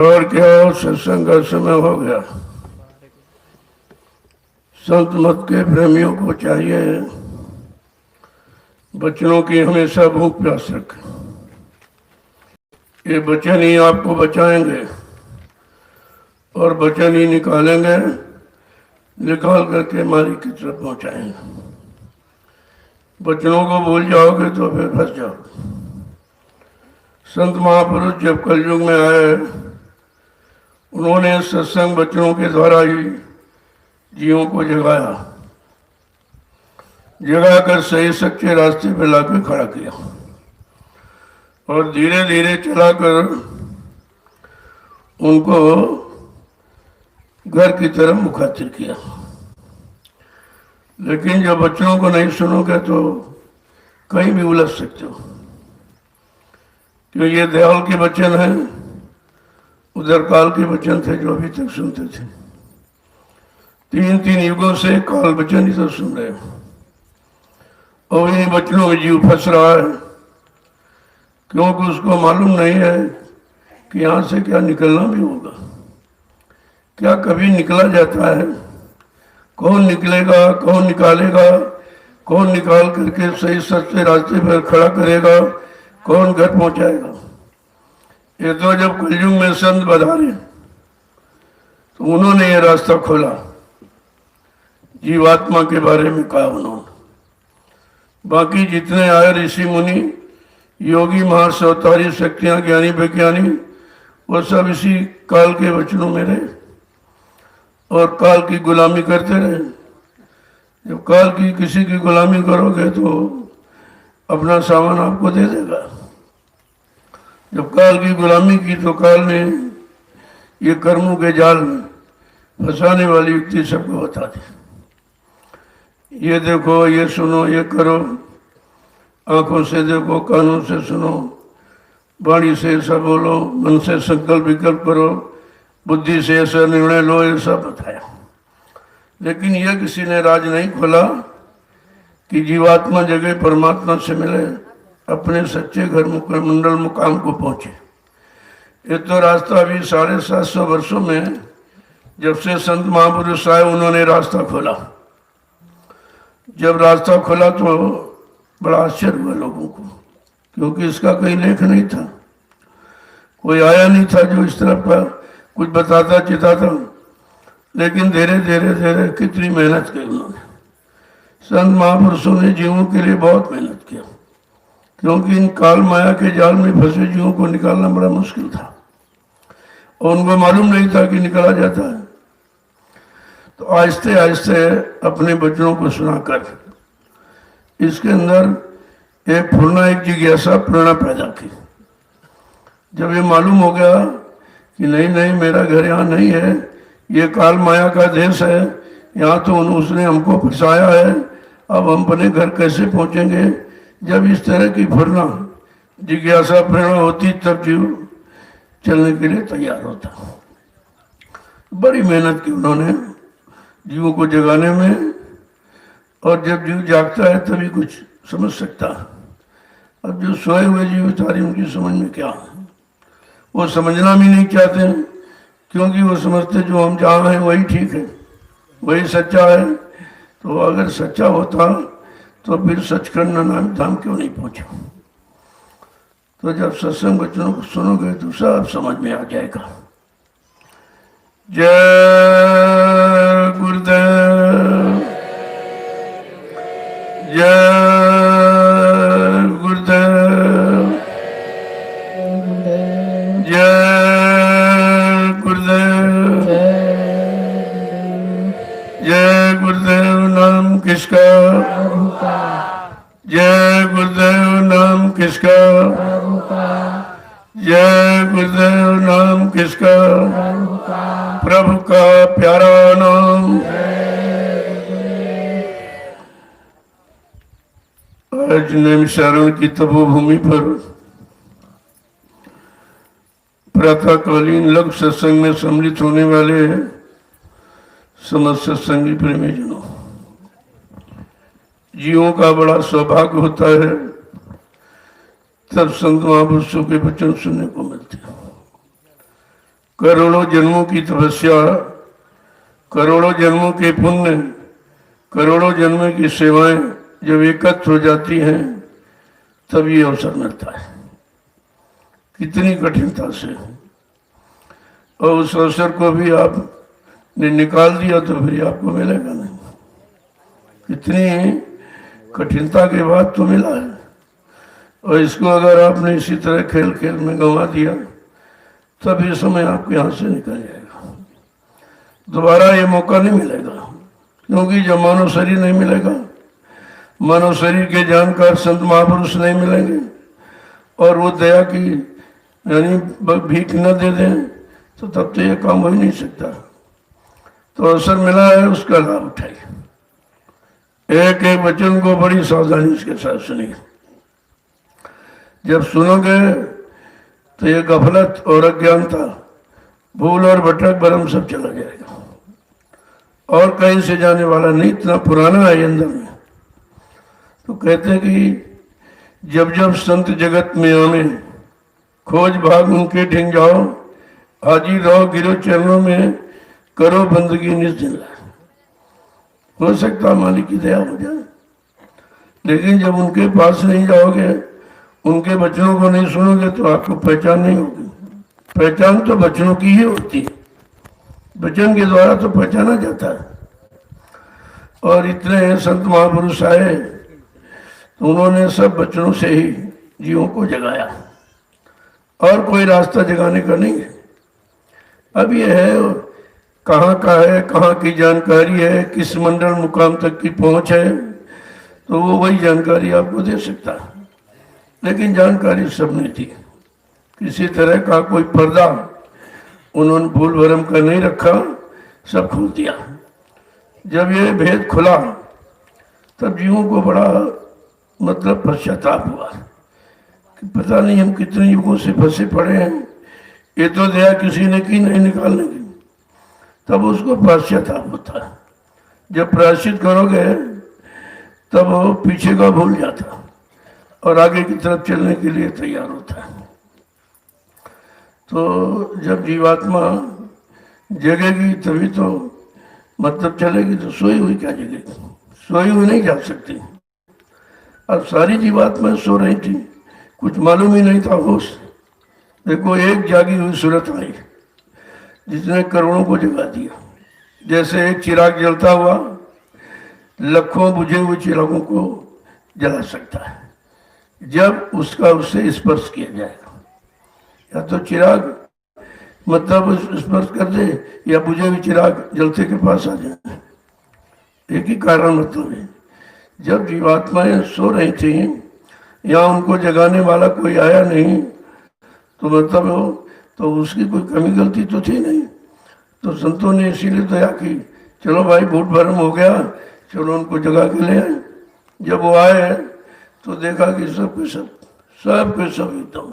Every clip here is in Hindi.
और क्या सत्संग का समय हो गया। संत मत के प्रेमियों को चाहिए बचनों की हमेशा भूख प्यास रखें। ये बचन ही आपको बचाएंगे और बचन ही निकालेंगे, निकाल करके मालिक की तरफ पहुंचाएंगे। बचनों को भूल जाओगे तो फिर फंस जाओगे। संत महापुरुष जब कलयुग में आए, उन्होंने सत्संग बचनों के द्वारा ही जीवों को जगाया, जगाकर सही सच्चे रास्ते पर लाकर खड़ा किया और धीरे धीरे चलाकर उनको घर की तरफ मुखातिब किया। लेकिन जब बच्चों को नहीं सुनोगे तो कहीं भी उलझ सकते हो, क्योंकि ये दयाल के वचन हैं, उधर काल के वचन थे जो अभी तक सुनते थे। तीन तीन युगों से काल वचन ही तो सुन रहे हो और इन वचनों में जीव फंस रहा है, क्योंकि उसको मालूम नहीं है कि यहाँ से क्या निकलना भी होगा, क्या कभी निकला जाता है, कौन निकलेगा, कौन निकालेगा, कौन निकाल करके सही सच्चे रास्ते पर खड़ा करेगा, कौन घर पहुंचाएगा। ये तो जब कलयुग में संत बधारे तो उन्होंने ये रास्ता खोला, जीवात्मा के बारे में कहा उन्होंने। बाकी जितने आए ऋषि मुनि, योगी, महारस, अवतारी, शक्तियां, ज्ञानी, विज्ञानी, वो सब इसी काल के वचनों में रहे और काल की गुलामी करते रहे। जब काल की किसी की गुलामी करोगे तो अपना सामान आपको दे देगा। जब काल की गुलामी की तो काल ने ये कर्मों के जाल में फंसाने वाली युक्ति सबको बता दी। ये देखो, ये सुनो, ये करो, आंखों से देखो, कानों से सुनो, वाणी से ऐसा बोलो, मन से संकल्प विकल्प करो, बुद्धि से ऐसा निर्णय लो, ये सब बताया। लेकिन यह किसी ने राज नहीं खोला कि जीवात्मा जगह परमात्मा से मिले, अपने सच्चे घर मंडल मुकाम को पहुंचे। ये तो रास्ता अभी 750 वर्षों में जब से संत महापुरुष आए उन्होंने रास्ता खोला। जब रास्ता खोला तो बड़ा आश्चर्य हुआ लोगों को, क्योंकि इसका कहीं लेख नहीं था, कोई आया नहीं था जो इस तरफ का कुछ बताता चिताता। लेकिन धीरे धीरे धीरे कितनी मेहनत की उन्होंने, संत महापुरुषों ने जीवों के लिए बहुत मेहनत किया, क्योंकि इन काल माया के जाल में फंसे जीवों को निकालना बड़ा मुश्किल था और उनको मालूम नहीं था कि निकाला जाता है। तो आहिस्ते आहिस्ते अपने बच्चों को सुनाकर इसके अंदर एक पूर्णा, एक जिज्ञासा प्रेरणा पैदा की। जब ये मालूम हो गया कि नहीं नहीं, मेरा घर यहाँ नहीं है, ये काल माया का देश है, यहाँ तो उसने हमको फंसाया है, अब हम अपने घर कैसे पहुँचेंगे। जब इस तरह की प्रेरणा, जिज्ञासा प्रेरणा होती तब जीव चलने के लिए तैयार होता। बड़ी मेहनत की उन्होंने जीवों को जगाने में, और जब जीव जागता है तभी कुछ समझ सकता है। अब जो सोए हुए जीव सारी उनकी समझ में क्या है, वो समझना भी नहीं चाहते हैं, क्योंकि वो समझते जो हम जहाँ हैं वही ठीक है, वही सच्चा है। तो अगर सच्चा होता तो फिर सचखंड नाम धाम क्यों नहीं पहुंचा। तो जब सत्संग बच्चों को सुनोगे तो सब समझ में आ जाएगा। जय गुरुदेव, जय गुरुदेव, जय गुरुदेव, जय गुरुदेव। नाम किसका? जय गुरुदेव। नाम किसका? जय गुरुदेव। नाम किसका? प्रभु का प्यारा नाम। आज नैमिषारण्य की तपोभूमि पर प्रातःकालीन लघु सत्संग में सम्मिलित होने वाले समस्त सत्संगी प्रेमी जनों, जीवों का बड़ा सौभाग्य होता है तब संत महापुरुषों के वचन सुनने को मिलते हैं। करोड़ों जन्मों की तपस्या, करोड़ों जन्मों के पुण्य, करोड़ों जन्मों की सेवाएं जब एकत्र हो जाती हैं तब ये अवसर मिलता है। कितनी कठिनता से, और उस अवसर को भी आपने निकाल दिया तो फिर आपको मिलेगा नहीं। कितनी कठिनता के बाद तो मिला है, और इसको अगर आपने इसी तरह खेल खेल में गंवा दिया तब ये समय आपके हाथ से निकल जाएगा, दोबारा ये मौका नहीं मिलेगा। क्योंकि जब मानव शरीर नहीं मिलेगा, मानव शरीर के जानकार संत महापुरुष नहीं मिलेंगे, और वो दया की यानी भीख न दे दें तो तब तो ये काम हो ही नहीं सकता। तो अवसर मिला है, उसका लाभ उठाइए। एक एक वचन को बड़ी सावधानी के साथ सुनिए। जब सुनोगे तो ये गफलत और अज्ञानता, भूल और भटक भरम सब चला जाएगा, और कहीं से जाने वाला नहीं, इतना पुराना है अंदर में। तो कहते हैं कि जब जब संत जगत में आवे, खोज भाग उनके ठिंग जाओ, हाजिर रहो गिरो चरणों में, करो बंदगी निस्दिन। हो सकता मालिक की दया हो जाए, लेकिन जब उनके पास नहीं जाओगे, उनके वचनों को नहीं सुनोगे तो आपको पहचान नहीं होगी। पहचान तो वचनों की ही होती है, वचन के द्वारा तो पहचाना जाता है। और इतने संत महापुरुष आए तो उन्होंने सब वचनों से ही जीवों को जगाया, और कोई रास्ता जगाने का नहीं है। अब यह है कहाँ का है, कहाँ की जानकारी है, किस मंडल मुकाम तक की पहुंच है, तो वो वही जानकारी आपको दे सकता है। लेकिन जानकारी सबने दी, किसी तरह का कोई पर्दा उन्होंने भूल भरम का नहीं रखा, सब खोल दिया। जब ये भेद खुला तब जीवों को बड़ा मतलब पश्चाताप हुआ कि पता नहीं हम कितने युगों से फंसे पड़े हैं, ये तो दया किसी ने की नहीं निकालने की। तब उसको पश्चाताप होता है। जब प्रायश्चित करोगे तब वो पीछे का भूल जाता और आगे की तरफ चलने के लिए तैयार होता है। तो जब जीवात्मा जगेगी तभी तो मतलब चलेगी, तो सोई हुई क्या जगेगी, सोई हुई नहीं जा सकती। अब सारी जीवात्मा सो रही थी, कुछ मालूम ही नहीं था होश। देखो एक जागी हुई सूरत आई जिसने करोड़ों को जगा दिया। जैसे एक चिराग जलता हुआ लाखों बुझे हुए चिरागों को जला सकता है, जब उसका उससे स्पर्श किया जाएगा। या तो चिराग मतलब स्पर्श कर दे, या बुझे हुए चिराग जलते के पास आ जाए। एक ही कारण मतलब है, जब जीवात्माएं सो रही थी या उनको जगाने वाला कोई आया नहीं, तो मतलब हो तो उसकी कोई कमी गलती तो थी नहीं। तो संतों ने इसीलिए दया की, चलो भाई भूट भरम हो गया, चलो उनको जगा के ले आए। जब वो आए तो देखा कि सब के सब एकदम।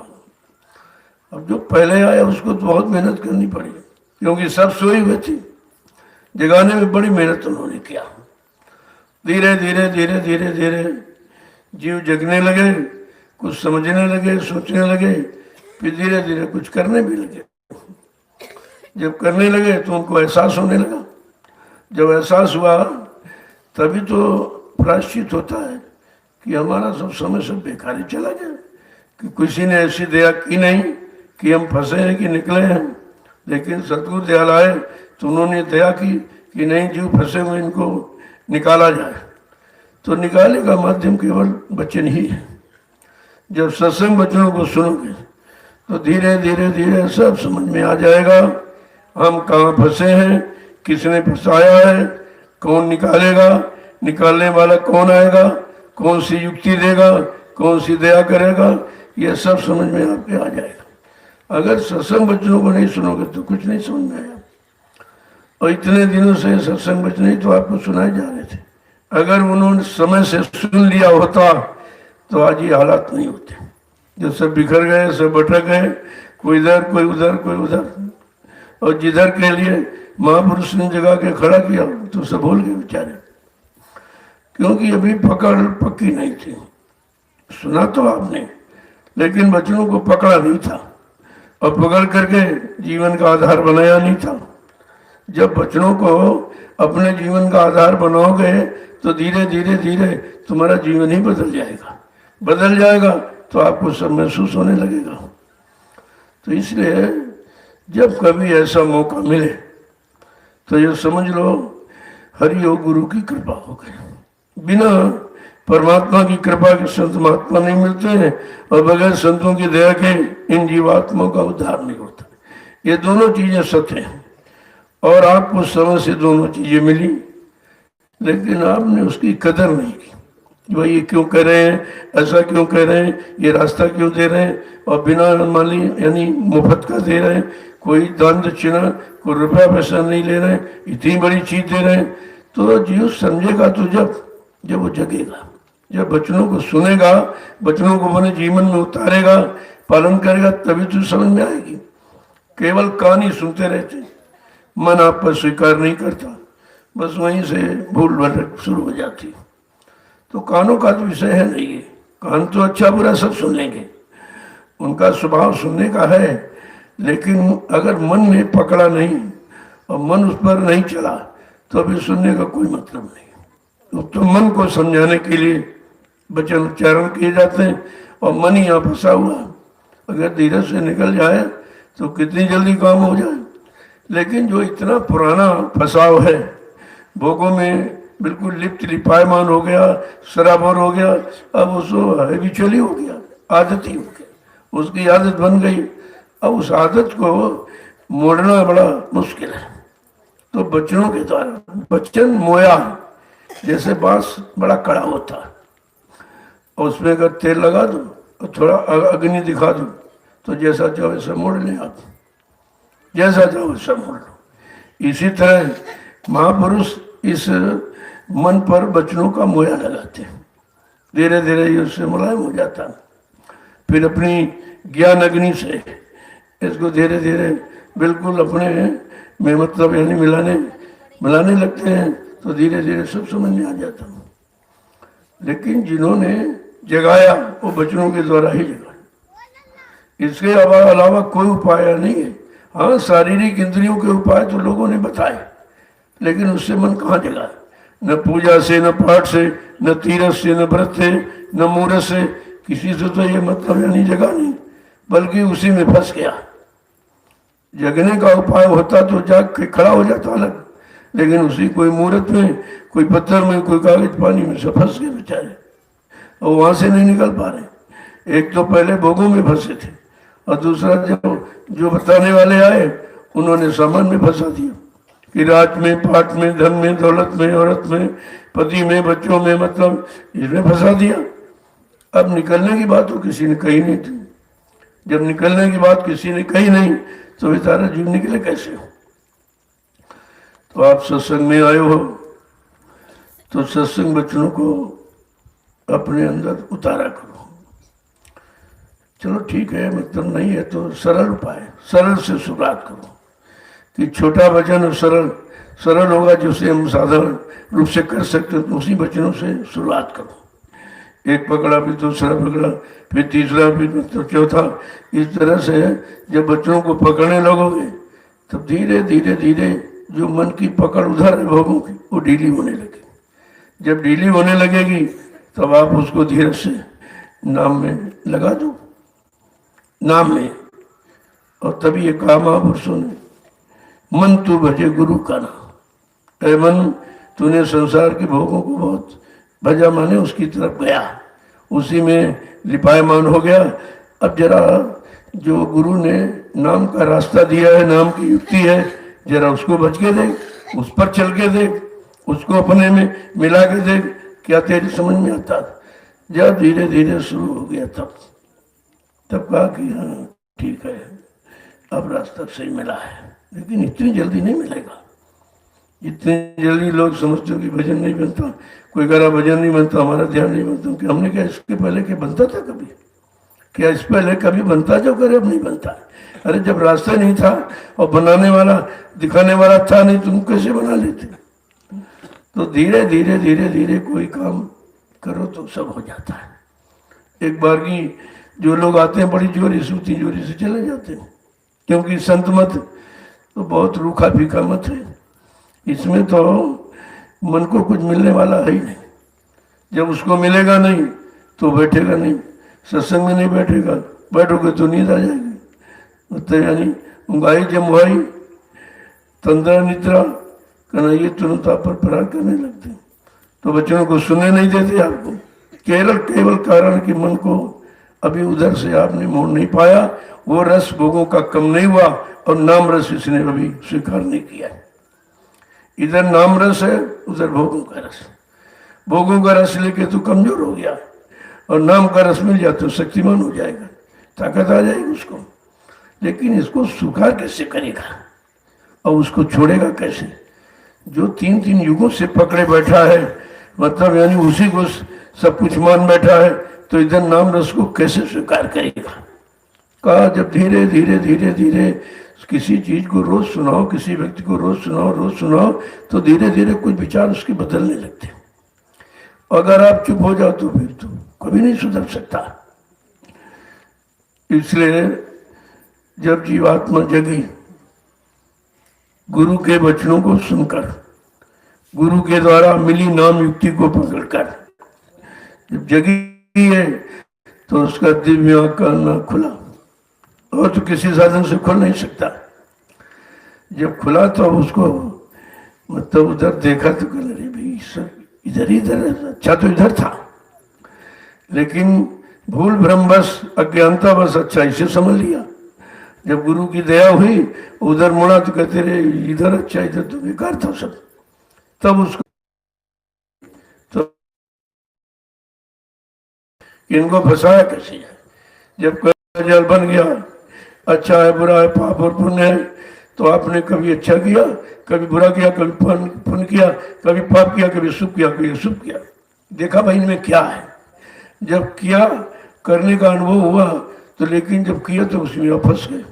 अब जो पहले आया उसको तो बहुत मेहनत करनी पड़ी, क्योंकि सब सोई हुए थे। जगाने में बड़ी मेहनत उन्होंने किया। धीरे धीरे धीरे धीरे धीरे जीव जगने लगे, कुछ समझने लगे, सोचने लगे, फिर धीरे धीरे कुछ करने भी लगे। जब करने लगे तो उनको एहसास होने लगा। जब एहसास हुआ तभी तो प्रायश्चित होता है कि हमारा सब समय सब बेकार ही चला गया, कि किसी ने ऐसी दया की नहीं कि हम फंसे हैं कि निकले हैं। लेकिन सतगुरु दयाल आए तो उन्होंने दया की कि नहीं जीव फंसे हुए, इनको निकाला जाए। तो निकालने का माध्यम केवल वचन ही है। जब सत्संग वचनों को सुनोगे तो धीरे धीरे धीरे सब समझ में आ जाएगा, हम कहाँ फंसे हैं, किसने फंसाया है, कौन निकालेगा, निकालने वाला कौन आएगा, कौन सी युक्ति देगा, कौन सी दया करेगा, ये सब समझ में आपके आ जाएगा। अगर सत्संग वचनों को नहीं सुनोगे तो कुछ नहीं समझ में आएगा। और इतने दिनों से सत्संग वचन ही तो आपको सुनाए जा रहे थे। अगर उन्होंने समय से सुन लिया होता तो आज ये हालात नहीं होते। जो सब बिखर गए, सब भटक गए, कोई इधर कोई उधर कोई उधर, और जिधर के लिए महापुरुष ने जगा के खड़ा किया तो सब भूल गए बेचारे, क्योंकि अभी पकड़ पक्की नहीं थी। सुना तो आपने, लेकिन वचनों को पकड़ा नहीं था। और पकड़ करके जीवन का आधार बनाया नहीं था। जब वचनों को अपने जीवन का आधार बनाओगे तो धीरे धीरे धीरे तुम्हारा जीवन ही बदल जाएगा तो आपको सब महसूस होने लगेगा। तो इसलिए जब कभी ऐसा मौका मिले तो ये समझ लो हरि योग गुरु की कृपा हो गई। बिना परमात्मा की कृपा के संत महात्मा नहीं मिलते हैं और बगैर संतों की दया के इन जीवात्माओं का उद्धार नहीं होता। ये दोनों चीजें सत्य हैं और आपको समय से दोनों चीजें मिली, लेकिन आपने उसकी कदर नहीं की। भाई ये क्यों कह रहे हैं, ऐसा क्यों कह रहे हैं, ये रास्ता क्यों दे रहे हैं, और बिना माली यानी मुफ्त का दे रहे हैं, कोई दान दक्षिणा कोई रुपया पैसा नहीं ले रहे हैं, इतनी बड़ी चीज दे रहे हैं। तो जीव समझेगा तो जब वो जगेगा, जब वचनों को सुनेगा, वचनों को अपने जीवन में उतारेगा, पालन करेगा, तभी तो समझ में आएगी। केवल कान ही सुनते रहते, मन आप पर स्वीकार नहीं करता, बस वहीं से भूल भटक शुरू हो जाती। तो कानों का तो विषय है नहीं है, कान तो अच्छा बुरा सब सुन लेंगे, उनका स्वभाव सुनने का है, लेकिन अगर मन ने पकड़ा नहीं और मन उस पर नहीं चला तो अभी सुनने का कोई मतलब नहीं। तो मन को समझाने के लिए वचन उच्चारण किए जाते हैं और मन ही यहाँ फंसा हुआ, अगर धीरे से निकल जाए तो कितनी जल्दी काम हो जाए। लेकिन जो इतना पुराना फंसाव है, भोगों में बिल्कुल लिप्त लिपायमान हो गया, सराबर हो गया, अब उसको हैबिचुअली हो गया, आदत ही हो गया, उसकी आदत बन गई। अब उस आदत को मोड़ना बड़ा मुश्किल है। तो बच्चों के द्वारा बच्चन मोया, जैसे बांस बड़ा कड़ा होता है और उसमें अगर तेल लगा दो और थोड़ा अग्नि दिखा दो तो जैसा चाहो वैसा मोड़ ले आप, जैसा चाहो वैसा मोड़ लो। इसी तरह महापुरुष इस मन पर वचनों का मोया लगाते हैं, धीरे धीरे ये उससे मुलायम हो जाता है। फिर अपनी ज्ञान अग्नि से इसको धीरे धीरे बिल्कुल अपने में मतलब यानी मिलाने लगते हैं, तो धीरे धीरे सब समझ में आ जाता है। लेकिन जिन्होंने जगाया वो वचनों के द्वारा ही जगाया, इसके अलावा कोई उपाय नहीं है। हाँ, शारीरिक इंद्रियों के उपाय तो लोगों ने बताए, लेकिन उससे मन कहाँ जगा? न पूजा से, न पाठ से, न तीरथ से, न व्रत से, न मुहूर्त से, किसी से तो ये मतलब यानी जगा नहीं, बल्कि उसी में फंस गया। जगने का उपाय होता तो जाग के खड़ा हो जाता अलग, लेकिन उसी कोई मुहूर्त में, कोई पत्थर में, कोई कागज पानी में से फंस गए बेचारे, और वहां से नहीं निकल पा रहे। एक तो पहले भोगों में फंसे थे और दूसरा जो बताने वाले आए उन्होंने सामान में फंसा दिया कि राज में, पाठ में, धन में, दौलत में, औरत में, पति में, बच्चों में, मतलब इसमें फंसा दिया। अब निकलने की बात तो किसी ने कही नहीं थी। जब निकलने की बात किसी ने कही नहीं तो बेचारा जीव निकले कैसे हो? तो आप सत्संग में आए हो तो सत्संग वचनों को अपने अंदर उतारा करो। चलो ठीक है, मतलब नहीं है तो सरल उपाय, सरल से शुरुआत करो कि छोटा वचन सरल होगा, जिसे हम साधारण रूप से कर सकते हो, तो उसी वचनों से शुरुआत करो। एक पकड़ा, फिर दूसरा पकड़ा, फिर तीसरा, फिर मतलब चौथा। इस तरह से जब बच्चों को पकड़ने लगोगे तब धीरे धीरे धीरे जो मन की पकड़ उधर है भोगों की, वो ढीली होने लगेगी। जब ढीली होने लगेगी तब आप उसको धीरे से नाम में लगा दो, नाम में, और तभी ये कहा महापुरुषों ने, मन तू भजे गुरु का नाम। ऐ मन, तूने संसार के भोगों को बहुत भजा, माने उसकी तरफ गया, उसी में लिपायमान हो गया। अब जरा जो गुरु ने नाम का रास्ता दिया है, नाम की युक्ति है, जरा उसको बच के देख, उस पर चल के देख, उसको अपने में मिला के देख, क्या तेरी समझ में आता? जब धीरे धीरे शुरू हो गया तब कहा कि हाँ ठीक है, अब रास्ता सही मिला है। लेकिन इतनी जल्दी नहीं मिलेगा, इतनी जल्दी लोग समझते हो कि भजन नहीं बनता, कोई कह रहा भजन नहीं बनता, हमारा ध्यान नहीं बनता। कि हमने क्या इसके पहले क्या बनता था कभी? क्या इस पहले कभी बनता जो करे? अब नहीं बनता। अरे जब रास्ता नहीं था और बनाने वाला दिखाने वाला था नहीं, तुम कैसे बना लेते? तो धीरे धीरे धीरे धीरे कोई काम करो तो सब हो जाता है। एक बार की जो लोग आते हैं बड़ी जोरी सूती जोरी से चले जाते हैं, क्योंकि संत मत तो बहुत रूखा फीका मत है, इसमें तो मन को कुछ मिलने वाला है ही नहीं। जब उसको मिलेगा नहीं तो बैठेगा नहीं, सत्संग में नहीं बैठेगा, बैठोगे तो नींद आ जाएगी। मतलब यानी उंगाई जमुआई तंद्रा निद्रा कहना, ये तुरंत आप पर प्रहार करने लगते हैं। तो बच्चों को सुनने नहीं देते आपको, केवल कारण कि मन को अभी उधर से आपने मोड़ नहीं पाया, वो रस भोगों का कम नहीं हुआ और नाम रस इसने अभी स्वीकार नहीं किया। इधर नाम रस है, उधर भोगों का रस। भोगों का रस लेके तो कमजोर हो गया, और नाम का रस मिल जाए तो शक्तिमान हो जाएगा, ताकत आ जाएगी उसको। लेकिन इसको स्वीकार कैसे करेगा और उसको छोड़ेगा कैसे? जो 3 युगों से पकड़े बैठा है, मतलब यानी उसी को सब कुछ मान बैठा है, तो इधर नाम रस को कैसे स्वीकार करेगा? कहा जब धीरे धीरे धीरे धीरे किसी चीज को रोज सुनाओ, किसी व्यक्ति को रोज सुनाओ, तो धीरे धीरे कुछ विचार उसके बदलने लगते। अगर आप चुप हो जाओ तो फिर तो कभी नहीं सुधर सकता। इसलिए जब जीवात्मा जगी, गुरु के वचनों को सुनकर, गुरु के द्वारा मिली नाम युक्ति को पकड़कर जब जगी है, तो उसका दिव्य आंख का ना खुला, और तो किसी साधन से खुल नहीं सकता। जब खुला तो उसको मतलब उधर देखा तो कह रहे भाई सर इधर अच्छा तो इधर था, लेकिन भूल भ्रमवश अज्ञानता बस अच्छा इसे समझ लिया। जब गुरु की दया हुई उधर मुड़ा तो कहते रहे इधर अच्छा, इधर तो बेकार था सब। तब उसको तो इनको फंसाया कैसे? जब जल बन गया, अच्छा है बुरा है पाप और पुण्य है, तो आपने कभी अच्छा किया, कभी बुरा किया, कभी पुण्य किया, कभी पाप किया, कभी शुभ किया, कभी अशुभ किया। देखा भाई इनमें क्या है? जब किया करने का अनुभव हुआ तो, लेकिन जब किया तो उसमें आप फंस गए।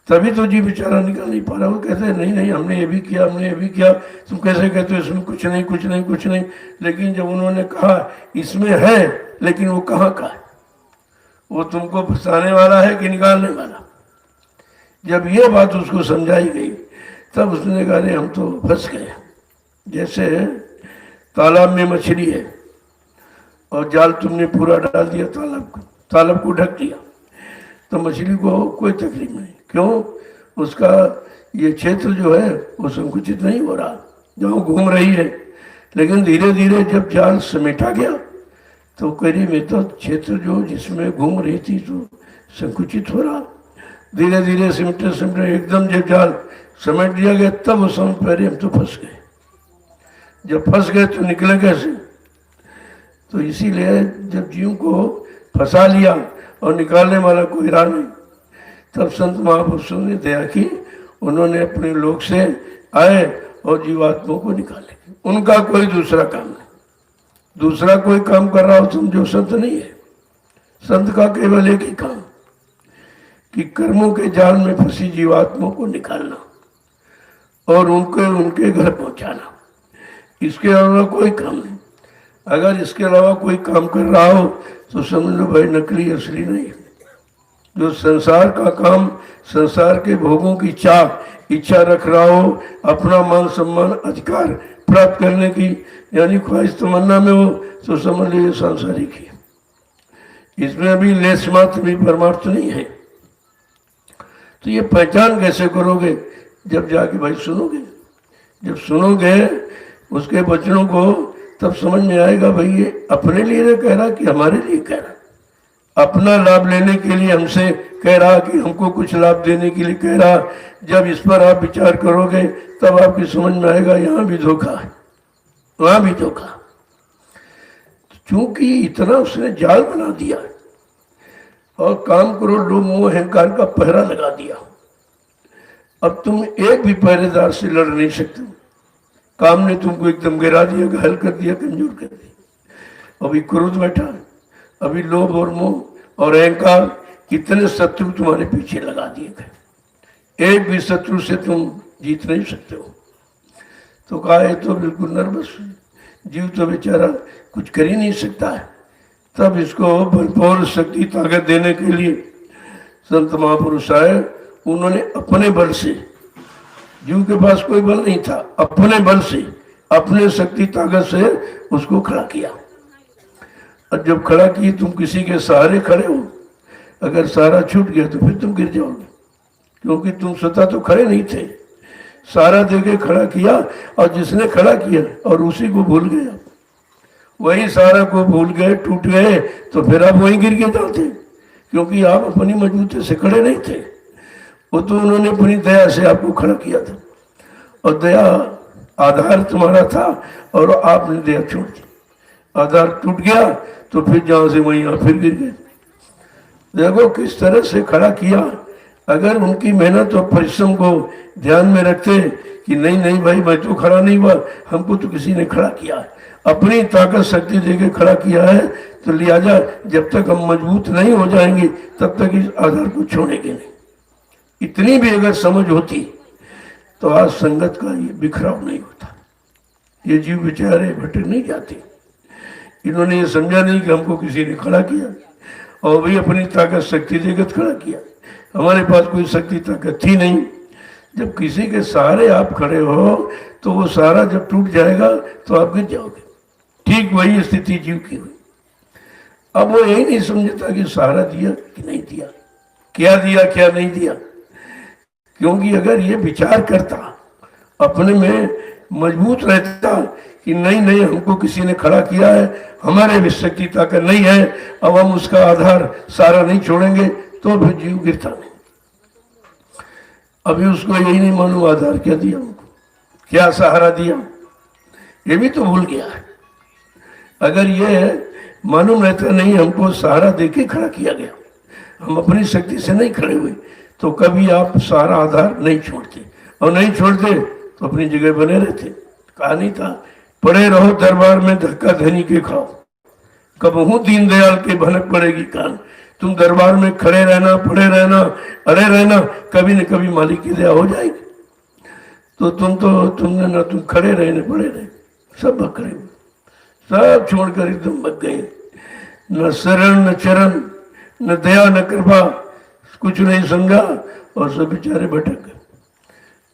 तभी तो जी बेचारा निकल नहीं पा रहा। वो कहते हैं नहीं हमने ये भी किया, हमने ये भी किया। तुम कैसे कहते हो इसमें कुछ नहीं। लेकिन जब उन्होंने कहा इसमें है, लेकिन वो कहाँ का है? वो तुमको फंसाने वाला है कि निकालने वाला? जब ये बात उसको समझाई गई तब उसने कहा हम तो फंस गए। जैसे तालाब में मछली है और जाल तुमने पूरा डाल दिया, तालाब को ढक दिया, तो मछली को कोई तकलीफ नहीं। क्यों? उसका ये क्षेत्र जो है वो संकुचित नहीं हो रहा, जहाँ घूम रही है। लेकिन धीरे धीरे जब जाल समेटा गया तो करीब में तो क्षेत्र जो जिसमें घूम रही थी तो संकुचित हो रहा। धीरे धीरे सिमटे एकदम जब जाल समेट दिया गया तब वो समझ पा हम तो फंस गए। जब फंस गए तो निकले कैसे? तो इसीलिए जब जीव को फंसा लिया और निकालने वाला कोई रहा नहीं, तब संत महापुरुषों ने दया की, उन्होंने अपने लोक से आए और जीवात्मा को निकाले। उनका कोई दूसरा काम नहीं, दूसरा कोई काम कर रहा हो समझो संत नहीं है। संत का केवल एक ही काम कि कर्मों के जाल में फंसी जीवात्मा को निकालना और उनके घर पहुंचाना। इसके अलावा कोई काम नहीं। अगर इसके अलावा कोई काम कर रहा हो तो समझ लो भाई नकली असली नहीं। जो संसार का काम, संसार के भोगों की इच्छा रख रहा हो, अपना मान सम्मान अधिकार प्राप्त करने की यानी ख्वाहिश तमन्ना में हो, तो समझ लीजिए सांसारिक है। इसमें अभी लेस मात्र भी परमार्थ नहीं है। तो ये पहचान कैसे करोगे? जब जाके भाई सुनोगे। जब सुनोगे उसके वचनों को तब समझ में आएगा भाई ये अपने लिए कह रहा कि हमारे लिए कह रहा। अपना लाभ लेने के लिए हमसे कह रहा कि हमको कुछ लाभ देने के लिए कह रहा। जब इस पर आप विचार करोगे तब आपकी समझ में आएगा यहाँ भी धोखा है, वहां भी धोखा। चूंकि इतना उसने जाल बना दिया और काम करो लोभ मोह अहंकार का पहरा लगा दिया, अब तुम एक भी पहरेदार से लड़ नहीं सकते। काम ने तुमको एकदम गिरा दिया, घायल कर दिया, कमजोर कर दिया। अभी क्रोध बैठा, अभी लोभ और मोह और अहंकार, कितने शत्रु तुम्हारे पीछे लगा दिए गए। एक भी शत्रु से तुम जीत नहीं सकते हो। तो कहा है तो बिल्कुल नर्वस, जीव तो बेचारा कुछ कर ही नहीं सकता है। तब इसको भरपूर शक्ति ताकत देने के लिए संत महापुरुष आए उन्होंने अपने बल से, जीव के पास कोई बल नहीं था, अपने बल से, अपने शक्ति ताकत से उसको खड़ा किया। और जब खड़ा किए, तुम किसी के सहारे खड़े हो, अगर सहारा छूट गया तो फिर तुम गिर जाओगे, क्योंकि तुम स्वतः तो खड़े नहीं थे। सहारा देके खड़ा किया, और जिसने खड़ा किया और उसी को भूल गया, वही सहारा को भूल गए, टूट गए, तो फिर आप वहीं गिर के जाते, क्योंकि आप अपनी मजबूती से खड़े नहीं थे। वो तो उन्होंने अपनी दया से आपको खड़ा किया था, और दया आधार तुम्हारा था, और आपने दया छोड़ दी। आधार टूट गया तो फिर जहां से वहीं आप फिर गिर गए। देखो किस तरह से खड़ा किया। अगर उनकी मेहनत और परिश्रम को ध्यान में रखते कि नहीं नहीं भाई, मैं तो खड़ा नहीं हुआ, हमको तो किसी ने खड़ा किया है, अपनी ताकत शक्ति देके खड़ा किया है, तो लिहाजा जब तक हम मजबूत नहीं हो जाएंगे तब तक इस आधार को छोड़ेंगे नहीं। इतनी भी अगर समझ होती तो आज संगत का ये बिखराव नहीं होता, ये जीव बेचारे भटक नहीं जाते। इन्होंने ये समझा नहीं कि हमको किसी ने खड़ा किया, और भी अपनी ताकत शक्ति देकर खड़ा किया। हमारे पास कोई शक्ति ताकत थी नहीं। जब किसी के सहारे आप खड़े हो तो वो सहारा जब टूट जाएगा तो आप गिर जाओगे। ठीक वही स्थिति जीव की हुई। अब वो यही नहीं समझता कि सहारा दिया कि नहीं दिया, क्या दिया क्या नहीं दिया, क्योंकि अगर ये विचार करता, अपने में मजबूत रहता कि नहीं नहीं हमको किसी ने खड़ा किया है, हमारे भी शक्ति ताकत नहीं है, अब हम उसका आधार सहारा नहीं छोड़ेंगे, तो फिर जीव गिरता नहीं। अभी उसको यही नहीं मालूम आधार क्या दिया, हमको क्या सहारा दिया, ये भी तो भूल गया है। अगर ये मालूम रहता नहीं हमको सहारा देके खड़ा किया गया, हम अपनी शक्ति से नहीं खड़े हुए, तो कभी आप सहारा आधार नहीं छोड़ते, और नहीं छोड़ते तो अपनी जगह बने रहते। कहा नहीं था, पड़े रहो दरबार में धक्का धनी के खाओ, कबहू दीन दयाल के भनक पड़ेगी कान। तुम दरबार में खड़े रहना, पड़े रहना, अड़े रहना, कभी न कभी मालिक की दया हो जाएगी। तो तुमने ना, तुम खड़े रहे न पड़े रहे, सब बकरे सब छोड़कर एकदम बक गए। न शरण न चरण न दया न कृपा, कुछ नहीं समझा, और सब बेचारे भटक गए।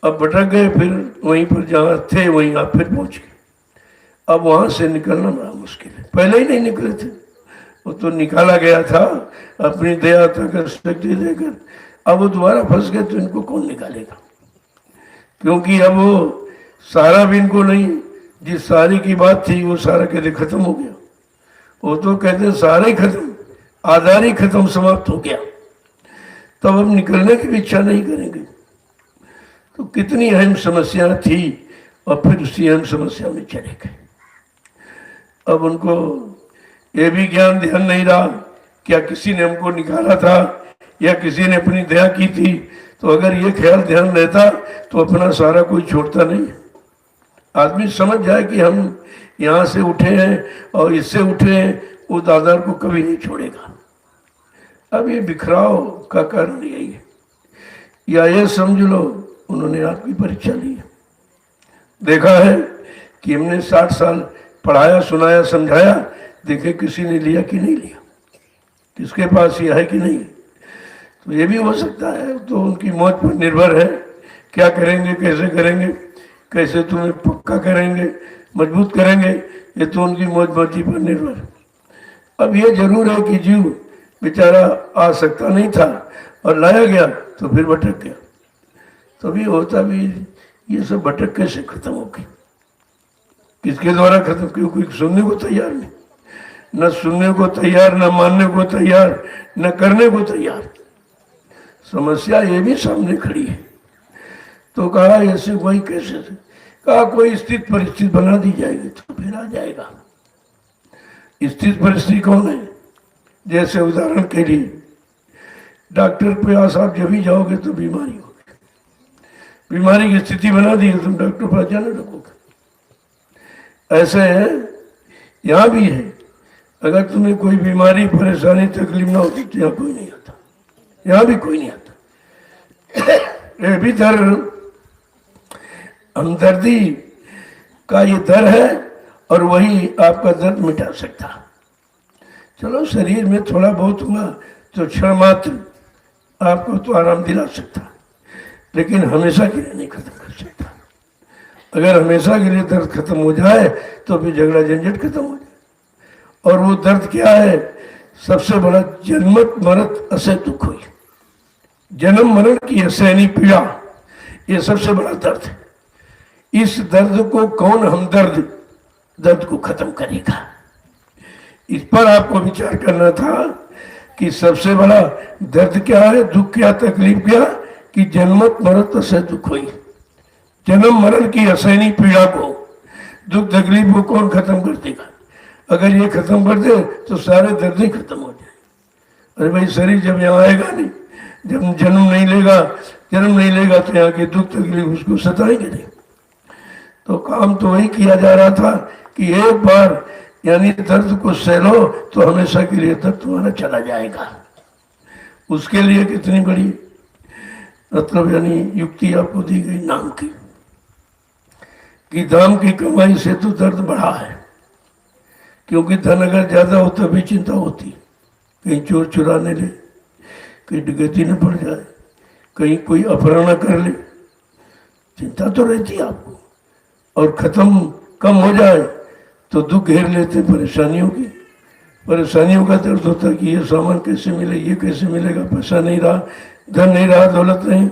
अब भटक गए, फिर वहीं पर जहाँ थे वहीं आप फिर पहुंच गए। अब वहां से निकलना बड़ा मुश्किल है, पहले ही नहीं निकले थे, वो तो निकाला गया था अपनी दया तक शक्ति देकर। अब वो दोबारा फंस गए तो इनको कौन निकालेगा, क्योंकि अब वो सारा भी इनको नहीं, जिस सारी की बात थी वो सारा कहते खत्म हो गया। वो तो कहते सारा ही खत्म, आधार ही खत्म, समाप्त हो गया, तब अब निकलने की भी इच्छा नहीं करेंगे। तो कितनी अहम समस्या थी, और फिर उसी अहम समस्या में चले गए। अब उनको ये भी ज्ञान ध्यान नहीं रहा, क्या किसी ने हमको निकाला था या किसी ने अपनी दया की थी। तो अगर ये ख्याल ध्यान रहता तो अपना सारा कोई छोड़ता नहीं। आदमी समझ जाए कि हम यहाँ से उठे हैं और इससे उठे हैं, वो आधार को कभी नहीं छोड़ेगा। अब ये बिखराव का कारण यही है, या ये समझ लो उन्होंने आपकी परीक्षा ली है। देखा है कि हमने 60 साल पढ़ाया, सुनाया, समझाया, देखे किसी ने लिया कि नहीं लिया, किसके पास ये है कि नहीं। तो ये भी हो सकता है, तो उनकी मौत पर निर्भर है, क्या करेंगे, कैसे करेंगे, कैसे तुम्हें पक्का करेंगे, मजबूत करेंगे, ये तो उनकी मौत मर्जी पर निर्भर है। अब ये जरूर है कि जीव बेचारा आ सकता नहीं था और लाया गया तो फिर भटक गया। तभी होता भी ये सब भटक कैसे खत्म हो गई, किसके द्वारा खत्म, क्योंकि सुनने को तैयार नहीं, न सुनने को तैयार, न मानने को तैयार, न करने को तैयार। समस्या ये भी सामने खड़ी है। तो कहा ऐसे वही कैसे थे, कहा कोई स्थित परिस्थिति बना दी जाएगी तो फिर आ जाएगा। स्थित परिस्थिति कौन है, जैसे उदाहरण के लिए डॉक्टर पे पास आप जब भी जाओगे तो बीमारी होगी, बीमारी की स्थिति बना दी तुम डॉक्टर पास जाने लगोगे। ऐसे है यहाँ भी है, अगर तुम्हें कोई बीमारी, परेशानी, तकलीफ ना होती तो यहाँ कोई नहीं आता, यहाँ भी कोई नहीं आता। ये भी दर हमदर्दी का ये दर है, और वही आपका दर्द मिटा सकता। चलो शरीर में थोड़ा बहुत हुआ तो क्षण मात्र आपको तो आराम दिला सकता, लेकिन हमेशा के लिए नहीं खत्म कर सकता। अगर हमेशा के लिए दर्द खत्म हो जाए तो फिर झगड़ा झंझट खत्म हो जाए। और वो दर्द क्या है? सबसे बड़ा जन्मत मरत असह दुख हुई, जन्म मरण की असहनीय पीड़ा, ये सबसे बड़ा दर्द है। इस दर्द को कौन हमदर्द दर्द को खत्म करेगा? इस पर आपको विचार करना था कि सबसे बड़ा दर्द क्या है, दुख क्या, तकलीफ क्या, कि जन्मत मरत असह दुख हुई। जन्म मरण की असहनीय पीड़ा को, दुख तकलीफ को कौन खत्म कर देगा? अगर ये खत्म कर दे तो सारे दर्द ही खत्म हो जाए। अरे भाई, शरीर जब यहाँ आएगा नहीं, जब जन्म नहीं लेगा तो यहाँ के दुख तकलीफ उसको सताएंगे नहीं। तो काम तो वही किया जा रहा था कि एक बार यानी दर्द को सह लो तो हमेशा के लिए दर्द तुम्हारा चला जाएगा। उसके लिए कितनी बड़ी मतलब यानी युक्ति आपको दी गई नाम की, कि दाम की कमाई से तो दर्द बढ़ा है। क्योंकि धन अगर ज्यादा हो तभी चिंता होती, कहीं चोर चुराने ले, कहीं डकैती न पड़ जाए, कहीं कोई अपहरण कर ले, चिंता तो रहती है आपको। और खत्म कम हो जाए तो दुख घेर लेते परेशानियों की। परेशानियों का दर्द होता है कि ये सामान कैसे मिले, ये कैसे मिलेगा, पैसा नहीं रहा, धन नहीं रहा, दौलत नहीं।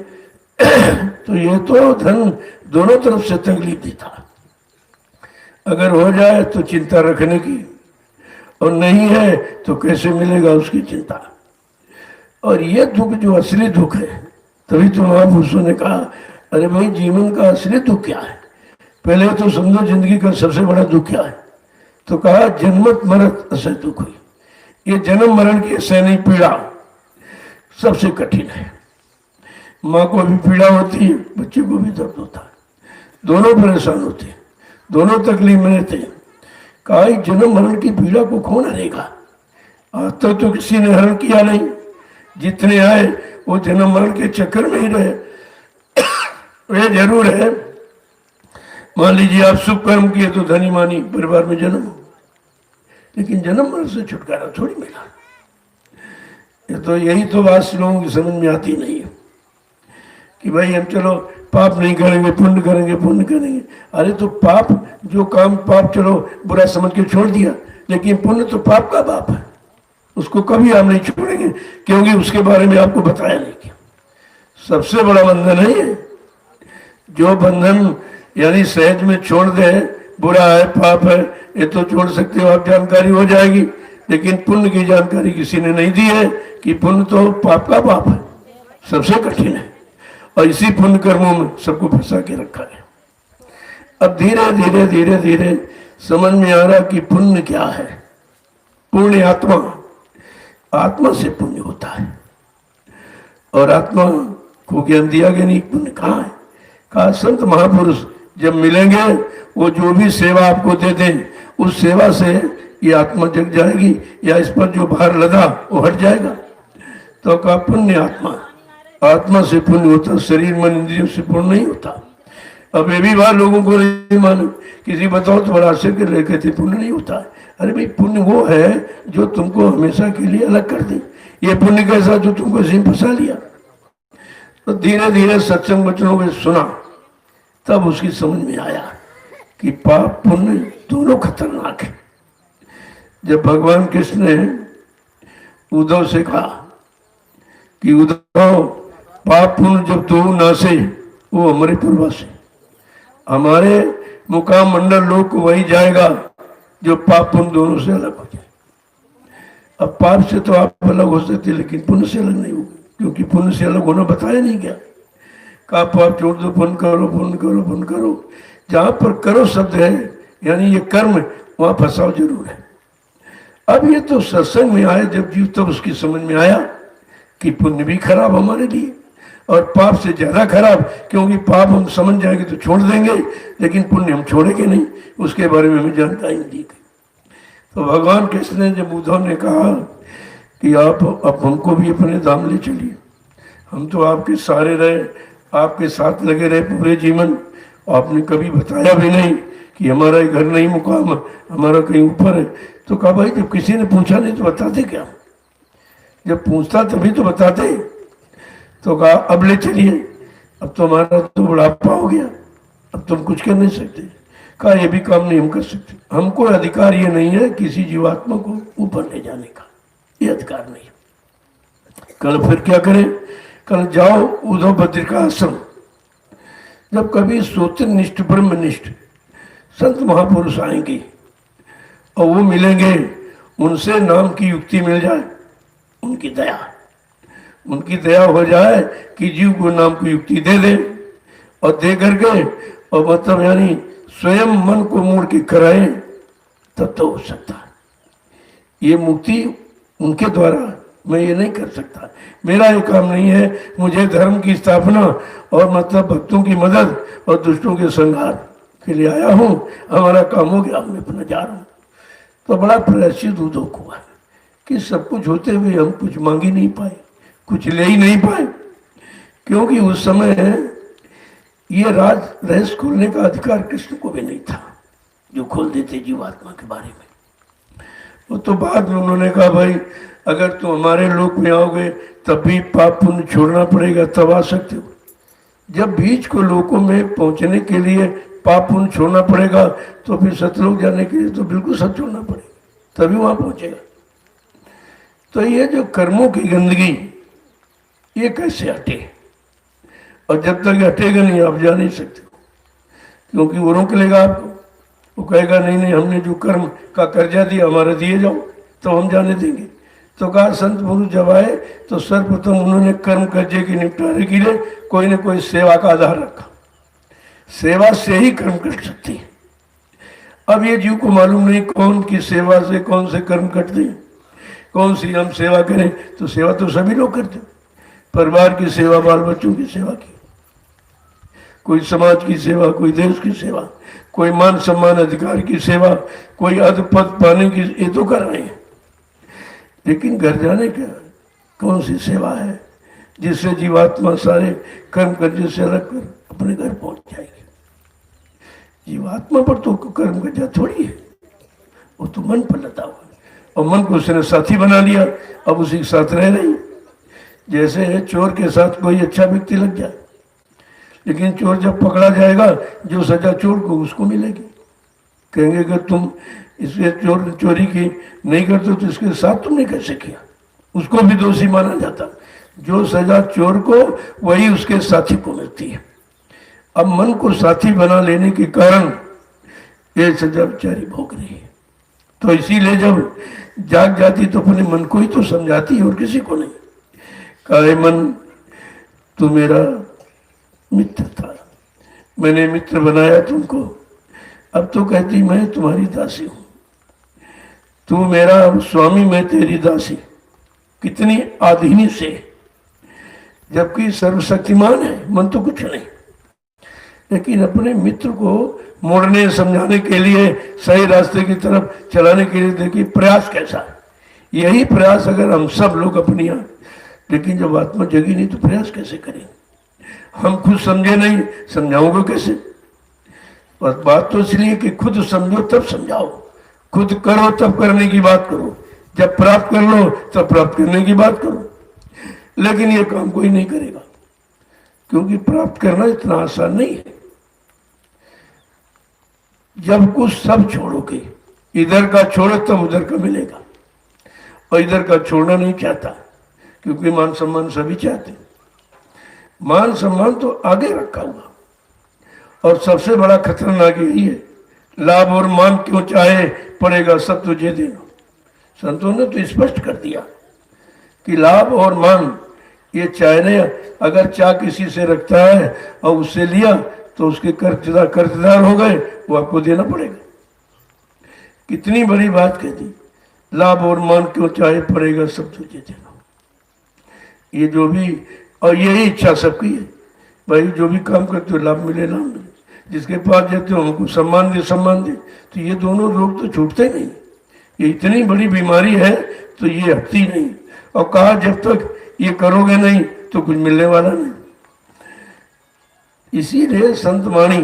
तो ये तो धन दोनों तरफ से तकलीफ देता। अगर हो जाए तो चिंता रखने की, और नहीं है तो कैसे मिलेगा उसकी चिंता। और ये दुख जो असली दुख है, तभी तो महापुरुषों ने कहा अरे भाई जीवन का असली दुख क्या है? पहले तो समझो जिंदगी का सबसे बड़ा दुख क्या है। तो कहा जन्मत मरत असह दुख हुई। ये जन्म मरण की असहनीय पीड़ा सबसे कठिन है। माँ को भी पीड़ा होती है, बच्चे को भी दर्द होता है, दोनों परेशान होते हैं, दोनों तकलीफ में रहते हैं। कहा जन्म मरण की पीड़ा को कौन हरेगा? आज तक तो किसी ने हरण किया नहीं। जितने आए वो जन्म मरण के चक्कर में ही रहे। वे जरूर है, मान लीजिए आप शुभ कर्म किए तो धनी मानी परिवार में जन्म हो, लेकिन जन्म मरण से छुटकारा थोड़ी मिला। ये तो यही तो बात लोगों की समझ में आती नहीं है कि भाई हम चलो पाप नहीं करेंगे, पुण्य करेंगे, पुण्य करेंगे। अरे तो पाप, जो काम पाप चलो बुरा समझ के छोड़ दिया, लेकिन पुण्य तो पाप का बाप है, उसको कभी आप नहीं छोड़ेंगे, क्योंकि उसके बारे में आपको बताया नहीं किया। सबसे बड़ा बंधन है ये, जो बंधन यानी सहज में छोड़ दे, बुरा है, पाप है, ये तो छोड़ सकते हो आप, जानकारी हो जाएगी। लेकिन पुण्य की जानकारी किसी ने नहीं दी है कि पुण्य तो पाप का पाप है, सबसे कठिन है। और इसी पुण्य कर्मों में सबको फंसा के रखा है। अब धीरे धीरे धीरे धीरे समझ में आ रहा कि पुण्य क्या है। पुण्य आत्मा, आत्मा से पुण्य होता है। और आत्मा को ज्ञान दिया गया नहीं, पुण्य कहाँ है? कहा संत महापुरुष जब मिलेंगे, वो जो भी सेवा आपको दे दें, उस सेवा से ये आत्मा जग जाएगी, या इस पर जो भार लदा वो हट जाएगा। तो कहा पुण्य आत्मा, आत्मा से पुण्य होता, शरीर मन इंद्रियों से पुण्य नहीं होता। अब ये भी बात लोगों को नहीं मालूम, किसी बताओ तो बड़ा आश्चर्य कर रहे, कहते पुण्य नहीं होता है। अरे भाई, पुण्य वो है जो तुमको हमेशा के लिए अलग कर दे। ये पुण्य कैसा जो तुमको इसी में फंसा लिया। तो धीरे धीरे सत्संग वचनों में सुना, तब उसकी समझ में आया कि पाप पुण्य दोनों खतरनाक है। जब भगवान कृष्ण ने उद्धव से कहा कि उद्धव, पाप पुण्य जब तो नासे वो हमारे पूर्वज से, हमारे मुकाम मंडल लोग को वही जाएगा जो पाप पुण्य दोनों से अलग हो जाए। अब पाप से तो आप अलग हो सकते, लेकिन पुण्य से अलग नहीं होगी, क्योंकि पुण्य से अलग होना बताया नहीं गया। कहा पाप छोड़ दो, पुण्य करो, पुण्य करो, पुण्य करो। जहां पर करो शब्द है, यानी ये कर्म, वहां फंसाव जरूर है। अब ये तो सत्संग में आए जब जीव, तब उसकी समझ में आया कि पुण्य भी खराब हमारे लिए, और पाप से ज्यादा खराब, क्योंकि पाप हम समझ जाएंगे तो छोड़ देंगे, लेकिन पुण्य हम छोड़ेंगे नहीं। उसके बारे में हमें जानकारी दी गई। तो भगवान कृष्ण ने जब उद्धव ने कहा कि आप अब हमको भी अपने धाम ले चलिए, हम तो आपके सहारे रहे, आपके साथ लगे रहे पूरे जीवन, आपने कभी बताया भी नहीं कि हमारा घर नहीं, मुकाम हमारा कहीं ऊपर है। तो कहा भाई, जब किसी ने पूछा नहीं तो बताते क्या? जब पूछता तभी तो बताते। तो कहा अब ले चलिए। अब तो हमारा तो बुढ़ापा हो गया, अब तुम कुछ कर नहीं सकते। कहा ये भी काम नहीं हम कर सकते, हमको अधिकार ये नहीं है किसी जीवात्मा को ऊपर ले जाने का, ये अधिकार नहीं। कल फिर क्या करें? कल जाओ उद्धव भद्र का आश्रम। जब कभी सूत्रनिष्ठ ब्रह्मनिष्ठ संत महापुरुष आएंगे और वो मिलेंगे, उनसे नाम की युक्ति मिल जाए, उनकी दया हो जाए कि जीव को नाम की युक्ति दे दे, और दे करके और मतलब यानी स्वयं मन को मोड़ के कराए, तब तो हो सकता है। ये मुक्ति उनके द्वारा, मैं ये नहीं कर सकता, मेरा ये काम नहीं है। मुझे धर्म की स्थापना और मतलब भक्तों की मदद और दुष्टों के संहार के लिए आया हूँ, हमारा काम हो गया, मैं अपना जा रहा हूँ। तो बड़ा प्रायश्चित उद्योग हुआ कि सब कुछ होते हुए हम कुछ मांग ही नहीं पाए, कुछ ले ही नहीं पाए, क्योंकि उस समय ये राज रहस्य खोलने का अधिकार कृष्ण को भी नहीं था, जो खोल देते जीवात्मा के बारे में। वो तो बाद में उन्होंने कहा भाई अगर तुम हमारे लोक में आओगे तब भी पाप पुण्य छोड़ना पड़ेगा, तब आ सकते हो। जब बीच को लोकों में पहुंचने के लिए पाप पुण्य छोड़ना पड़ेगा, तो फिर सतलोक जाने के लिए तो बिल्कुल सब छोड़ना पड़ेगा, तभी वहां पहुंचेगा। तो ये जो कर्मों की गंदगी, ये कैसे हटे? और जब तक हटेगा नहीं आप जा नहीं सकते, क्योंकि वो रोक लेगा आपको। वो कहेगा नहीं नहीं, हमने जो कर्म का कर्जा दिया हमारा दिए जाओ, तो हम जाने देंगे। तो कहा संत पुरुष जब आए तो सर्वप्रथम उन्होंने कर्म कर्जे के निपटारे के लिए कोई न कोई सेवा का आधार रखा। सेवा से ही कर्म कट सकती है। अब ये जीव को मालूम नहीं कौन की सेवा से कौन से कर्म कटते हैं, कौन सी हम सेवा करें। तो सेवा तो सभी लोग करते, परिवार की सेवा, बाल बच्चों की सेवा की, कोई समाज की सेवा, कोई देश की सेवा, कोई मान सम्मान अधिकार की सेवा, कोई अध पद पाने की, ये तो कर रहे हैं। लेकिन घर जाने का कौन सी सेवा है जिससे जीवात्मा सारे कर्म कर्जे से अलग कर अपने घर पहुंच जाएगी? जीवात्मा पर तो कर्म कर्जा थोड़ी है, वो तो मन पर लगा हुआ है, और मन को उसने साथी बना लिया, अब उसी के साथ रह रही। जैसे चोर के साथ कोई अच्छा व्यक्ति लग जाए, लेकिन चोर जब पकड़ा जाएगा जो सजा चोर को उसको मिलेगी। कहेंगे कि तुम इसके चोरी की नहीं करते तो इसके साथ तुमने कैसे किया, उसको भी दोषी माना जाता। जो सजा चोर को वही उसके साथी को मिलती है। अब मन को साथी बना लेने के कारण ये सजा बेचारी भोग रही है। तो इसीलिए जब जाग जाती तो अपने मन को ही तो समझाती और किसी को नहीं। कहे मन तू मेरा मित्र था, मैंने मित्र बनाया तुमको, अब तो कहती मैं तुम्हारी दासी हूं, तू मेरा स्वामी मैं तेरी दासी। कितनी आधीनी से, जबकि सर्वशक्तिमान है मन तो कुछ नहीं, लेकिन अपने मित्र को मोड़ने समझाने के लिए सही रास्ते की तरफ चलाने के लिए देखिए प्रयास कैसा है। यही प्रयास अगर हम सब लोग अपनी, लेकिन जब आत्मा जगी नहीं तो प्रयास कैसे करें? हम खुद समझे नहीं, समझाओगे कैसे? बस बात तो इसलिए कि खुद समझो तब समझाओ, खुद करो तब करने की बात करो, जब प्राप्त कर लो तब प्राप्त करने की बात करो। लेकिन ये काम कोई नहीं करेगा, क्योंकि प्राप्त करना इतना आसान नहीं है। जब कुछ सब छोड़ोगे, इधर का छोड़ो तब उधर का मिलेगा, और इधर का छोड़ना नहीं चाहता, क्योंकि मान सम्मान सभी चाहते। मान सम्मान तो आगे रखा हुआ, और सबसे बड़ा खतरनाक यही है, लाभ और मान क्यों चाहे पड़ेगा सब तुझे देना। संतों ने तो स्पष्ट कर दिया कि लाभ और मान ये चाहने, अगर चाह किसी से रखता है और उससे लिया तो उसके कर्जदार हो गए, वो आपको देना पड़ेगा। कितनी बड़ी बात कह दी, लाभ और मान क्यों चाहे पड़ेगा सब तुझे देना। ये जो भी, और यही इच्छा सबकी है भाई, जो भी काम करते हो लाभ मिले लाभ मिले, जिसके पास जाते हो हमको सम्मान दे सम्मान दे। तो ये दोनों रोग तो छूटते नहीं, ये इतनी बड़ी बीमारी है तो ये हटती नहीं। और कहा जब तक ये करोगे नहीं तो कुछ मिलने वाला नहीं। इसीलिए संत वाणी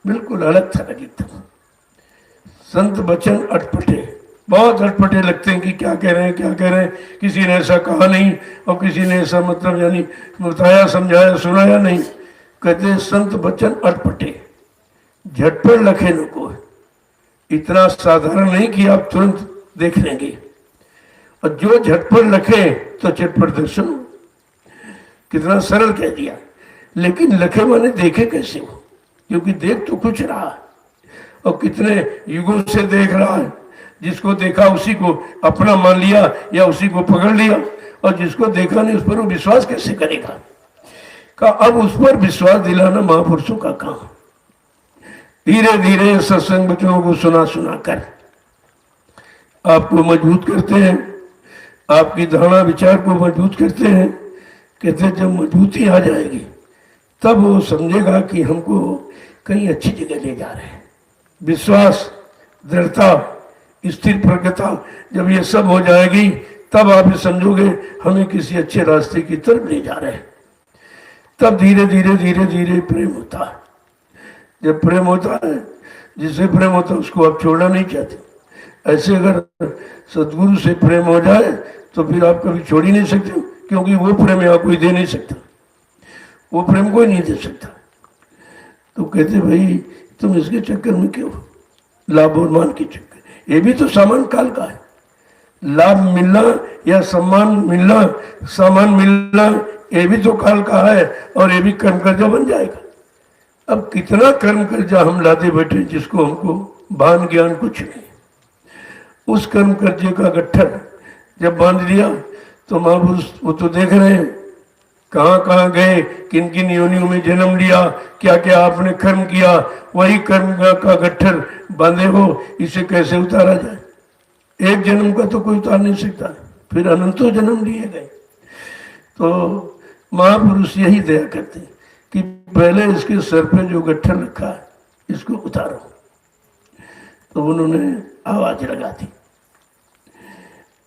बिल्कुल अलग था एकदम। संत वचन अटपटे, बहुत अटपटे लगते हैं कि क्या कह रहे हैं क्या कह रहे हैं। किसी ने ऐसा कहा नहीं और किसी ने ऐसा मतलब यानी बताया समझाया सुनाया नहीं, कहते हैं संत बचन अटपटे, झटपट लखे न को, इतना साधारण नहीं कि आप तुरंत देख लेंगे, और जो झटपट लखे तो चटपट दर्शन। कितना सरल कह दिया, लेकिन लखे माने देखे कैसे हो, क्योंकि देख तो कुछ रहा है, और कितने युगों से देख रहा है। जिसको देखा उसी को अपना मान लिया या उसी को पकड़ लिया, और जिसको देखा नहीं उस पर वो विश्वास कैसे करेगा। का अब उस पर विश्वास दिलाना महापुरुषों का काम। धीरे धीरे सत्संग वचनों को सुना सुना कर आपको मजबूत करते हैं, आपकी धारणा विचार को मजबूत करते हैं। कहते जब मजबूती आ जाएगी तब वो समझेगा कि हमको कहीं अच्छी जगह ले जा रहे हैं। विश्वास, दृढ़ता, स्थिर प्रज्ञता, जब ये सब हो जाएगी तब आप ये समझोगे हमें किसी अच्छे रास्ते की तरफ ले जा रहे हैं। तब धीरे धीरे धीरे धीरे प्रेम होता है। जब प्रेम होता है, जिससे प्रेम होता है उसको आप छोड़ना नहीं चाहते। ऐसे अगर सदगुरु से प्रेम हो जाए तो फिर आप कभी छोड़ ही नहीं सकते, क्योंकि वो प्रेम यहाँ कोई दे नहीं सकता, वो प्रेम कोई नहीं दे सकता। तो कहते भाई तुम इसके चक्कर में क्यों, लाभ और मान के चक्कर, ये भी तो सामान काल का है। लाभ मिलना या सम्मान मिलना, सामान मिलना, ये भी तो काल का है, और ये भी कर्म कर्जा बन जाएगा। अब कितना कर्म कर्जा हम लाते बैठे जिसको हमको भान ज्ञान कुछ नहीं। उस कर्म कर्जे का गट्ठर जब बांध दिया तो महापुरुष वो तो देख रहे हैं कहाँ कहाँ गए, किन किन योनियों में जन्म लिया, क्या क्या आपने कर्म किया, वही कर्म का गट्ठर बांधे हो, इसे कैसे उतारा जाए। एक जन्म का तो कोई उतार नहीं सकता, फिर अनंतों जन्म लिए गए। तो महापुरुष यही दया करते हैं कि पहले इसके सर पे जो गट्ठर रखा है इसको उतारो। तो उन्होंने आवाज लगा दी,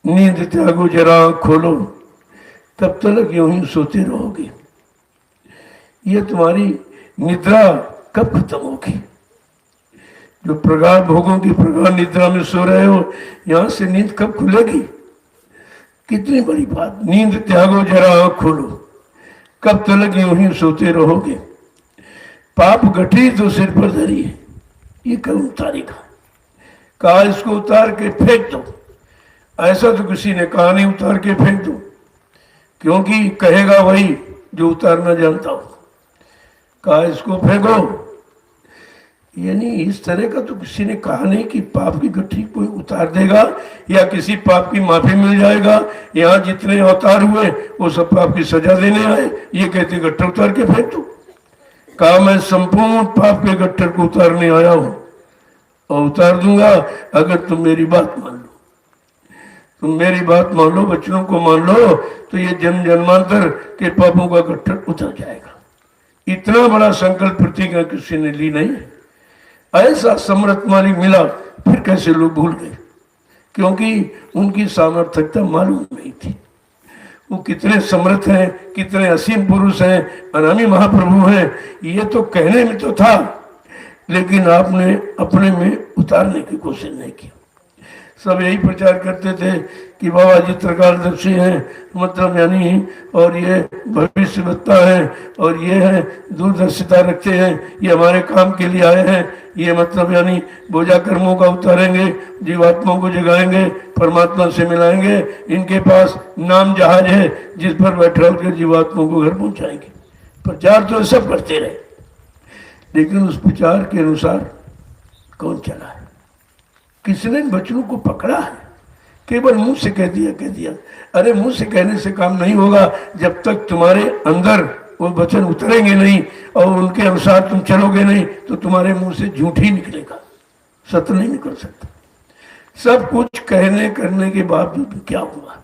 नींद त्यागो जरा खोलो, तब तक यूं ही सोते रहोगे। ये तुम्हारी निद्रा कब खत्म होगी? जो प्रगाढ़ भोगों की प्रगाढ़ निद्रा में सो रहे हो, यहां से नींद कब खुलेगी? कितनी बड़ी बात, नींद त्यागो जरा आंख खोलो, कब तक यूं ही सोते रहोगे। पाप गठी तो सिर पर धरी है, ये कब उतारेगा? कहा इसको उतार के फेंक दो। ऐसा तो किसी ने कहा नहीं उतार के फेंक दो, क्योंकि कहेगा वही जो उतारना जानता हो। कहा इसको फेंको, यानी इस तरह का तो किसी ने कहा नहीं कि पाप की गठरी कोई उतार देगा या किसी पाप की माफी मिल जाएगा। यहाँ जितने अवतार हुए वो सब पाप की सजा देने आए, ये कहते गट्ठर उतार के फेंक दो। कहा मैं संपूर्ण पाप के गट्ठर को उतारने आया हूं और उतार दूंगा अगर तुम मेरी बात मान लो। तुम मेरी बात मान लो, वचनों को मान लो, तो ये जन्म जन्मांतर के पापों का गट्ठर उतर जाएगा। इतना बड़ा संकल्प प्रतिज्ञा किसी ने ली नहीं। ऐसा समर्थ मालिक मिला, फिर कैसे लोग भूल गए? क्योंकि उनकी सामर्थ्यता मालूम नहीं थी। वो कितने समर्थ हैं, कितने असीम पुरुष हैं, अनामी महाप्रभु हैं, ये तो कहने में तो था, लेकिन आपने अपने में उतारने की कोशिश नहीं की। सब यही प्रचार करते थे कि बाबा जी त्रिकालदर्शी हैं, मतलब यानी, और ये भविष्यवक्ता हैं, और ये हैं दूरदर्शिता रखते हैं, ये हमारे काम के लिए आए हैं, ये मतलब यानी बोझा कर्मों का उतारेंगे, जीवात्माओं को जगाएंगे, परमात्मा से मिलाएंगे। इनके पास नाम जहाज है जिस पर बैठे होकर जीवात्माओं को घर पहुंचाएंगे। प्रचार तो सब करते रहे, लेकिन उस प्रचार के अनुसार कौन चला है? किसने वचनों को पकड़ा है? केवल मुंह से कह दिया। अरे मुंह से कहने से काम नहीं होगा, जब तक तुम्हारे अंदर वो वचन उतरेंगे नहीं और उनके अनुसार तुम चलोगे नहीं, तो तुम्हारे मुंह से झूठ ही निकलेगा, सत्य नहीं निकल सकता। सब कुछ कहने करने के बावजूद क्या हुआ?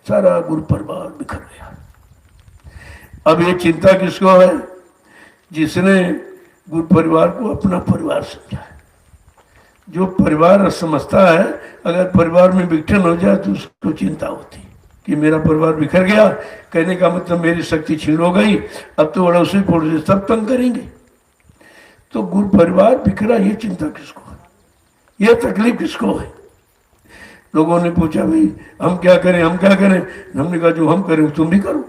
सारा गुरु परिवार बिखर गया। अब ये चिंता किसको है? जिसने गुरु परिवार को अपना परिवार समझा है। जो परिवार समझता है, अगर परिवार में विघटन हो जाए तो उसको चिंता होती कि मेरा परिवार बिखर गया, कहने का मतलब मेरी शक्ति छीन हो गई, अब तो अड़ोसी पड़ोसी सब तंग करेंगे। तो गुरु परिवार बिखरा, ये चिंता किसको है? ये तकलीफ किसको है? लोगों ने पूछा भाई हम क्या करें, हम क्या करें? हमने कहा जो हम करें तुम भी करो।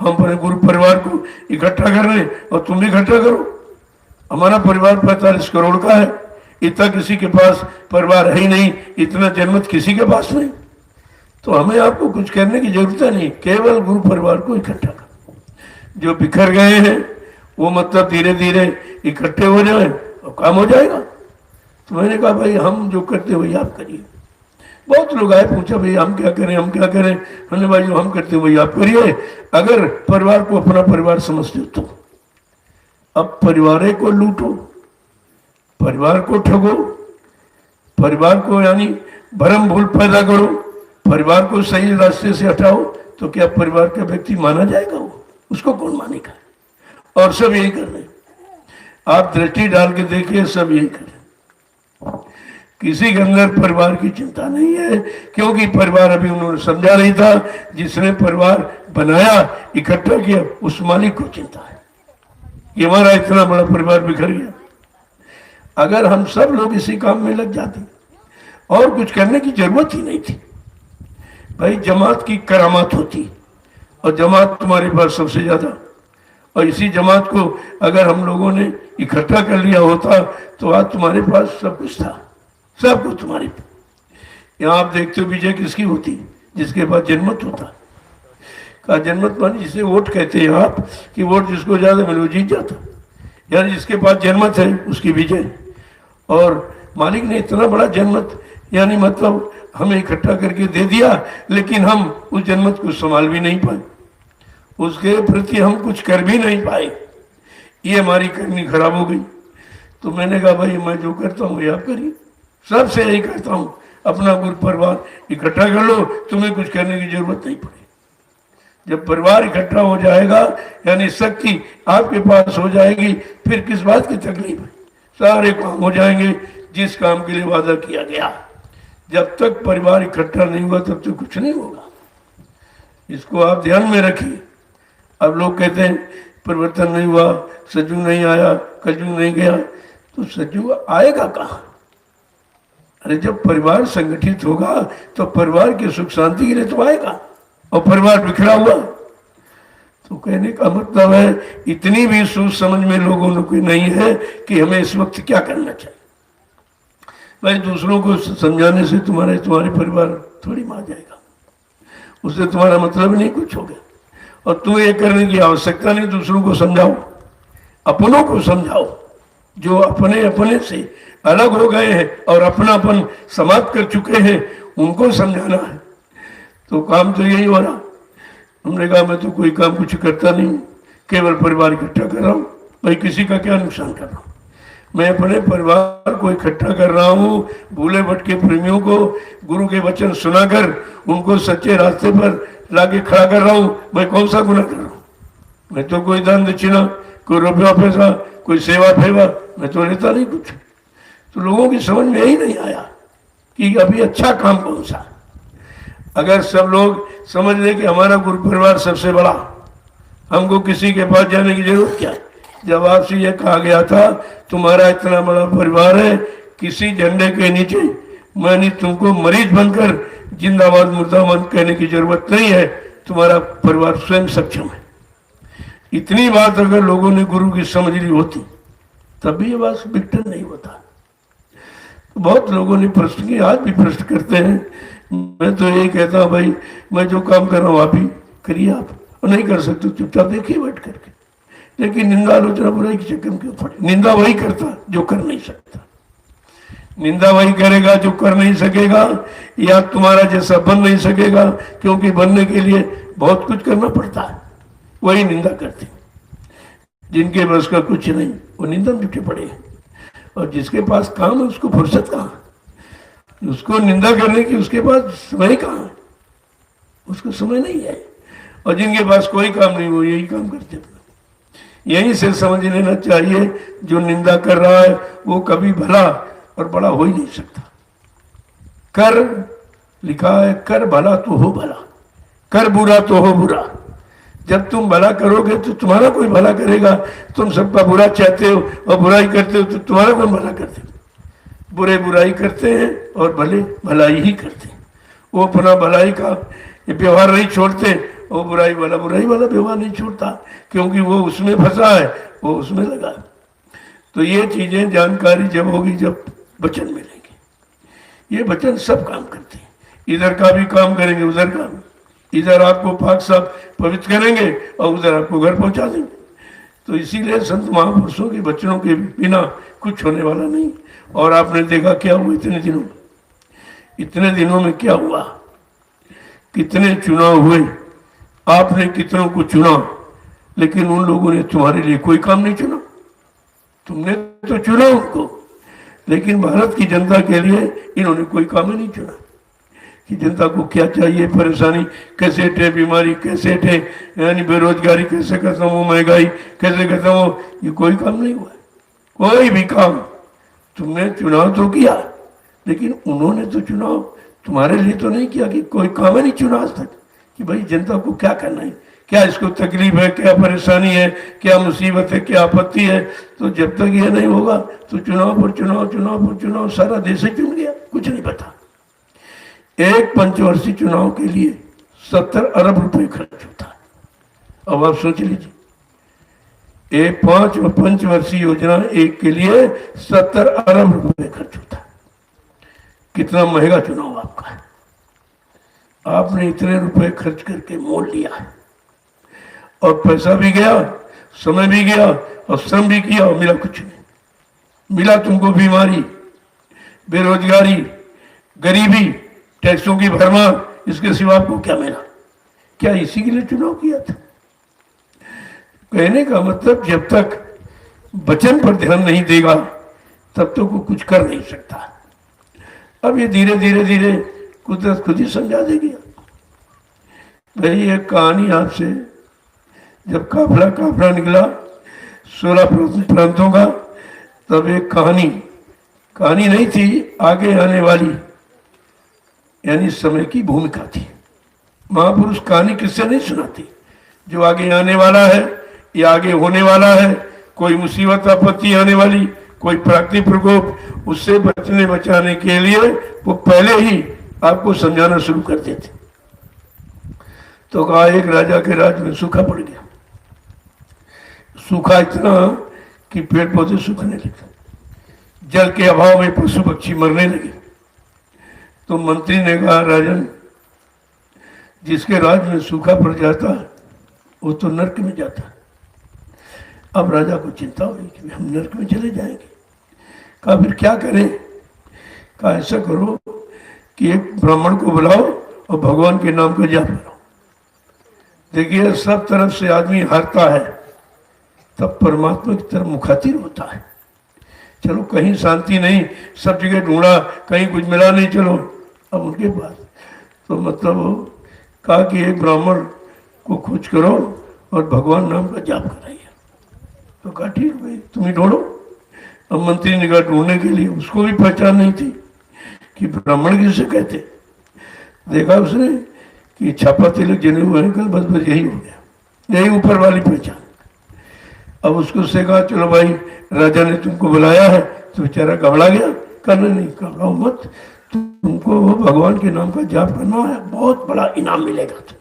हम अपने गुरु परिवार को इकट्ठा कर रहे हैं और तुम भी इकट्ठा करो। हमारा परिवार 45 करोड़ का है, इतना किसी के पास परिवार है ही नहीं, इतना जनमत किसी के पास नहीं। तो हमें आपको कुछ करने की जरूरत नहीं, केवल गुरु परिवार को इकट्ठा करो। जो बिखर गए हैं वो मतलब धीरे धीरे इकट्ठे हो जाए और काम हो जाएगा। तो मैंने कहा भाई हम जो करते वही आप करिए। बहुत लोग आए, पूछा भाई हम क्या करें, हम क्या करें। हमने भाई जो हम करते वही आप करिए। अगर परिवार को अपना परिवार समझते हो तो अब परिवार को लूटो, परिवार को ठगो, परिवार को यानी भरम भूल पैदा करो, परिवार को सही रास्ते से हटाओ, तो क्या परिवार का व्यक्ति माना जाएगा? वो उसको कौन मानेगा? और सब यही कर रहे हैं। आप दृष्टि डाल के देखिए, सब यही कर रहे हैं। किसी के अंदर परिवार की चिंता नहीं है, क्योंकि परिवार अभी उन्होंने समझा नहीं था। जिसने परिवार बनाया, इकट्ठा किया, उस मालिक को चिंता है कि हमारा इतना बड़ा परिवार बिखर गया। अगर हम सब लोग इसी काम में लग जाते और कुछ करने की जरूरत ही नहीं थी। भाई जमात की करामात होती और जमात तुम्हारे पास सबसे ज्यादा, और इसी जमात को अगर हम लोगों ने इकट्ठा कर लिया होता तो आज तुम्हारे पास सब कुछ था, सब कुछ तुम्हारे। यहाँ आप देखते हो विजय किसकी होती? जिसके पास जनमत होता। का जनमत मानी जिसे वोट कहते हैं आप, कि वोट जिसको ज्यादा मिले वो जीत जाता, यानी जिसके पास जनमत है उसकी विजय। और मालिक ने इतना बड़ा जनमत यानी मतलब हमें इकट्ठा करके दे दिया, लेकिन हम उस जनमत को संभाल भी नहीं पाए, उसके प्रति हम कुछ कर भी नहीं पाए। ये हमारी करनी खराब हो गई। तो मैंने कहा भाई मैं जो करता हूँ ये आप करिए, सबसे यही करता हूँ, अपना गुरु परिवार इकट्ठा कर लो, तुम्हें कुछ करने की जरूरत नहीं पड़ेगी। जब परिवार इकट्ठा हो जाएगा यानी शक्ति आपके पास हो जाएगी, फिर किस बात की तकलीफ है? सारे काम हो जाएंगे जिस काम के लिए वादा किया गया। जब तक परिवार इकट्ठा नहीं हुआ तब तक कुछ नहीं होगा। इसको आप ध्यान में रखिए। अब लोग कहते हैं परिवर्तन नहीं हुआ, सज्जू नहीं आया, कजू नहीं गया, तो सज्जू आएगा कहाँ? अरे जब परिवार संगठित होगा तो परिवार की सुख शांति के लिए तो आएगा, और परिवार बिखरा हुआ। तो कहने का मतलब है इतनी भी सोच समझ में लोगों को नहीं है कि हमें इस वक्त क्या करना चाहिए। भाई दूसरों को समझाने से तुम्हारे परिवार थोड़ी मार जाएगा, उससे तुम्हारा मतलब नहीं कुछ होगा। और तुम्हें ये करने की आवश्यकता नहीं, दूसरों को समझाओ, अपनों को समझाओ। जो अपने अपने से अलग हो गए हैं और अपनापन समाप्त कर चुके हैं, उनको समझाना है। तो काम तो यही हो रहा। हमने कहा मैं तो कोई काम कुछ करता नहीं हूँ, केवल परिवार इकट्ठा कर रहा हूँ। भाई किसी का क्या नुकसान कर रहा हूँ? मैं अपने परिवार को इकट्ठा कर रहा हूँ, भूले भटके प्रेमियों को गुरु के वचन सुनाकर उनको सच्चे रास्ते पर लाके खड़ा कर रहा हूँ। मैं कौन सा गुनाह कर रहा हूँ? मैं तो कोई दान दक्षिणा, कोई रुपया पैसा, कोई सेवा फेवा मैं तो लेता नहीं कुछ। तो लोगों की समझ में यही नहीं आया कि अभी अच्छा काम कौन सा। अगर सब लोग समझ ले कि हमारा गुरु परिवार सबसे बड़ा, हमको किसी के पास जाने की जरूरत क्या है। जब आपसे यह कहा गया था तुम्हारा इतना बड़ा परिवार है, किसी झंडे के नीचे मैंने तुमको मरीज बनकर जिंदाबाद मुर्दाबाद कहने की जरूरत नहीं है, तुम्हारा परिवार स्वयं सक्षम है। इतनी बात अगर लोगों ने गुरु की समझ ली होती तब भी ये बात विघटन नहीं होता। तो बहुत लोगों ने प्रश्न किया, आज भी प्रश्न करते हैं। मैं तो यही कहता हूँ भाई मैं जो काम कर रहा हूँ आप ही करिए, आप और नहीं कर सकते चुपचाप देखिए बैठ करके। लेकिन निंदा आलोचना बुराई के चक्कर में क्यों पड़े? निंदा वही करता जो कर नहीं सकता, निंदा वही करेगा जो कर नहीं सकेगा या तुम्हारा जैसा बन नहीं सकेगा, क्योंकि बनने के लिए बहुत कुछ करना पड़ता है। वही निंदा करते, जिनके बस का कुछ नहीं वो निंदा में जुटे पड़े हैं। और जिसके पास काम है उसको फुर्सत कहाँ, उसको निंदा करने की उसके पास समय कहाँ है, उसको समय नहीं है। और जिनके पास कोई काम नहीं वो यही काम करते। यहीं से समझ लेना चाहिए जो निंदा कर रहा है वो कभी भला और बड़ा हो ही नहीं सकता। कर लिखा है, कर भला तो हो भला, कर बुरा तो हो बुरा। जब तुम भला करोगे तो तुम्हारा कोई भला करेगा। तुम सबका बुरा चाहते हो और बुराई करते हो तो तुम्हारा कोई भला करते हो। बुरे बुराई करते हैं और भले भलाई ही करते हैं। वो अपना भलाई का व्यवहार नहीं छोड़ते वो बुराई वाला व्यवहार नहीं छोड़ता, क्योंकि वो उसमें फंसा है, वो उसमें लगा है। तो ये चीजें जानकारी जब होगी, जब वचन मिलेंगे। ये वचन सब काम करते हैं, इधर का भी काम करेंगे, उधर का भी। इधर आपको पाक साफ पवित्र करेंगे और उधर आपको घर पहुंचा देंगे। तो इसीलिए संत महापुरुषों के वचनों के बिना कुछ होने वाला नहीं। और आपने देखा क्या हुआ इतने दिनों में क्या हुआ, कितने चुनाव हुए, आपने कितनों को चुना, लेकिन उन लोगों ने तुम्हारे लिए कोई काम नहीं चुना। तुमने तो चुना उनको, लेकिन भारत की जनता के लिए इन्होंने कोई काम ही नहीं चुना कि जनता को क्या चाहिए, परेशानी कैसे हटे, बीमारी कैसे हटे, यानी बेरोजगारी कैसे खत्म हो, महंगाई कैसे खत्म हो, ये कोई काम नहीं हुआ। कोई भी काम तुमने चुनाव तो किया, लेकिन उन्होंने तो चुनाव तुम्हारे लिए तो नहीं किया, कि कोई काम ही नहीं चुना आज तक कि भाई जनता को क्या करना है, क्या इसको तकलीफ है, क्या परेशानी है, क्या मुसीबत है, क्या आपत्ति है। तो जब तक ये नहीं होगा तो चुनाव पर चुनाव, चुनाव पर चुनाव, सारा देश ही चुन गया, कुछ नहीं पता। एक पंचवर्षीय चुनाव के लिए 70 अरब रुपए खर्च होता है। अब आप सोच लीजिए, एक 5 पंचवर्षीय योजना एक के लिए 70 अरब रुपए खर्च होता है। कितना महंगा चुनाव आपका है। आपने इतने रुपए खर्च करके मोल लिया है, और पैसा भी गया, समय भी गया, और श्रम भी किया, और मिला कुछ नहीं। मिला तुमको बीमारी, बेरोजगारी, गरीबी, टैक्सों की भरमार, इसके सिवा आपको क्या मिला? क्या इसी के लिए चुनाव किया था? कहने का मतलब, जब तक वचन पर ध्यान नहीं देगा तब तक वो कुछ कर नहीं सकता। अब ये धीरे धीरे धीरे कुदरत खुद ही समझा देगी। भाई एक कहानी आपसे, जब काफला निकला 16 प्रांतों का, तब एक कहानी नहीं थी, आगे आने वाली यानी समय की भूमिका थी। महापुरुष कहानी किससे नहीं सुनाती, जो आगे आने वाला है या आगे होने वाला है, कोई मुसीबत आपत्ति आने वाली, कोई प्राकृतिक प्रकोप, उससे बचाने के लिए वो पहले ही आपको समझाना शुरू कर देते। तो कहा, एक राजा के राज में सूखा पड़ गया। सूखा इतना कि पेड़ पौधे सूखने लगे, जल के अभाव में पशु पक्षी मरने लगे। तो मंत्री ने कहा, राजन, जिसके राज में सूखा पड़ जाता है वो तो नरक में जाता है। अब राजा को चिंता हुई कि हम नरक में चले जाएंगे। कहा, फिर क्या करें? कहा, ऐसा करो कि एक ब्राह्मण को बुलाओ और भगवान के नाम का जाप करो। देखिए, सब तरफ से आदमी हारता है, तब परमात्मा की तरफ मुखातिब होता है। चलो कहीं शांति नहीं, सब जगह ढूंढा, कहीं कुछ मिला नहीं, चलो अब उनके पास। तो मतलब कहा कि एक ब्राह्मण को खोज करो और भगवान नाम का जाप कराइए। तो कहा, ठीक भाई, तुम ही ढूंढो। अब मंत्री ने कहा, ढूंढने के लिए उसको भी पहचान नहीं थी कि ब्राह्मण किसे कहते। देखा उसने कि छापा तिलक जने हुए हैं कल, बस यही हो गया, यही ऊपर वाली पहचान। अब उसको से कहा, चलो भाई, राजा ने तुमको बुलाया है। तो बेचारा घबरा गया। करना नहीं, घबराओ मत, तुमको भगवान के नाम का जाप करना है, बहुत बड़ा इनाम मिलेगा। तो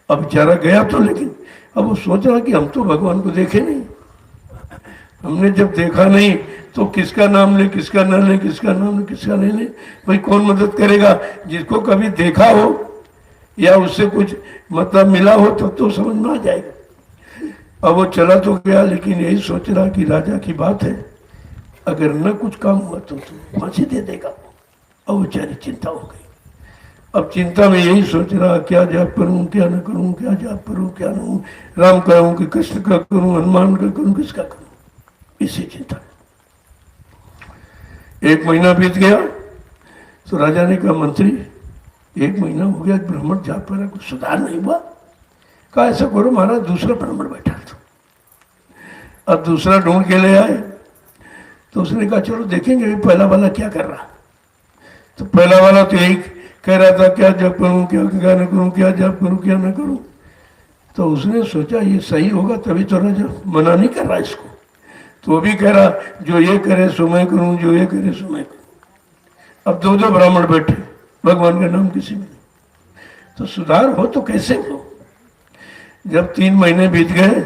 अब बेचारा गया तो, लेकिन अब वो सोच रहा कि हम तो भगवान को देखे नहीं, हमने जब देखा नहीं तो किसका नाम ले, किसका न ले, किसका नाम ले, किसका नहीं ले। भाई कौन मदद करेगा? जिसको कभी देखा हो या उससे कुछ मतलब मिला हो तब तो समझ में आ जाएगा। अब वो चला तो गया, लेकिन यही सोच रहा कि राजा की बात है, अगर न कुछ काम हुआ तो फांसी दे देगा। अब बेचारी चिंता हो गई। अब चिंता में यही सोच रहा, क्या जाप करूं, क्या न करूं, क्या जाप करूं, क्या न, राम करूं कि कृष्ण का करूं, हनुमान का करूं, किसका करूं, इसी चिंता। 1 महीना बीत गया तो राजा ने कहा, मंत्री 1 महीना हो गया, ब्राह्मण जाप पर कुछ सुधार नहीं हुआ। कहा, ऐसा करो महाराज, दूसरा ब्राह्मण बैठा था। अब दूसरा ढूंढ के ले आए। तो उसने कहा, चलो देखेंगे पहला वाला क्या कर रहा। तो पहला वाला तो यही कह रहा था, क्या जाप करूं, क्या न करूं, क्या जाप करूं, क्या न करूं। तो उसने सोचा ये सही होगा, तभी तो राजा मना नहीं कर रहा इसको। तो वो भी कह रहा, जो ये करे सो मैं करूं, जो ये करे सो मैं करूं। अब 2 ब्राह्मण बैठे, भगवान का नाम किसी में नहीं। तो सुधार हो तो कैसे हो? जब 3 महीने बीत गए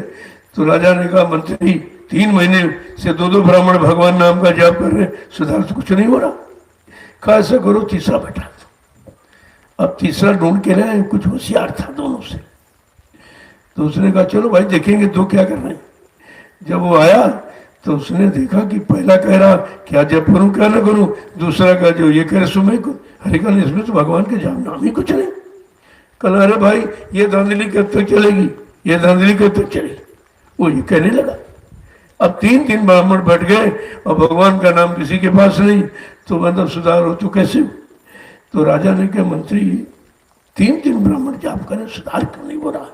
तो राजा ने कहा, मंत्री 3 महीने से 2 ब्राह्मण भगवान नाम का जाप कर रहे, सुधार तो कुछ नहीं हो रहा। कहा ऐसा करो, तीसरा बैठा दो। अब तीसरा ढूंढ के लाए, कुछ होशियार था दोनों से। तो उसने कहा चलो भाई देखेंगे दो क्या कर रहे हैं। जब वो आया तो उसने देखा कि पहला कह रहा क्या जब करूं क्या ना करूं, दूसरा का जो ये कह रहे सो मैं करूं। अरे कल इसमें तो भगवान के जाप नाम ही कुछ नहीं। कल अरे भाई ये धांधली कब तक चलेगी, ये धांधली कब तक चलेगी, वो ये कहने लगा। अब 3 ब्राह्मण बैठ गए और भगवान का नाम किसी के पास नहीं, तो मतलब सुधार हो तो कैसे हो। तो राजा ने कहा मंत्री 3 ब्राह्मण जाप करें, सुधार क्यों नहीं हो रहा।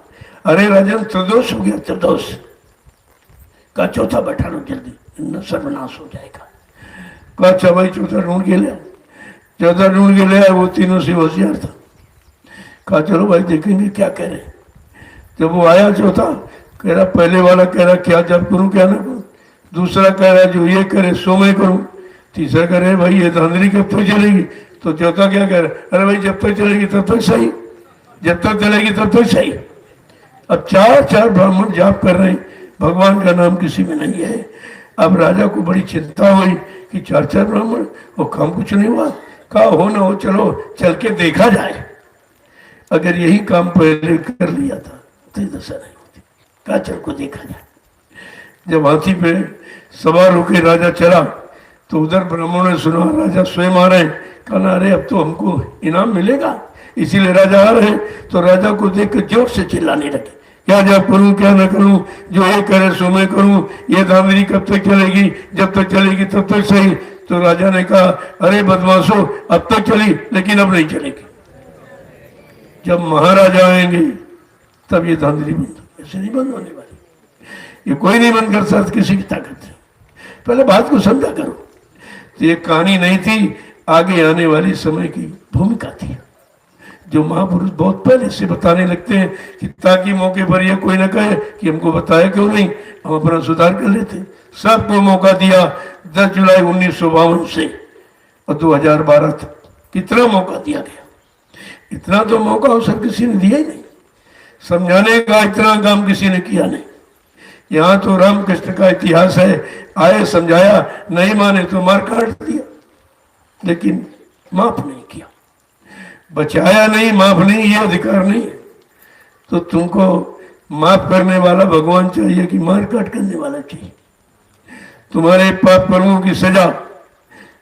अरे राजन त्रिदोष हो गया, त्रिदोष का चौथा बैठा लो जल्दी, न सर्वनाश हो जाएगा। कहा अच्छा भाई चौथा ढूंढ के ले। चौथा ढूंढ के ले आया, वो तीनों से होशियार था। कहा चलो भाई देखेंगे क्या कह रहे। जब वो आया चौथा कह रहा, पहले वाला कह रहा क्या जब करूं क्या ना करूं, दूसरा कह रहा जो ये करे सो मैं करूं, तीसरा कह रहे भाई ये धांधली कब तक चलेगी, तो चौथा क्या कह रहा, अरे भाई जब तक चलेगी तब तक सही, जब तक चलेगी तब तक सही। अब 4 ब्राह्मण जाप कर रहे हैं, भगवान का नाम किसी में नहीं है। अब राजा को बड़ी चिंता हुई कि 4 ब्राह्मण और काम कुछ नहीं हुआ। कहा हो ना हो चलो चल के देखा जाए, अगर यही काम पहले कर लिया था तो दशा नहीं होती। कहा चल को देखा जाए। जब हाथी पे सवार होकर राजा चला तो उधर ब्राह्मणों ने सुना राजा स्वयं आ रहे हैं। कहा अरे अब तो हमको इनाम मिलेगा, इसीलिए राजा आ रहे हैं। तो राजा को देख कर जोर से चिल्लाने लगे, क्या जब करूं क्या ना करूं, जो ये करे सो मैं करूं, ये धांधली कब तक चलेगी, जब तक चलेगी तब तक सही। तो राजा ने कहा अरे बदमाशो अब तक चली लेकिन अब नहीं चलेगी, जब महाराजा आएंगे तब ये धांधली बंद, ऐसे नहीं बंद होने वाली। ये कोई नहीं बंद कर सकता किसी की ताकत से। पहले बात को समझा करो। तो ये कहानी नहीं थी, आगे आने वाली समय की भूमिका थी, जो महापुरुष बहुत पहले से बताने लगते हैं कि ताकि मौके पर यह कोई ना कहे कि हमको बताया क्यों नहीं, हम अपना सुधार कर लेते। सबको मौका दिया 10 जुलाई 1952 से और 2012 तक, कितना मौका दिया गया। इतना तो मौका अवसर किसी ने दिया ही नहीं, समझाने का इतना काम किसी ने किया नहीं। यहाँ तो रामकृष्ण का इतिहास है, आए समझाया, नहीं माने तो मार काट दिया, लेकिन माफ नहीं किया, बचाया नहीं, माफ नहीं, ये अधिकार नहीं है। तो तुमको माफ करने वाला भगवान चाहिए कि मार काट करने वाला चाहिए। तुम्हारे पाप कर्मों की सजा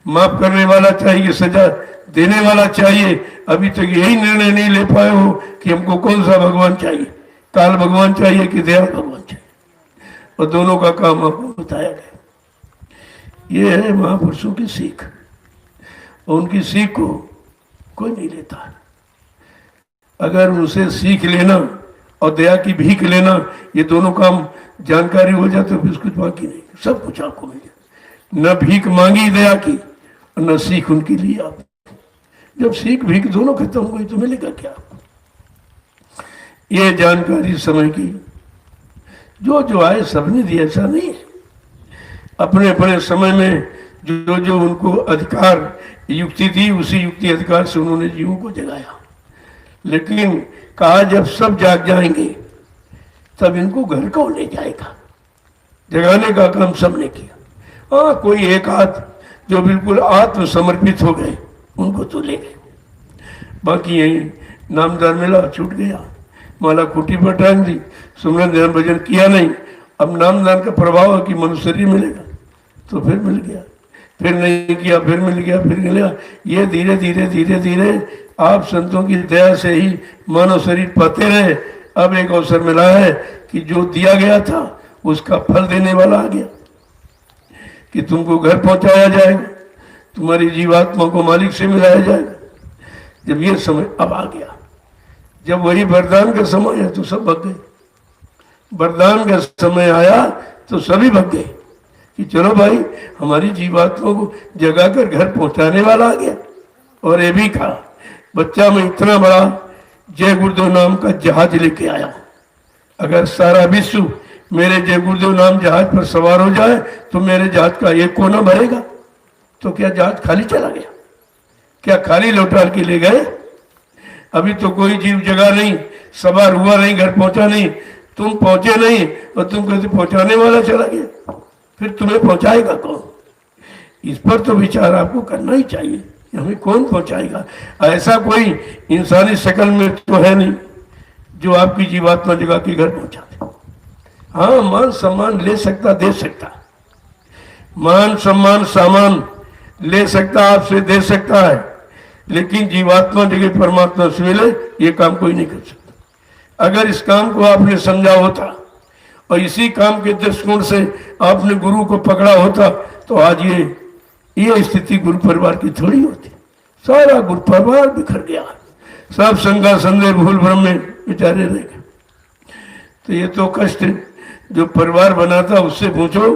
माफ करने वाला चाहिए, सजा देने वाला चाहिए। अभी तक यही निर्णय नहीं ले पाए हो कि हमको कौन सा भगवान चाहिए, काल भगवान चाहिए कि दयाल भगवान चाहिए। और दोनों का काम आपको बताया गया। ये है महापुरुषों की सीख, और उनकी सीख को कोई नहीं लेता। अगर उनसे सीख लेना और दया की भीख लेना, ये दोनों काम जानकारी हो जाए तो फिर कुछ बाकी नहीं, सब कुछ आपको मिल जाए। न भीख मांगी दया की और न सीख उनकी ली आप। जब सीख भीख दोनों खत्म हो गई तो मिलेगा क्या आपको। ये जानकारी समय की जो जो आए सबने दी, ऐसा नहीं है। अपने अपने समय में जो जो उनको अधिकार युक्ति थी, उसी युक्ति अधिकार से उन्होंने जीवों को जगाया। लेकिन कहा जब सब जाग जाएंगे तब इनको घर कौन ले जाएगा, जगाने का काम सबने किया। हाँ कोई एक आध जो बिल्कुल आत्मसमर्पित हो गए उनको तो ले गए, बाकी यही नामदान मिला छूट गया, माला कुटी पर टांग दी, सुमरन ध्यान भजन किया नहीं। अब नामदान का प्रभाव है कि मनुष्य शरीर मिलेगा, तो फिर मिल गया, फिर नहीं किया फिर मिल गया, फिर मिला। ये धीरे धीरे धीरे धीरे आप संतों की दया से ही मानव शरीर पाते रहे। अब एक अवसर मिला है कि जो दिया गया था उसका फल देने वाला आ गया, कि तुमको घर पहुंचाया जाएगा, तुम्हारी जीवात्मा को मालिक से मिलाया जाएगा। जब ये समय अब आ गया, जब वही वरदान का समय है तो सब भग गए। वरदान का समय आया तो सभी भग गए कि चलो भाई हमारी जीवात्मा को जगाकर घर पहुंचाने वाला आ गया। और ये भी कहा बच्चा मैं इतना बड़ा जय गुरुदेव नाम का जहाज लेके आया, अगर सारा विश्व मेरे जय गुरुदेव नाम जहाज पर सवार हो जाए तो मेरे जहाज का एक कोना भरेगा। तो क्या जहाज खाली चला गया, क्या खाली लौटा के ले गए? अभी तो कोई जीव जगह नहीं, सवार हुआ नहीं, घर पहुंचा नहीं, तुम पहुंचे नहीं और तुम कहते पहुंचाने वाला चला गया, फिर तुम्हें पहुंचाएगा कौन? इस पर तो विचार आपको करना ही चाहिए, हमें कौन पहुंचाएगा। ऐसा कोई इंसानी शक्ल में तो है नहीं जो आपकी जीवात्मा जगह के घर पहुंचा दे। हाँ, मान सम्मान ले सकता, दे सकता, मान सम्मान सामान ले सकता, आपसे दे सकता है, लेकिन जीवात्मा जगह परमात्मा से मिले ये काम कोई नहीं कर सकता। अगर इस काम को आपने समझा होता और इसी काम के दृष्टिकोण से आपने गुरु को पकड़ा होता तो आज ये स्थिति गुरु परिवार की थोड़ी होती। सारा गुरु परिवार बिखर गया, सब संगा संदेह भूल भ्रम में बेचारे रह गए। तो ये तो कष्ट जो परिवार बनाता उससे पूछो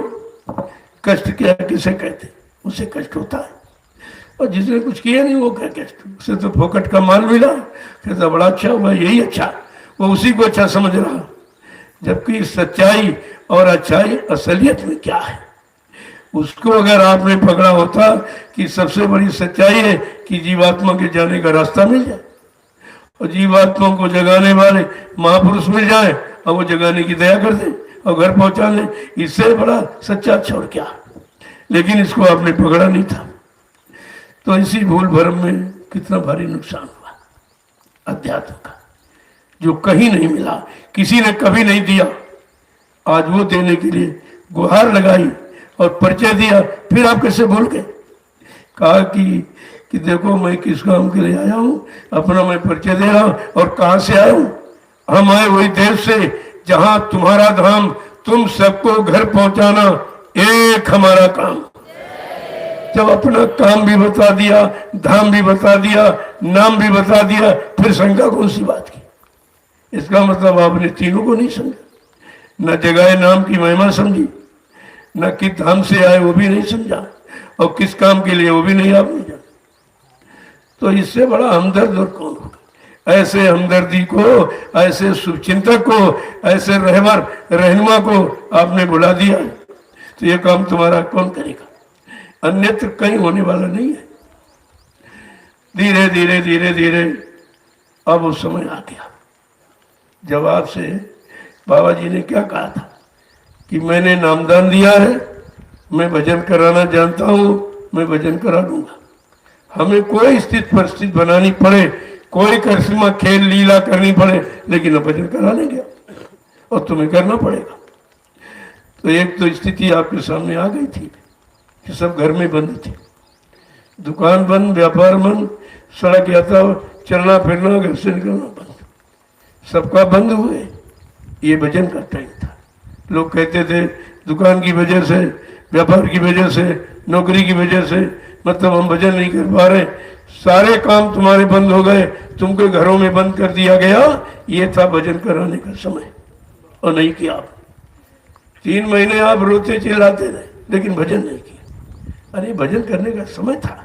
कष्ट क्या किसे कहते, उसे कष्ट होता है। और जिसने कुछ किया नहीं वो क्या कष्ट, उसे तो फोकट का माल मिला, कहता बड़ा अच्छा हुआ, यही अच्छा, वो उसी को अच्छा समझ रहा। जबकि सच्चाई और अच्छाई असलियत में क्या है, उसको अगर आपने पकड़ा होता कि सबसे बड़ी सच्चाई है कि जीवात्मा के जाने का रास्ता मिल जाए और जीवात्मा को जगाने वाले महापुरुष मिल जाए और वो जगाने की दया कर दे और घर पहुंचा ले, इससे बड़ा सच्चा छोड़ क्या। लेकिन इसको आपने पकड़ा नहीं था, तो इसी भूल भरम में कितना भारी नुकसान हुआ अध्यात्म का, जो कहीं नहीं मिला, किसी ने कभी नहीं दिया। आज वो देने के लिए गुहार लगाई और परिचय दिया, फिर आप कैसे भूल गए। कहा कि देखो मैं किस काम के लिए आया हूँ, अपना मैं परिचय दे रहा हूँ और कहाँ से आया हूँ। हम आए वही देश से जहां तुम्हारा धाम, तुम सबको घर पहुंचाना एक हमारा काम। जब अपना काम भी बता दिया, धाम भी बता दिया, नाम भी बता दिया, फिर शंका कौन सी बात की। इसका मतलब आपने तीनों को नहीं समझा, न जगह नाम की महिमा समझी, न किस धाम से आए वो भी नहीं समझा और किस काम के लिए वो भी नहीं आपने जाना। तो इससे बड़ा हमदर्द और कौन होगा। ऐसे हमदर्दी को, ऐसे शुभचिंतक को, ऐसे रहनुमा को आपने बुला दिया, तो ये काम तुम्हारा कौन करेगा, अन्यत्र कहीं होने वाला नहीं है। धीरे धीरे धीरे धीरे अब वो समय आ गया जब आपसे बाबा जी ने क्या कहा था कि मैंने नामदान दिया है, मैं भजन कराना जानता हूँ, मैं भजन करा दूंगा। हमें कोई स्थिति परिस्थिति बनानी पड़े, कोई करिश्मा खेल लीला करनी पड़े, लेकिन भजन करा लेंगे और तुम्हें करना पड़ेगा। तो एक तो स्थिति आपके सामने आ गई थी कि सब घर में बंद थे, दुकान बंद, व्यापार बंद, सड़क यात्रा, चलना फिरना, घर से निकलना बंद, सबका बंद हुए। ये भजन का टाइम था। लोग कहते थे दुकान की वजह से, व्यापार की वजह से, नौकरी की वजह से मतलब हम भजन नहीं कर पा रहे, सारे काम तुम्हारे बंद हो गए, तुमको घरों में बंद कर दिया गया। ये था भजन कराने का समय और नहीं किया आप। 3 महीने आप रोते चिल्लाते रहे लेकिन भजन नहीं किया। अरे भजन करने का समय था।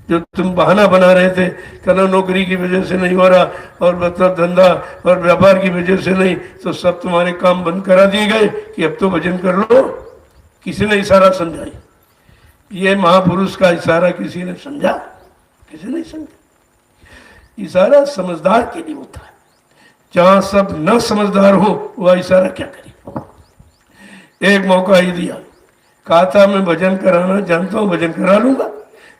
जो तुम बहाना बना रहे थे कहना नौकरी की वजह से नहीं हो रहा और मतलब धंधा और व्यापार की वजह से नहीं, तो सब तुम्हारे काम बंद करा दिए गए कि अब तो भजन कर लो। किसी ने इशारा समझाई, ये महापुरुष का इशारा किसी ने समझा? किसी नहीं समझा। इशारा समझदार के लिए होता है, जहां सब न समझदार हो वह इशारा क्या करे। एक मौका ही दिया, कहा था मैं भजन कराना जानता हूं, भजन करा लूंगा,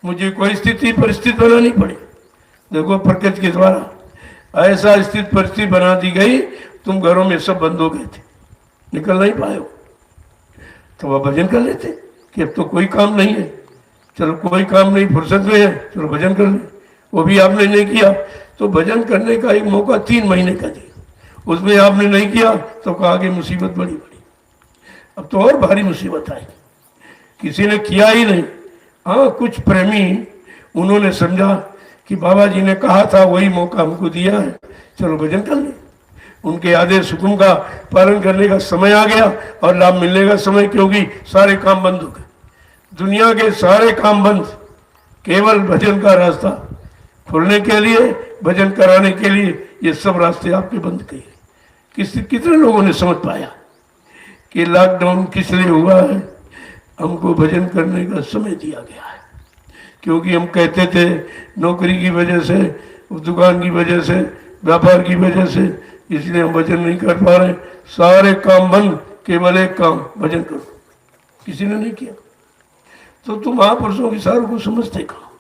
मुझे कोई स्थिति परिस्थिति बनानी पड़े। देखो प्रकृति के द्वारा ऐसा स्थिति परिस्थिति बना दी गई, तुम घरों में सब बंद हो गए थे, निकल नहीं पाए हो, तो वह भजन कर लेते कि अब तो कोई काम नहीं है, चलो कोई काम नहीं, फुर्सत में है, चलो भजन कर ले। वो भी आपने नहीं किया, तो भजन करने का एक मौका 3 महीने का दिया, उसमें आपने नहीं किया तो कहा कि मुसीबत बड़ी बड़ी, अब तो और भारी मुसीबत आई। किसी ने किया ही नहीं। हाँ, कुछ प्रेमी उन्होंने समझा कि बाबा जी ने कहा था वही मौका हमको दिया है, चलो भजन कर ले। उनके आदेश हुक्म का पालन करने का समय आ गया और लाभ मिलने का समय, क्योंकि सारे काम बंद हो गए, दुनिया के सारे काम बंद, केवल भजन का रास्ता खुलने के लिए, भजन कराने के लिए ये सब रास्ते आपके बंद किए। कितने लोगों ने समझ पाया कि लॉकडाउन किस लिए हुआ है, हमको भजन करने का समय दिया गया है। क्योंकि हम कहते थे नौकरी की वजह से, दुकान की वजह से, व्यापार की वजह से इसलिए हम भजन नहीं कर पा रहे। सारे काम बंद, केवल एक काम, भजन करो। किसी ने नहीं किया तो तुम महापुरुषों की सारों को समझते कहो।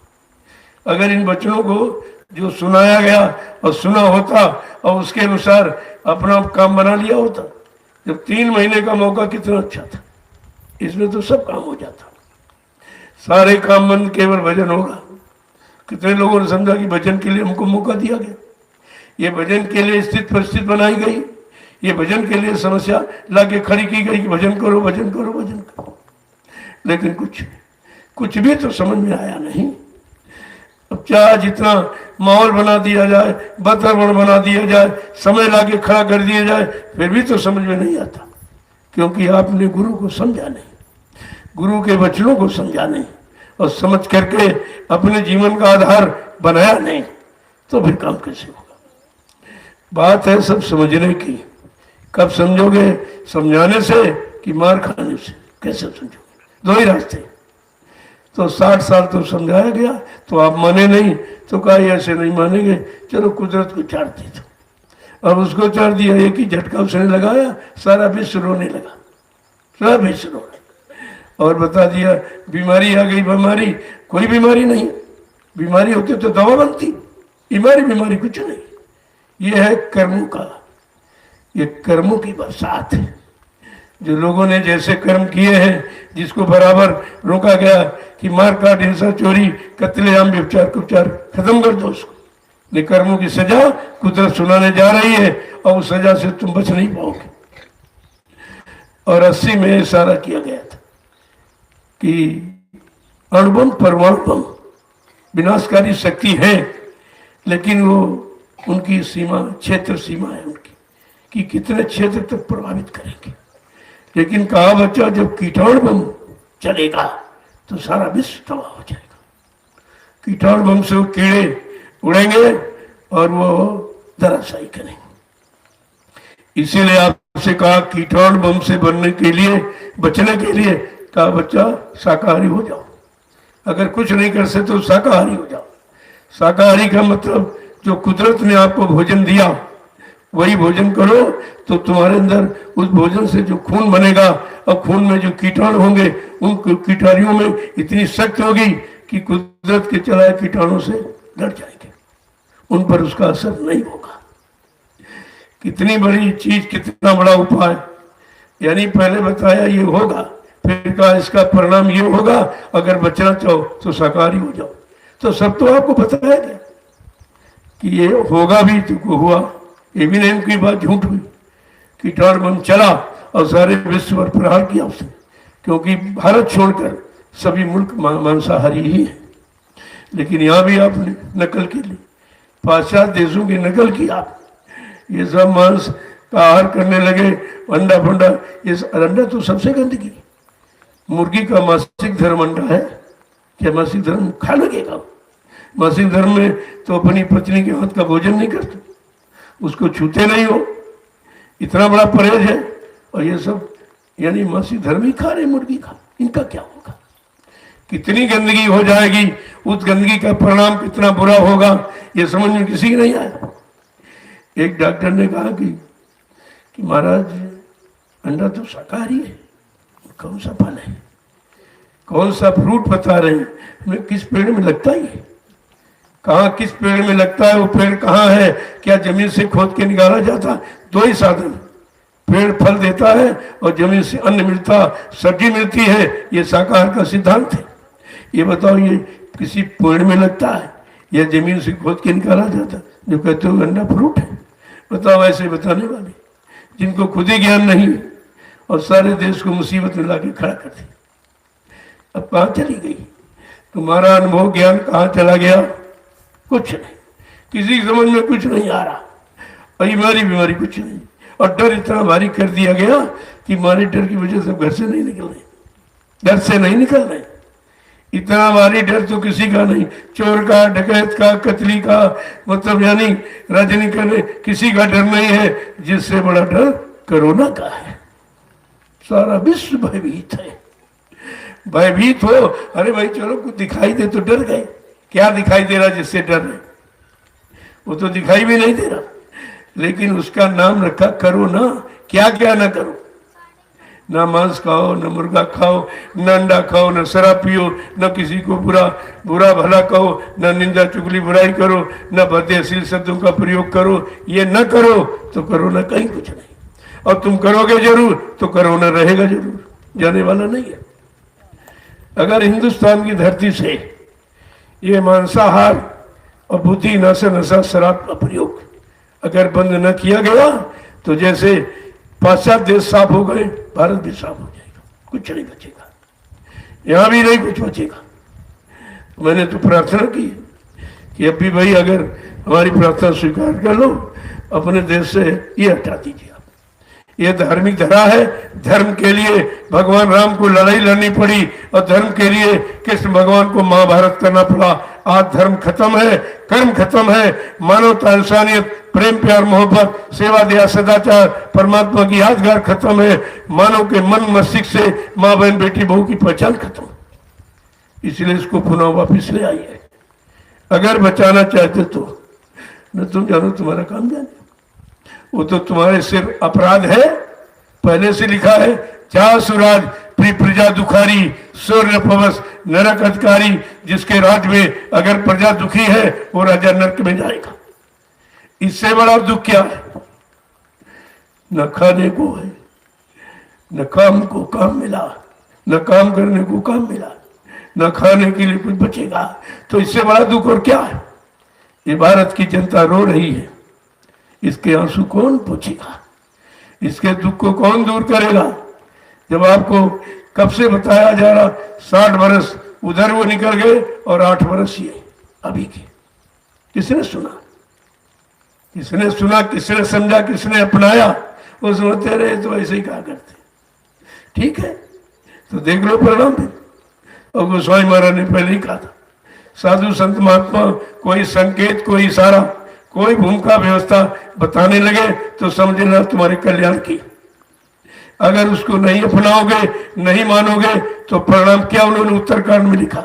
अगर इन बच्चों को जो सुनाया गया और सुना होता और उसके अनुसार अपना काम बना लिया होता, जब 3 महीने का मौका कितना अच्छा था, इसमें तो सब काम हो जाता। सारे काम बंद, केवल भजन होगा। कितने लोगों ने समझा कि भजन के लिए हमको मौका दिया गया, ये भजन के लिए स्थित परिस्थिति बनाई गई, ये भजन के लिए समस्या लाके खड़ी की गई कि भजन करो भजन करो भजन करो। लेकिन कुछ भी तो समझ में आया नहीं। अब चाहे जितना माहौल बना दिया जाए, वातावरण बना दिया जाए, समय लाके खड़ा कर दिया जाए, फिर भी तो समझ में नहीं आता, क्योंकि आपने गुरु को समझा नहीं, गुरु के वचनों को समझा नहीं और समझ करके अपने जीवन का आधार बनाया नहीं, तो फिर काम कैसे होगा। बात है सब समझने की। कब समझोगे? समझाने से कि मार खाने से। कैसे समझोगे? 2 ही रास्ते। तो 60 साल तो समझाया गया, तो आप माने नहीं, तो कहा ऐसे नहीं मानेंगे, चलो कुदरत को चाट दी। तो अब उसको चाट दिया, एक ही झटका उसने लगाया, सारा विश्व रोने लगा, सब विश्व रोने। और बता दिया बीमारी आ गई। बीमारी कोई बीमारी नहीं, बीमारी होती तो दवा बनती, बीमारी कुछ नहीं। ये है कर्मों का, ये कर्मों की बरसात है। जो लोगों ने जैसे कर्म किए हैं, जिसको बराबर रोका गया कि मार काट हिंसा चोरी कत्लेआम व्यभिचार कुचार खत्म कर दो उसको, ये कर्मों की सजा कुदरत सुनाने जा रही है और उस सजा से तुम बच नहीं पाओगे। और 80 में इशारा किया गया था कि अणुबम परमाणु बम विनाशकारी शक्ति है, लेकिन वो उनकी सीमा, क्षेत्र सीमा है उनकी कि कितने क्षेत्र तक प्रभावित करेंगे। लेकिन कहा बच्चा जब कीटाणु बम चलेगा तो सारा विश्व तबाह हो जाएगा। कीटाणु बम से वो कीड़े उड़ेंगे और वो धराशायी करेंगे। इसीलिए आपसे कहा कीटाणु बम से बनने के लिए, बचने के लिए कहा बच्चा शाकाहारी हो जाओ। अगर कुछ नहीं कर सकते तो शाकाहारी हो जाओ। शाकाहारी का मतलब जो कुदरत ने आपको भोजन दिया वही भोजन करो, तो तुम्हारे अंदर उस भोजन से जो खून बनेगा और खून में जो कीटाणु होंगे, उन कीटाणुओं में इतनी शक्ति होगी कि कुदरत के चलाए कीटाणु से लड़ जाएंगे, उन पर उसका असर नहीं होगा। कितनी बड़ी चीज, कितना बड़ा उपाय। यानी पहले बताया ये होगा, फिर कहा इसका परिणाम ये होगा, अगर बचना चाहो तो शाकाहारी हो जाओ। तो सब तो आपको बताया गया कि ये होगा भी, तो हुआ। ये भी नहीं की बात झूठ हुई। कीटाणु बम चला और सारे विश्व पर प्रहार किया उसने, क्योंकि भारत छोड़कर सभी मुल्क मांसाहारी ही है। लेकिन यहाँ भी आपने नकल की ली, पाश्चात्य देशों की नकल की आप। ये सब मांस का आहार करने लगे, अंडा फंडा। ये अंडा तो सबसे गंदगी। मुर्गी का मासिक धर्म अंडा है क्या? मासिक धर्म खा लगेगा। मासिक धर्म में तो अपनी पत्नी के हाथ का भोजन नहीं करते, उसको छूते नहीं हो, इतना बड़ा परहेज है। और ये सब यानी मासिक धर्म ही खा रहे मुर्गी का, इनका क्या होगा? कितनी गंदगी हो जाएगी, उस गंदगी का परिणाम कितना बुरा होगा, ये समझ में किसी की नहीं आया। एक डॉक्टर ने कहा कि महाराज अंडा तो शाकाहारी है, कौन सा फल है, कौन सा फ्रूट बता रहे हैं, हमें किस पेड़ में लगता है, कहाँ किस पेड़ में लगता है, वो पेड़ कहाँ है, क्या जमीन से खोद के निकाला जाता? 2 ही साधन, पेड़ फल देता है और जमीन से अन्न मिलता, सब्जी मिलती है। ये शाकाहार का सिद्धांत है। ये बताओ, ये किसी पेड़ में लगता है या जमीन से खोद के निकाला जाता? जो कहते हो अंडा फ्रूट है, बताओ। ऐसे बताने वाले जिनको खुद ही ज्ञान नहीं और सारे देश को मुसीबत में लाके खड़ा कर दी। अब कहाँ चली गई तुम्हारा अनुभव, ज्ञान कहाँ चला गया? कुछ नहीं, किसी की समझ में कुछ नहीं आ रहा। और बीमारी कुछ नहीं। और डर इतना भारी कर दिया गया कि हमारे डर की वजह से घर से नहीं निकल रहे, घर से नहीं निकल रहे। इतना भारी डर तो किसी का नहीं, चोर का, डकैत का, कतली का, मतलब यानी राजनीति करने किसी का डर नहीं है। जिससे बड़ा डर कोरोना का है। सारा विश्व भयभीत है। भयभीत हो, अरे भाई चलो कुछ दिखाई दे तो डर गए। क्या दिखाई दे रहा जिससे डर है? वो तो दिखाई भी नहीं दे रहा। लेकिन उसका नाम रखा करो ना, क्या क्या ना करो, ना मांस खाओ, न मुर्गा खाओ, न अंडा खाओ, न शराब पियो, न किसी को बुरा भला कहो, न निंदा चुगली बुराई करो, न भद्दे अश्लील शब्दों का प्रयोग करो। ये न करो तो कोरोना कहीं कुछ नहीं, और तुम करोगे जरूर तो कोरोना रहेगा जरूर, जाने वाला नहीं है। अगर हिंदुस्तान की धरती से ये मांसाहार और बुद्धि नशा शराब का प्रयोग अगर बंद न किया गया तो जैसे पाश्चात्य देश साफ हो गए, भारत भी साफ हो जाएगा, कुछ नहीं बचेगा, यहां भी नहीं कुछ बचेगा। मैंने तो प्रार्थना की कि अब भी भाई अगर हमारी प्रार्थना स्वीकार कर लो, अपने देश से ये हटा दीजिए। ये धार्मिक धरा है, धर्म के लिए भगवान राम को लड़ाई लड़नी पड़ी और धर्म के लिए कृष्ण भगवान को महाभारत करना पड़ा। आज धर्म खत्म है, कर्म खत्म है, मानवता, इंसानियत, प्रेम प्यार मोहब्बत, सेवा दया सदाचार, परमात्मा की यादगार खत्म है। मानव के मन मस्तिष्क से माँ बहन बेटी बहू की पहचान खत्म, इसलिए इसको पुनः वापिस ले आइए। अगर बचाना चाहते तो न तुम जानो तुम्हारा काम जाने, वो तो तुम्हारे सिर अपराध है, पहले से लिखा है, जा सुराज प्री प्रजा दुखारी, सूर्य पवस नरक अधिकारी। जिसके राज में अगर प्रजा दुखी है वो राजा नरक में जाएगा। इससे बड़ा दुख क्या है? न खाने को है, न काम को काम मिला, न काम करने को काम मिला, न खाने के लिए कुछ बचेगा, तो इससे बड़ा दुख और क्या है? ये भारत की जनता रो रही है, इसके आंसू कौन पोंछेगा? इसके दुख को कौन दूर करेगा? जब आपको कब से बताया जा रहा 60 वर्ष उधर वो निकल गए और 8 वर्ष ये अभी के, किसने सुना? किसने सुना, किसने समझा, किसने अपनाया? वो सुनते रहे तो ऐसे ही कहा करते। ठीक है, तो देख लो परिणाम भी। और गोस्वामी महाराज ने पहले ही कहा था, साधु संत महात्मा कोई संकेत, कोई इशारा, कोई भूमिका व्यवस्था बताने लगे तो समझना तुम्हारे कल्याण की। अगर उसको नहीं अपनाओगे, नहीं मानोगे तो परिणाम क्या? उन्होंने उत्तरकांड में लिखा,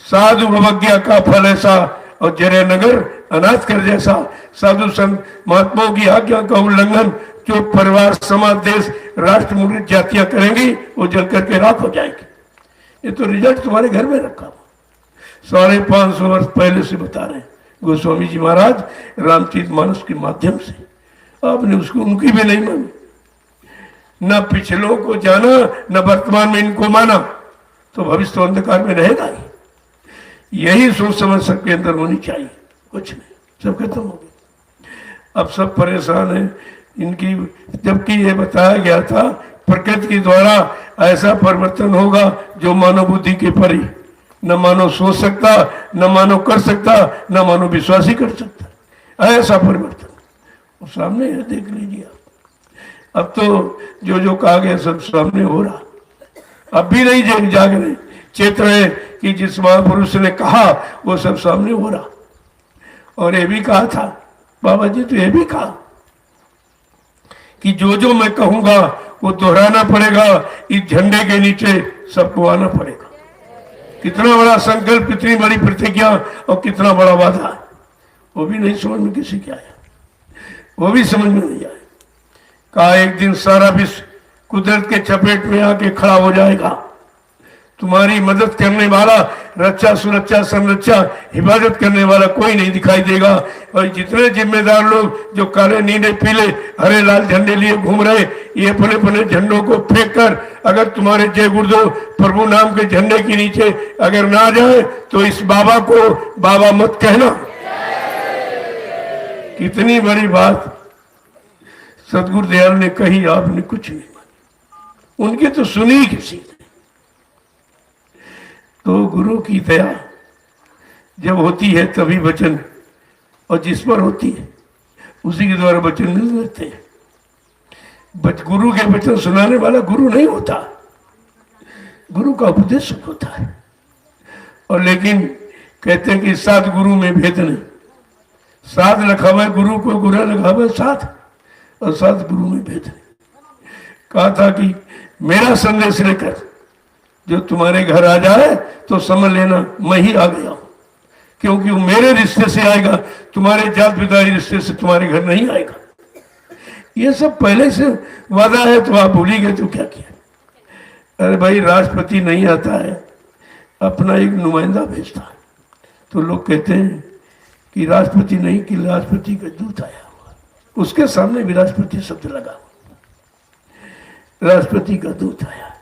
साधु अवज्ञा का फल ऐसा और जरे नगर अनाथ कर जैसा। साधु संत महात्माओं की आज्ञा का उल्लंघन जो परिवार, समाज, देश, राष्ट्र, मुल्क, जातियां करेंगी वो जल करके राख हो जाएगी। ये तो रिजल्ट तुम्हारे घर में रखा हुआ, 550 वर्ष पहले से बता रहे हैं गोस्वामी जी महाराज रामचरितमानस के माध्यम से। आपने उसको उनकी भी नहीं मानी, न पिछलों को जाना, न वर्तमान में इनको माना, तो भविष्य तो अंधकार में रहेगा ही। यही सोच समझ सबके अंदर होनी चाहिए, कुछ नहीं, सब खत्म हो गया। अब सब परेशान है इनकी, जबकि ये बताया गया था प्रकृति के द्वारा ऐसा परिवर्तन होगा जो मानव बुद्धि के परे, न मानव सोच सकता, न मानव कर सकता, न मानव विश्वास ही कर सकता। ऐसा परिवर्तन वो सामने है, देख लीजिए आप। अब तो जो जो कहा गया सब सामने हो रहा, अब भी नहीं जाग रहे, चेत रहे कि जिस महापुरुष ने कहा वो सब सामने हो रहा। और ये भी कहा था बाबा जी, तो ये भी कहा कि जो जो मैं कहूंगा वो दोहराना पड़ेगा, इस झंडे के नीचे सबको आना पड़ेगा। कितना बड़ा संकल्प, कितनी बड़ी प्रतिज्ञा और कितना बड़ा वादा, वो भी नहीं समझ में किसी के आया, वो भी समझ में नहीं आया। कहा एक दिन सारा विश्व कुदरत के चपेट में आके खड़ा हो जाएगा, तुम्हारी मदद करने वाला, रक्षा सुरक्षा संरक्षा हिफाजत करने वाला कोई नहीं दिखाई देगा। और जितने जिम्मेदार लोग जो काले नीले पीले हरे लाल झंडे लिए घूम रहे, ये अपने अपने झंडों को फेंक कर अगर तुम्हारे जय गुरुदेव प्रभु नाम के झंडे के नीचे अगर ना जाए तो इस बाबा को बाबा मत कहना। कितनी बड़ी बात सदगुरु दयाल ने कही, आपने कुछ नहीं मानी, उनकी तो सुनी किसी ने। तो गुरु की दया जब होती है तभी वचन, और जिस पर होती है उसी के द्वारा वचन नहीं मिलते हैं। गुरु के वचन सुनाने वाला गुरु नहीं होता, गुरु का उपदेश होता है। और लेकिन कहते हैं कि सात गुरु में भेद नहीं, सात लखावे गुरु को गुरु लखावे साथ, और सात गुरु में भेद नहीं। कहा था कि मेरा संदेश लेकर जो तुम्हारे घर आ जाए तो समझ लेना मैं ही आ गया हूं, क्योंकि वो मेरे रिश्ते से आएगा, तुम्हारे जात पिताई रिश्ते से तुम्हारे घर नहीं आएगा। ये सब पहले से वादा है, तो आप भूली गए तो क्या किया। अरे भाई, राष्ट्रपति नहीं आता है, अपना एक नुमाइंदा भेजता है, तो लोग कहते हैं कि राष्ट्रपति नहीं, कि राष्ट्रपति का दूत आया हुआ। उसके सामने भी राष्ट्रपति शब्द लगा, राष्ट्रपति का दूत आया,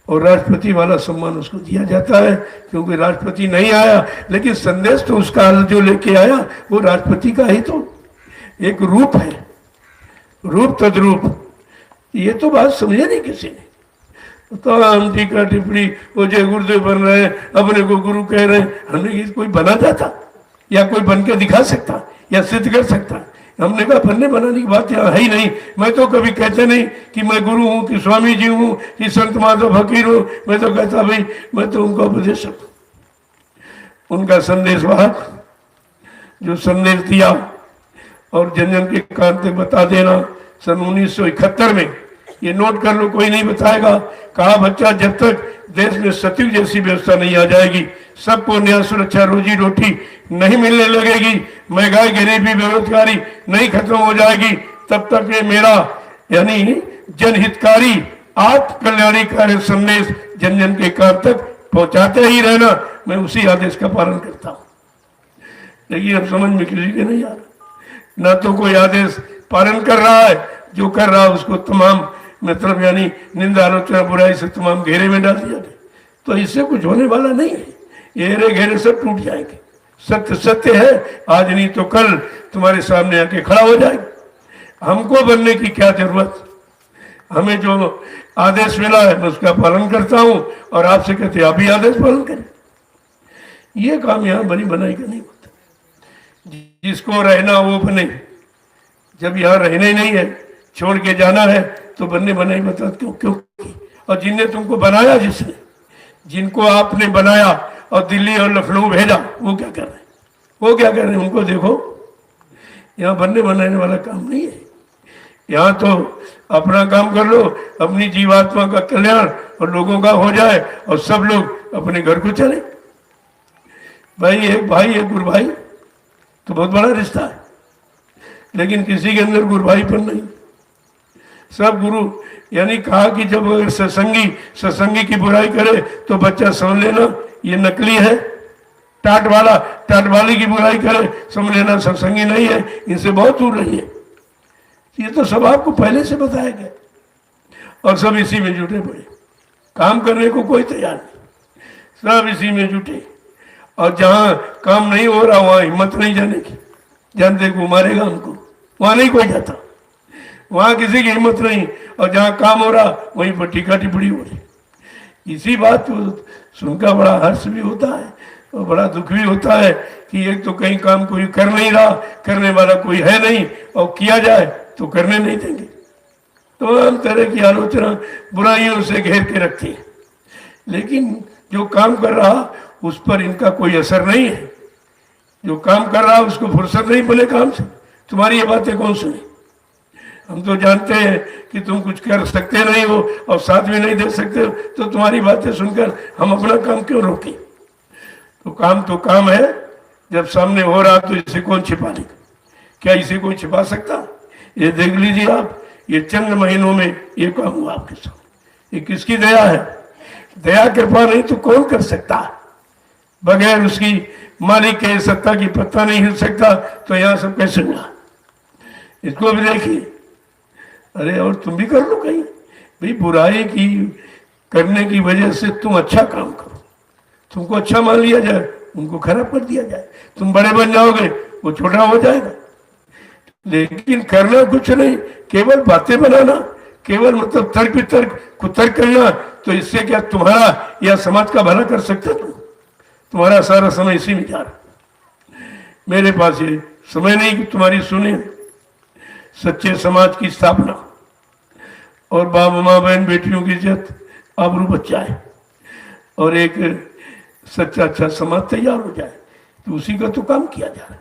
और राष्ट्रपति वाला सम्मान उसको दिया जाता है, क्योंकि राष्ट्रपति नहीं आया, लेकिन संदेश तो उसका जो लेके आया वो राष्ट्रपति का ही तो एक रूप है, रूप तद्रूप। ये तो बात समझे नहीं किसी ने। तो हम टीका टिप्पणी, वो जय गुरुदेव बन रहे हैं, अपने को गुरु कह रहे हैं, हमने कोई बना जाता या कोई बन के दिखा सकता या सिद्ध कर सकता। हमने कहा बनने बनाने की बात यहाँ है ही नहीं। मैं तो कभी कहते नहीं कि मैं गुरु हूँ, कि स्वामी जी हूँ, कि संत माधव फकीर हूँ। मैं तो कहता भाई मैं तो उनका उपदेशक, उनका संदेश वाहक, जो संदेश दिया और जन जन के कान तक बता देना। सन 1971 में, ये नोट कर लो, कोई नहीं बताएगा, कहा बच्चा जब तक देश में सतयुग जैसी व्यवस्था नहीं आ जाएगी, सबको न्याय सुरक्षा रोजी रोटी नहीं मिलने लगेगी, महंगाई गरीबी बेरोजगारी नहीं खत्म हो जाएगी, तब तक ये मेरा यानी जनहितकारी आत्म कल्याणकारी संदेश जन जन के कान तक पहुंचाते ही रहना। मैं उसी आदेश का पालन करता हूँ। लेकिन अब समझ में किसी के नहीं आ रहा, ना तो कोई आदेश पालन कर रहा है, जो कर रहा है उसको तमाम मतलब यानी निंदा आलोचना बुराई से तमाम घेरे में डाल दिया गया। तो इससे कुछ होने वाला नहीं है, ये घेरे सब टूट जाएंगे। सत्य सत्य है, आज नहीं तो कल तुम्हारे सामने आके खड़ा हो जाएगा। हमको बनने की क्या जरूरत, हमें जो आदेश मिला है मैं उसका पालन करता हूं, और आपसे कहते आप भी आदेश पालन करें। ये काम यहाँ बनी बनाई का नहीं होता। जिसको रहना वो बने, जब यहाँ रहने नहीं है, छोड़ के जाना है, तो बनने बनाई बता क्यों क्यों। और जिनने तुमको बनाया, जिसने जिनको आपने बनाया और दिल्ली और लखनऊ भेजा, वो क्या कर रहे हैं, वो क्या कर रहे हैं, उनको देखो। यहाँ बनने बनाने वाला काम नहीं है। यहाँ तो अपना काम कर लो, अपनी जीवात्मा का कल्याण और लोगों का हो जाए, और सब लोग अपने घर को चले। भाई एक गुरु भाई तो बहुत बड़ा रिश्ता है, लेकिन किसी के अंदर गुरु भाई पर नहीं। सब गुरु यानी कहा कि जब अगर सत्संगी की बुराई करे तो बच्चा समझ लेना ये नकली है, टाट वाली की बुराई करे समझ लेना सत्संगी नहीं है, इनसे बहुत दूर रहिए। ये तो सब आपको पहले से बताया गया, और सब इसी में जुटे पड़े, काम करने को कोई तैयार नहीं, सब इसी में जुटे। और जहाँ काम नहीं हो रहा वहाँ हिम्मत नहीं जाने की, जानते को मारेगा हमको, वहाँ नहीं कोई जाता, वहाँ किसी की हिम्मत नहीं। और जहाँ काम हो रहा वहीं पर टीका टिप्पणी हो रही। इसी बात को सुनकर बड़ा हर्ष भी होता है और बड़ा दुख भी होता है कि एक तो कहीं काम कोई कर नहीं रहा, करने वाला कोई है नहीं, और किया जाए तो करने नहीं देंगे। तो हम तरह की आलोचना बुराइयों से घेर के रखती है, लेकिन जो काम कर रहा उस पर इनका कोई असर नहीं है। जो काम कर रहा उसको फुर्सत नहीं बोले काम से। तुम्हारी ये बातें कौन सुने? हम तो जानते हैं कि तुम कुछ कर सकते नहीं हो और साथ में नहीं दे सकते हो, तो तुम्हारी बातें सुनकर हम अपना काम क्यों रोकें? तो काम है, जब सामने हो रहा तो इसे कौन छिपा लेगा? क्या इसे कोई छिपा सकता? ये देख लीजिए आप, ये चंद महीनों में ये काम हुआ आपके साथ। ये किसकी दया है? दया कृपा नहीं तो कौन कर सकता? बगैर उसकी मालिक के सत्ता की पत्ता नहीं हिल सकता, तो यहाँ सब कैसे हुआ? इसको भी देखिए। अरे और तुम भी कर लो कहीं भाई, बुराई की करने की वजह से तुम अच्छा काम करो, तुमको अच्छा मान लिया जाए, उनको खराब कर दिया जाए, तुम बड़े बन जाओगे, वो छोटा हो जाएगा। लेकिन करना कुछ नहीं, केवल बातें बनाना, केवल मतलब तर्क वितर्क कुतर्क करना, तो इससे क्या तुम्हारा या समाज का भला कर सकते तुम? तुम्हारा सारा समय इसी में जा रहा। मेरे पास ये समय नहीं कि तुम्हारी सुने। सच्चे समाज की स्थापना और बाप माँ बहन बेटियों की इज्जत आबरू बच्चा है, और एक सच्चा अच्छा समाज तैयार हो जाए, तो उसी का तो काम किया जा रहा है।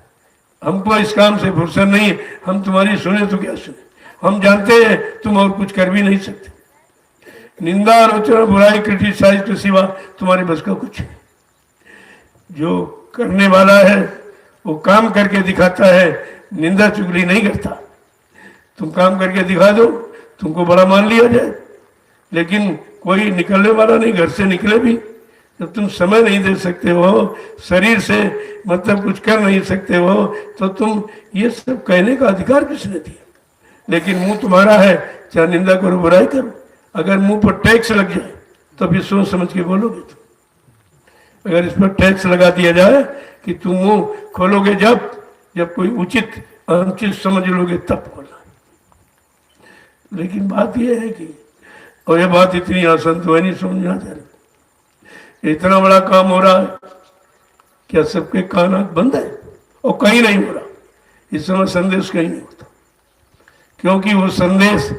हमको इस काम से फुर्सत नहीं है, हम तुम्हारी सुने तो क्या सुने? हम जानते हैं तुम और कुछ कर भी नहीं सकते। निंदा आलोचना बुराई क्रिटिसाइज के सिवा तुम्हारे बस का कुछ नहीं। जो करने वाला है वो काम करके दिखाता है, निंदा चुगली नहीं करता। तुम काम करके दिखा दो, तुमको बड़ा मान लिया जाए, लेकिन कोई निकलने वाला नहीं। घर से निकले भी जब तुम समय नहीं दे सकते हो, शरीर से मतलब कुछ कर नहीं सकते हो, तो तुम ये सब कहने का अधिकार किसने दिया? लेकिन मुंह तुम्हारा है, चाहे निंदा करो बुराई करो। अगर मुंह पर टैक्स लग जाए तो फिर सोच समझ के बोलोगे तुम। अगर इस पर टैक्स लगा दिया जाए कि तुम मुंह खोलोगे जब कोई उचित अनुचित समझ लोगे तब खोलना। लेकिन बात यह है कि, और ये बात इतनी आसान तो है नहीं, समझ में आ जा रही। इतना बड़ा काम हो रहा है, क्या सबके कान आंख बंद है? और कहीं नहीं हो रहा इस समय, संदेश कहीं नहीं होता, क्योंकि वो संदेश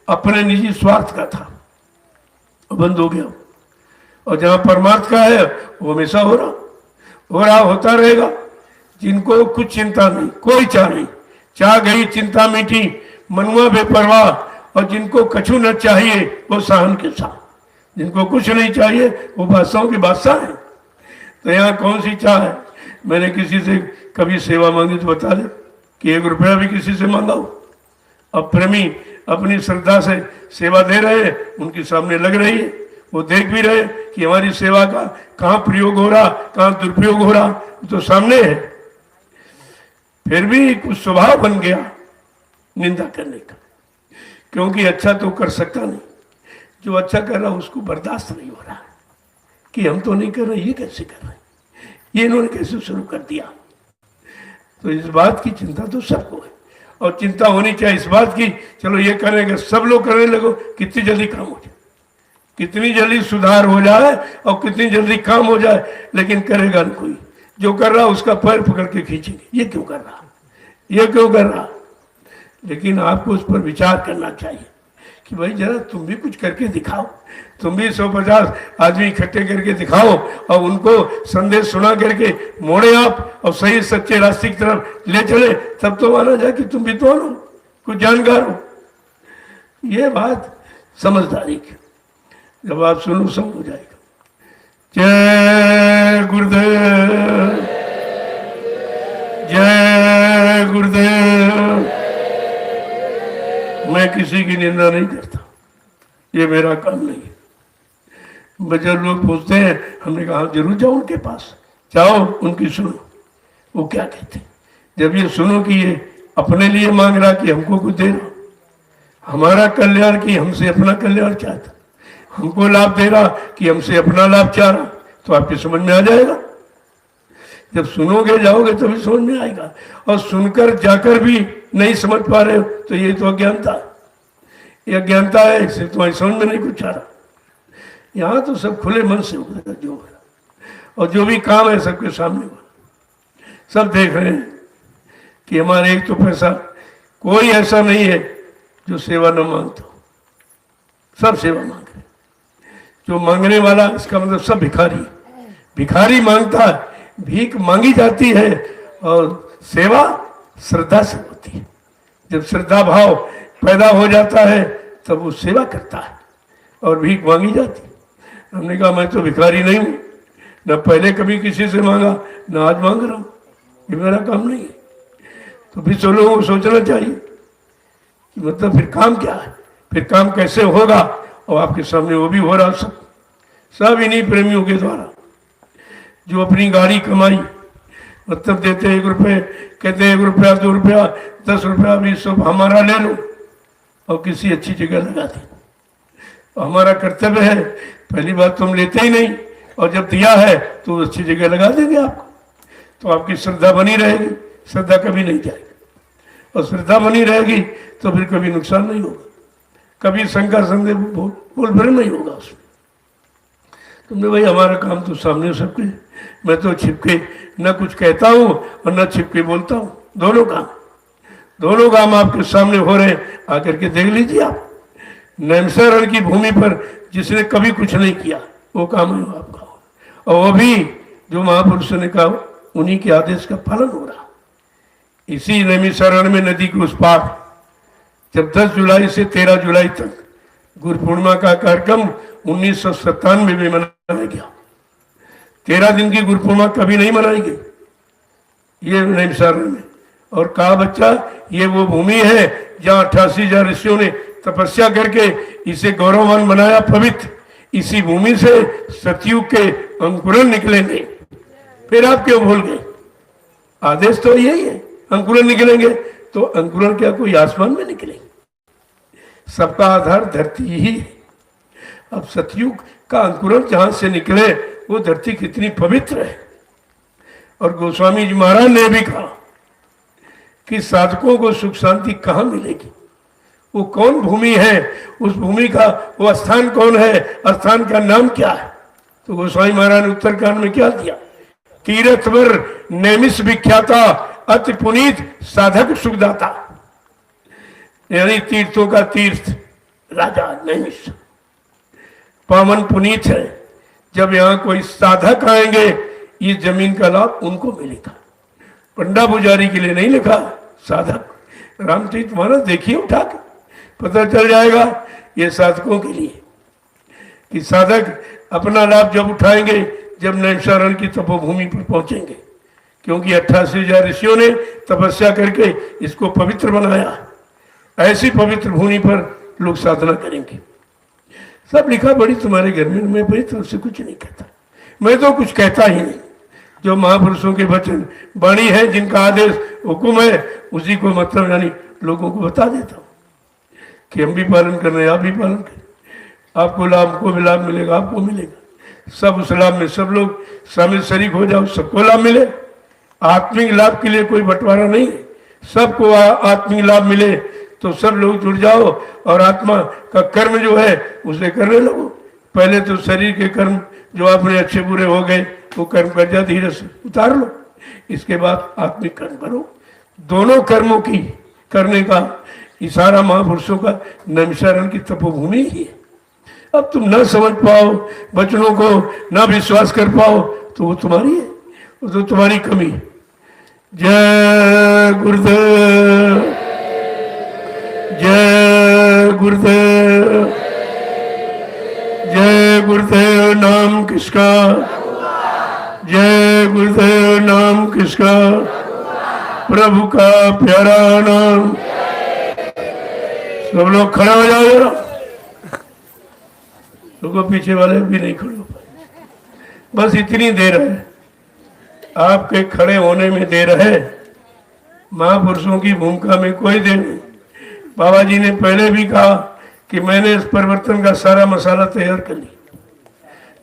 अपने निजी स्वार्थ का था, बंद हो गया। और जहां परमार्थ का है वो हमेशा हो रहा होता रहेगा। जिनको कुछ चिंता नहीं, कोई चाह नहीं, चाह गई चिंता मीठी, मनुआ बेपरवाह। और जिनको कछु न चाहिए वो सहन के साथ, जिनको कुछ नहीं चाहिए वो बादशाहों के बादशाह हैं। तो यहाँ कौन सी चाह है? मैंने किसी से कभी सेवा मांगी तो बता दे कि 1 रुपया भी किसी से मांगा हो। अब प्रेमी अपनी श्रद्धा से सेवा दे रहे हैं, उनके सामने लग रही है, वो देख भी रहे कि हमारी सेवा का कहाँ प्रयोग हो रहा, कहाँ दुरुपयोग हो रहा, तो सामने है। फिर भी कुछ स्वभाव बन गया निंदा करने का, क्योंकि अच्छा तो कर सकता नहीं। जो अच्छा कर रहा उसको बर्दाश्त नहीं हो रहा कि हम तो नहीं कर रहे, ये कैसे कर रहे, ये इन्होंने कैसे शुरू कर दिया। तो इस बात की चिंता तो सबको है, और चिंता होनी चाहिए इस बात की, चलो ये करेंगे, सब लोग करने लगो, कितनी जल्दी काम हो जाए, कितनी जल्दी सुधार हो जाए और कितनी जल्दी काम हो जाए। लेकिन करेगा नहीं कोई। जो कर रहा उसका पैर पकड़ के खींचेंगे, ये क्यों कर रहा, ये क्यों कर रहा। लेकिन आपको उस पर विचार करना चाहिए कि भाई जरा तुम भी कुछ करके दिखाओ, तुम भी 150 आदमी इकट्ठे करके दिखाओ और उनको संदेश सुना करके मोड़े आप और सही सच्चे रास्ते की तरफ ले चले, तब तो माना जाए कि तुम विद्वान हो, कुछ जानकार हो। ये बात समझदारी की, जब आप सुनो सब हो जाएगा। जय गुरुदेव, जय गुरुदेव। मैं किसी की निंदा नहीं करता, ये मेरा काम नहीं है। बजर लोग पूछते हैं, हमने कहा जरूर जाओ उनके पास, जाओ उनकी सुनो वो क्या कहते। जब ये सुनो कि ये अपने लिए मांग रहा कि हमको कुछ दे रहा, हमारा कल्याण की हमसे अपना कल्याण चाहता, हमको लाभ दे रहा कि हमसे अपना लाभ चाह रहा, तो आपकी समझ में आ जाएगा। जब सुनोगे जाओगे तभी समझ में आएगा। और सुनकर जाकर भी नहीं समझ पा रहे हो तो ये तो अज्ञानता है, ये अज्ञानता है, इससे तुम्हारी समझ में नहीं कुछ आ रहा। यहाँ तो सब खुले मन से हो रहा जो हो रहा, और जो भी काम है सबके सामने हो, सब देख रहे हैं कि हमारे एक तो पैसा, कोई ऐसा नहीं है जो सेवा न मांगता, सब सेवा मांग रहे। जो मांगने वाला, इसका मतलब सब भिखारी, भिखारी मांगता है, भीख मांगी जाती है, और सेवा श्रद्धा से होती है। जब श्रद्धा भाव पैदा हो जाता है तब वो सेवा करता है और भीख मांगी जाती है। हमने कहा मैं तो भिखारी नहीं हूँ, न पहले कभी किसी से मांगा, न आज मांग रहा हूँ, ये मेरा काम नहीं है। तो फिर सब लोगों को सोचना चाहिए कि मतलब फिर काम क्या है, फिर काम कैसे होगा। और आपके सामने वो भी हो रहा, सब इन्हीं प्रेमियों के द्वारा, जो अपनी गाड़ी कमाई, मतलब देते 1 रुपये, कहते 1 रुपया 2 रुपया 10 रुपया भी सब हमारा ले लो और किसी अच्छी जगह लगा दे। हमारा कर्तव्य है, पहली बात तो हम लेते ही नहीं, और जब दिया है तो अच्छी जगह लगा देंगे आपको, तो आपकी श्रद्धा बनी रहेगी, श्रद्धा कभी नहीं जाएगी। और श्रद्धा बनी रहेगी तो फिर कभी नुकसान नहीं होगा, कभी शंका संदेह बोल भर नहीं होगा उसमें। तुमने भाई हमारा काम तो सामने सबके, मैं तो छिपके न कुछ कहता हूँ और न छिपके बोलता हूँ, दोनों काम आपके सामने हो रहे हैं। आकर के देख लीजिए आप, नैमसारण की भूमि पर जिसने कभी कुछ नहीं किया वो काम है आपका, और वो भी जो महापुरुषों ने कहा उन्हीं के आदेश का पालन हो रहा। इसी नैमिषारण्य में नदी के उस पार जब 10 जुलाई से 13 जुलाई तक गुरु पूर्णिमा का कार्यक्रम 1997 में मनाया गया। 13 दिन की गुरु पूर्णिमा कभी नहीं मनाई गई, ये नैमिषारण्य में। और कहा बच्चा ये वो भूमि है जहाँ 88,000 ऋषियों ने तपस्या करके इसे गौरववान बनाया, पवित्र। इसी भूमि से सतयुग के अंकुरन निकलेंगे। फिर आप क्यों भूल गए? आदेश तो यही है, अंकुरन निकलेंगे। तो अंकुरन क्या कोई आसमान में निकलेंगे? सबका आधार धरती ही है। अब सतयुग का अंकुरन जहां से निकले वो धरती कितनी पवित्र है। और गोस्वामी जी महाराज ने भी कहा कि साधकों को सुख शांति कहाँ मिलेगी, वो कौन भूमि है, उस भूमि का वो स्थान कौन है, स्थान का नाम क्या है? तो गोस्वामी महाराज ने उत्तरकांड में क्या दिया? तीर्थवर नैमिष विख्याता अति पुनीत साधक सुखदाता। यानी तीर्थों का तीर्थ राजा नैमिष पावन पुनीत है। जब यहाँ कोई साधक आएंगे ये जमीन का लाभ उनको मिलेगा। पंडा पुजारी के लिए नहीं लिखा, साधक। रामचरितमानस देखिए उठा के, पता चल जाएगा ये साधकों के लिए कि साधक अपना लाभ जब उठाएंगे जब नैमिषारण्य की तपोभूमि पर पहुंचेंगे। क्योंकि 88,000 ऋषियों ने तपस्या करके इसको पवित्र बनाया। ऐसी पवित्र भूमि पर लोग साधना करेंगे। सब लिखा बड़ी तुम्हारे घर में, मैं बड़ी तरफ से कुछ नहीं कहता, मैं तो कुछ कहता ही नहीं। जो महापुरुषों के वचन वाणी है, जिनका आदेश हुक्म है, उसी को मतलब यानी लोगों को बता देता हूँ कि हम भी पालन कर रहे हैं, आप भी पालन करें। आपको लाभ को भी लाभ मिलेगा, आपको मिलेगा। सब उस लाभ में सब लोग शामिल शरीक हो जाओ, सबको लाभ मिले। आत्मिक लाभ के लिए कोई बंटवारा नहीं है, सबको आत्मिक लाभ मिले तो सब लोग जुड़ जाओ और आत्मा का कर्म जो है उसे करने लगो। पहले तो शरीर के कर्म जो आपने अच्छे बुरे हो गए वो कर्म कर जा, धीरे से उतार लो। इसके बाद आत्मिक कर्म करो। दोनों कर्मों की करने का इशारा महापुरुषों का नैमिषारण्य की तपोभूमि ही है। अब तुम न समझ पाओ वचनों को, न विश्वास कर पाओ तो वो तुम्हारी है, वो तो तुम्हारी कमी है। जय गुरुदेव, जय गुरुदेव, जय गुरुदेव। नाम किसका? जय गुरुदेव। नाम किसका? प्रभु का प्यारा नाम। सब लोग खड़े हो जाओ जरा, लोगों पीछे वाले भी नहीं खड़े हो पाए। बस इतनी देर है, आपके खड़े होने में देर है, महापुरुषों की भूमिका में कोई देर नहीं। बाबा जी ने पहले भी कहा कि मैंने इस परिवर्तन का सारा मसाला तैयार कर लिया,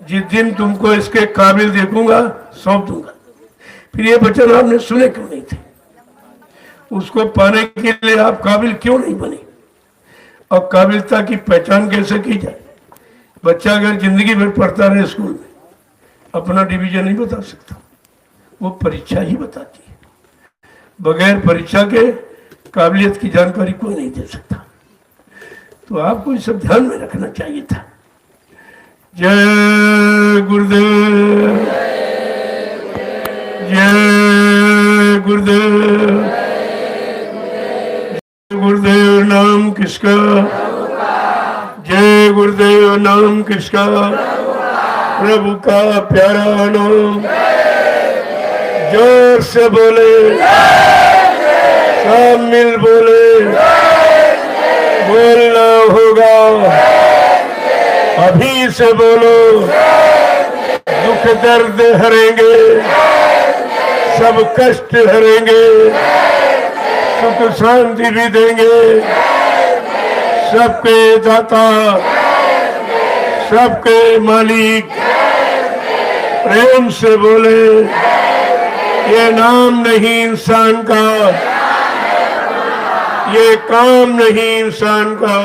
जिस दिन तुमको इसके काबिल देखूंगा सौंप दूंगा। फिर ये वचन आपने सुने क्यों नहीं थे? उसको पाने के लिए आप काबिल क्यों नहीं बने? और काबिलता की पहचान कैसे की जाए? बच्चा अगर जिंदगी भर पढ़ता रहे स्कूल में, अपना डिवीजन नहीं बता सकता, वो परीक्षा ही बताती है। बगैर परीक्षा के काबिलियत की जानकारी कोई नहीं दे सकता। तो आपको ये सब ध्यान में रखना चाहिए था। जय गुरुदेव, जय गुरुदेव। गुरुदेव नाम किसका? जय गुरुदेव। नाम किसका? प्रभु का प्यारा नाम। जोर से बोले, सब मिल बोले, बोलना होगा। अभी से बोलो, दुख दर्द हरेंगे, सब कष्ट हरेंगे, सुख शांति भी देंगे। सबके दाता, सबके मालिक। प्रेम से बोले, ये नाम नहीं इंसान का, ये काम नहीं इंसान का।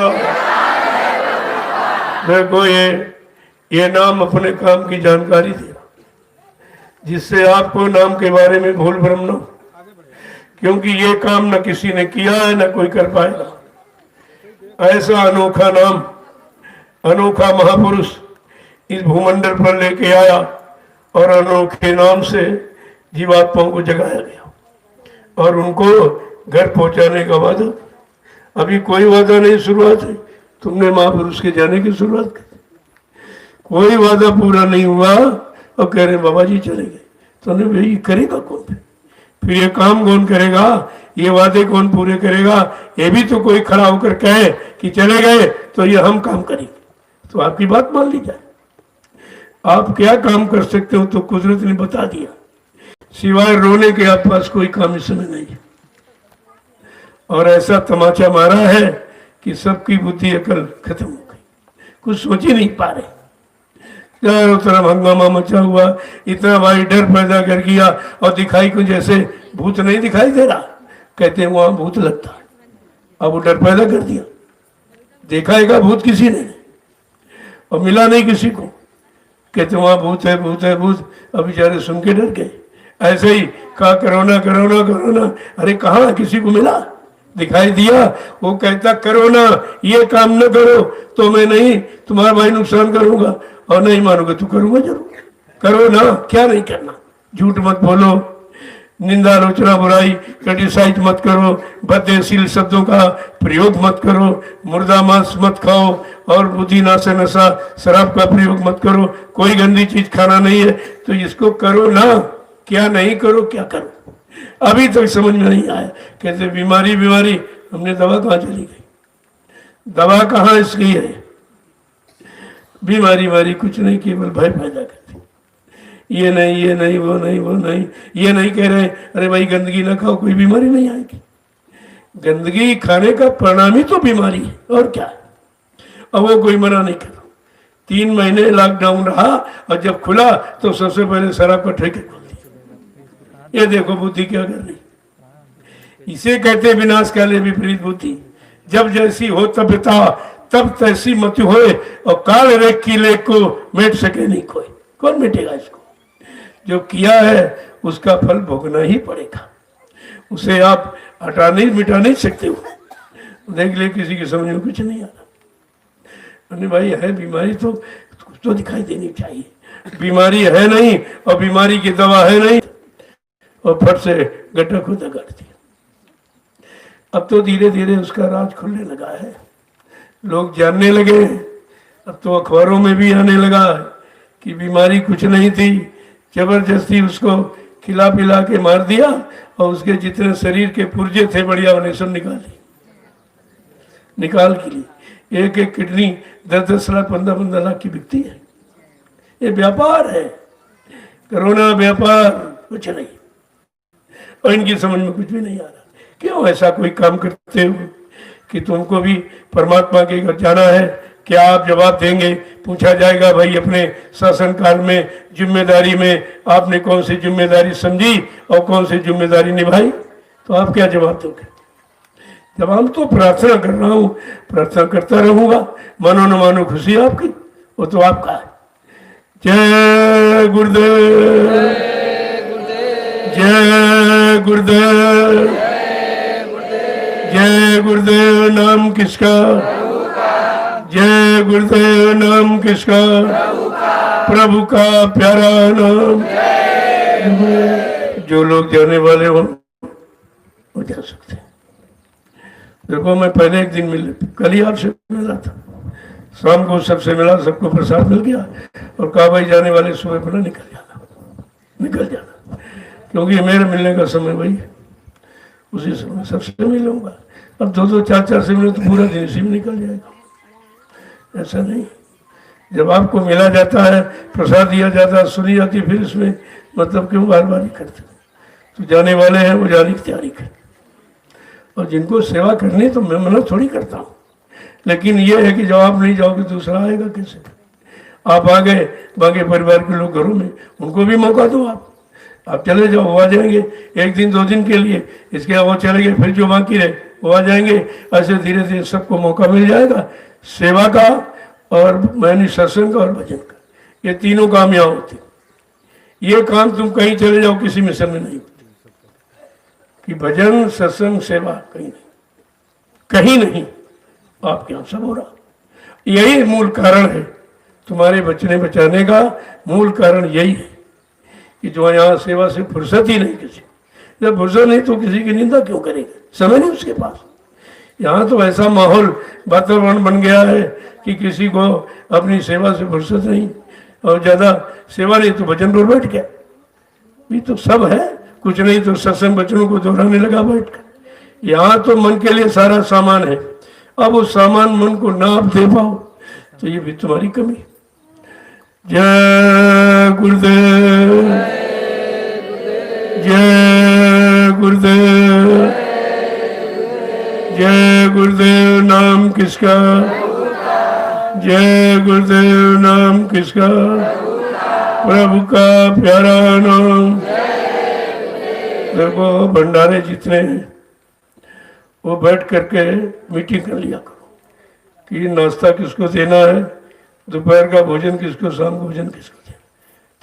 देखो ये नाम अपने काम की जानकारी दे, जिससे आपको नाम के बारे में भूल भ्रम न हो। क्योंकि ये काम न किसी ने किया है, न कोई कर पाएगा। ऐसा अनोखा नाम, अनोखा महापुरुष इस भूमंडल पर लेके आया और अनोखे नाम से जीवात्माओं को जगाया गया और उनको घर पहुंचाने का वादा। अभी कोई वादा नहीं, शुरुआत है। तुमने महापुरुष के जाने की शुरुआत कर, कोई वादा पूरा नहीं हुआ और कह रहे बाबा जी चले गए। तो भाई करेगा कौन? फिर ये काम कौन करेगा, ये वादे कौन पूरे करेगा? ये भी तो कोई खड़ा होकर कहे कि चले गए तो ये हम काम करेंगे, तो आपकी बात मान ली जाए। आप क्या काम कर सकते हो तो कुदरत ने बता दिया, सिवाय रोने के आप पास कोई काम इस समय नहीं है। और ऐसा तमाचा मारा है कि सबकी बुद्धि अकल खत्म हो गई, कुछ सोच ही नहीं पा रहे। चारों तरफ हंगामा मचा हुआ, इतना भारी डर पैदा कर दिया, और दिखाई को जैसे भूत नहीं दिखाई दे रहा, कहते हैं वहां भूत लगता है। अब वो डर पैदा कर दिया, देखाएगा भूत किसी ने और मिला नहीं किसी को, कहते वहां भूत है भूत है भूत। अब बेचारे सुन के डर गए। ऐसे ही कहा कोरोना कोरोना कोरोना, अरे कहाँ किसी को मिला, दिखाई दिया? वो कहता कोरोना ये काम न करो तो मैं नहीं तुम्हारा भाई नुकसान करूंगा, और नहीं मानोगे तो करूंगा जरूर। करो ना, क्या नहीं करना। झूठ मत बोलो, निंदा आलोचना बुराई क्रिटिसाइज मत करो, बदअशील शब्दों का प्रयोग मत करो, मुर्दा मांस मत खाओ, और बुद्धि नाशे नशा शराब का प्रयोग मत करो, कोई गंदी चीज खाना नहीं है, तो इसको करो ना, क्या नहीं करो, क्या करो। अभी तक समझ में नहीं आया, कहते बीमारी बीमारी, हमने दवा कहाँ चली गई, दवा कहाँ इसकी है। बीमारी बीमारी कुछ नहीं, केवल भय पैदा करती, ये नहीं ये नहीं वो नहीं वो नहीं। ये नहीं कह रहे अरे भाई गंदगी ना खाओ, कोई बीमारी नहीं आएगी। गंदगी खाने का परिणाम ही तो बीमारी है, और क्या। अब वो कोई मना नहीं कर रहा। 3 महीने लॉकडाउन रहा, और जब खुला तो सबसे पहले शराब का ठेके खोल दिया। ये देखो बुद्धि क्या कर रही, इसे कहते विनाश काले विपरीत बुद्धि। जब जैसी हो तबियता तब तैसी मति होए, और काल रेख की लेख को मेट सके नहीं कोई। कौन मिटेगा इसको? जो किया है उसका फल भोगना ही पड़ेगा, उसे आप हटा नहीं मिटा नहीं सकते हो। देख ले किसी की समझ में कुछ नहीं आ रहा, अरे भाई है बीमारी तो कुछ तो दिखाई देनी चाहिए। बीमारी है नहीं, और बीमारी की दवा है नहीं, और फट से गड्ढा खुदा कर दिया। अब तो धीरे धीरे उसका राज खुलने लगा है, लोग जानने लगे। अब तो अखबारों में भी आने लगा कि बीमारी कुछ नहीं थी, जबरदस्ती उसको खिला पिला के मार दिया, और उसके जितने शरीर के पुर्जे थे बढ़िया उन्हें सब निकाल के लिए। एक एक किडनी 10-10 लाख 15-15 लाख की बिकती है। ये व्यापार है, कोरोना व्यापार, कुछ नहीं। और इनकी समझ में कुछ भी नहीं आ रहा, क्यों ऐसा कोई काम करते हो कि तुमको भी परमात्मा के घर जाना है। क्या आप जवाब देंगे? पूछा जाएगा भाई अपने शासन काल में जिम्मेदारी में आपने कौन सी जिम्मेदारी समझी और कौन सी जिम्मेदारी निभाई, तो आप क्या जवाब दोगे? जब हम तो प्रार्थना कर रहा हूँ, प्रार्थना करता रहूंगा, मानो न मानो खुशी आपकी, वो तो आपका है। जय गुरुदेव, जय गुरुदेव, जय गुरुदेव। नाम किसका? जय गुरुदेव। नाम किसका? प्रभु का प्यारा नाम। जो लोग जाने वाले हो वो जा सकते हैं। देखो मैं पहले एक दिन कल ही आपसे मिला था, शाम को सबसे मिला, सबको प्रसाद मिल गया, और कहा भाई जाने वाले सुबह पहले निकल जाना, क्योंकि मेरे मिलने का समय वही है, उसी समय सबसे मिलूंगा। अब 2-2 4-4 से मिले तो पूरा दिन इसी में निकल जाएगा। ऐसा नहीं, जब आपको मिला जाता है, प्रसाद दिया जाता है, सुनी जाती, फिर इसमें मतलब क्यों बार बार करते। तो जाने वाले हैं वो जाने की तैयारी करें, और जिनको सेवा करनी तो मैं मना थोड़ी करता हूँ, लेकिन ये है कि जब आप नहीं जाओगे दूसरा आएगा कैसे? आप आ गए, बाकी परिवार के लोग घरों में, उनको भी मौका दो। आप चले जाओ, वो आ जाएंगे 1 दिन 2 दिन के लिए, इसके बाद वो चले गए, फिर जो बाकी रहे वो आ जाएंगे। ऐसे धीरे धीरे सबको मौका मिल जाएगा सेवा का, और मैंने सत्संग का और भजन का। ये तीनों काम यहाँ होते। ये काम तुम कहीं चले जाओ किसी मिशन में नहीं होते, कि भजन सत्संग सेवा कहीं नहीं, आपके यहाँ सब हो रहा। यही मूल कारण है तुम्हारे बचने बचाने का, मूल कारण यही है कि जो यहाँ सेवा से फुर्सत ही नहीं किसी। जब फुर्सत नहीं तो किसी की निंदा क्यों करेगा, समय नहीं उसके पास। यहाँ तो ऐसा माहौल वातावरण बन गया है कि किसी को अपनी सेवा से फुर्सत नहीं, और ज़्यादा सेवा नहीं तो भजन पर बैठ गया। भी तो सब है, कुछ नहीं तो सत्संग वचनों को दोहराने लगा बैठकर। यहाँ तो मन के लिए सारा सामान है, अब उस सामान मन को ना आप दे पाओ तो ये भी तुम्हारी कमी। जय गुरुदेव, जय गुरुदेव, जय गुरुदेव नाम किसका, जय गुरुदेव नाम किसका, प्रभु का प्यारा नाम। देखो भंडारे जितने हैं वो बैठ करके मीटिंग कर लिया करो कि नाश्ता किसको देना है, दोपहर का भोजन किसको, शाम को भोजन किसको देना,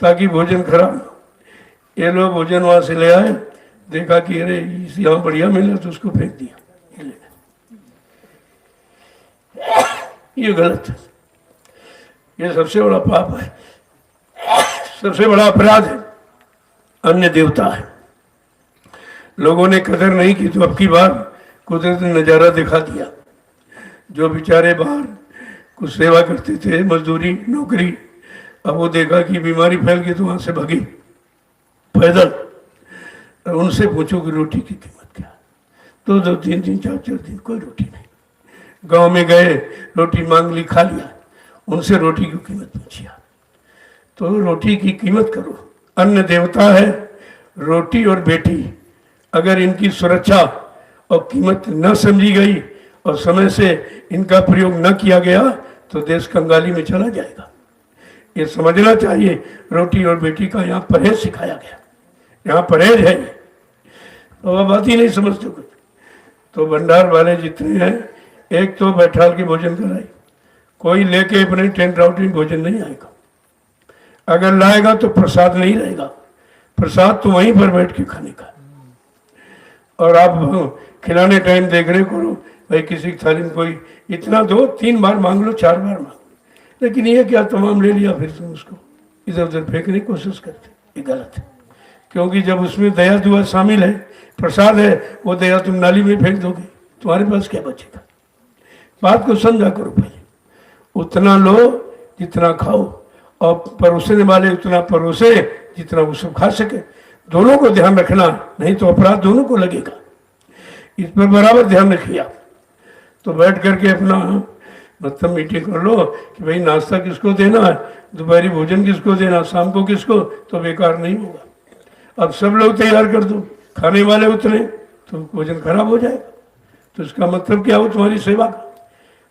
ताकि भोजन खराब ना हो। ये लोग भोजन वहां से ले आए, देखा कि अरे यहाँ बढ़िया मिला तो उसको फेंक दिया, ये ले, ये गलत है, ये सबसे बड़ा पाप है, सबसे बड़ा अपराध है, अन्य देवता है। लोगों ने कदर नहीं की तो अब की बार कुदरत ने नज़ारा दिखा दिया। जो बेचारे बाहर कुछ सेवा करते थे, मजदूरी नौकरी, अब वो देखा कि बीमारी फैल गई तो वहां से भागी पैदल। और उनसे पूछो कि रोटी की कीमत क्या, 2-2 3-3 4-4 दिन कोई रोटी नहीं। गांव में गए, रोटी मांग ली, खा लिया, उनसे रोटी की कीमत पूछिया। तो रोटी की कीमत करो, अन्य देवता है रोटी और बेटी। अगर इनकी सुरक्षा और कीमत न समझी गई और समय से इनका प्रयोग न किया गया तो देश कंगाली में चला जाएगा। ये समझना चाहिए, रोटी और बेटी का यहाँ परहेज सिखाया गया, यहाँ परहेज है। तो अब बात ही नहीं समझते कुछ। तो भंडार वाले जितने हैं, एक तो बैठाल के भोजन कराई, कोई लेके अपने टेंट आउट में भोजन नहीं आएगा। अगर लाएगा तो प्रसाद नहीं रहेगा, प्रसाद तो वहीं पर बैठ के खाने का। और आप खिलाने टाइम देख रहे करो भाई, किसी की थाली में कोई इतना दो, 3 बार मांग लो, 4 बार मांग, लेकिन ये क्या तमाम ले लिया, फिर तुम उसको इधर उधर फेंकने की कोशिश करते, ये गलत है। क्योंकि जब उसमें दया दुआ शामिल है, प्रसाद है, वो दया तुम नाली में फेंक दोगे, तुम्हारे पास क्या बचेगा। बात को समझा करो, पहले उतना लो जितना खाओ, और परोसने वाले उतना परोसे जितना वो सब खा सके। दोनों को ध्यान रखना, नहीं तो अपराध दोनों को लगेगा। इस पर बराबर ध्यान रखिए आप। तो बैठ करके अपना मतलब मीटिंग कर लो कि भाई नाश्ता किसको देना है, दोपहरी भोजन किसको देना, शाम को किसको, तो बेकार नहीं होगा। अब सब लोग तैयार कर दो, खाने वाले उतने, तो भोजन खराब हो जाएगा। तो इसका मतलब क्या हो तुम्हारी सेवा का,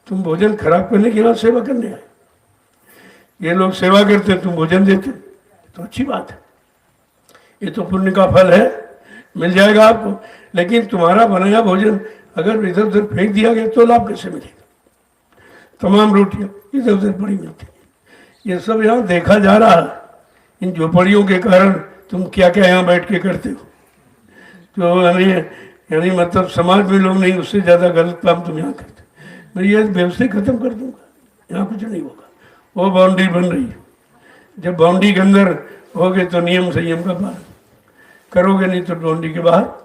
तुम भोजन खराब करने के बाद सेवा करने आए। ये लोग सेवा करते, तुम भोजन देते, तो अच्छी बात है, ये तो पुण्य का फल है, मिल जाएगा आपको। लेकिन तुम्हारा बनाया भोजन अगर इधर उधर फेंक दिया गया तो लाभ कैसे मिलेगा। तमाम रोटियां इधर उधर पड़ी मिलती है। ये सब यहाँ देखा जा रहा है। इन झोपड़ियों के कारण तुम क्या क्या यहाँ बैठ के करते हो, जो यानी मतलब समाज में लोग नहीं, उससे ज़्यादा गलत काम तुम यहाँ करते। मैं ये व्यवस्था खत्म कर दूंगा, यहाँ कुछ नहीं होगा। वो बाउंड्री बन रही है, जब बाउंड्री के अंदर होगे तो नियम संयम का पालन करोगे, नहीं तो बाउंड्री के बाहर।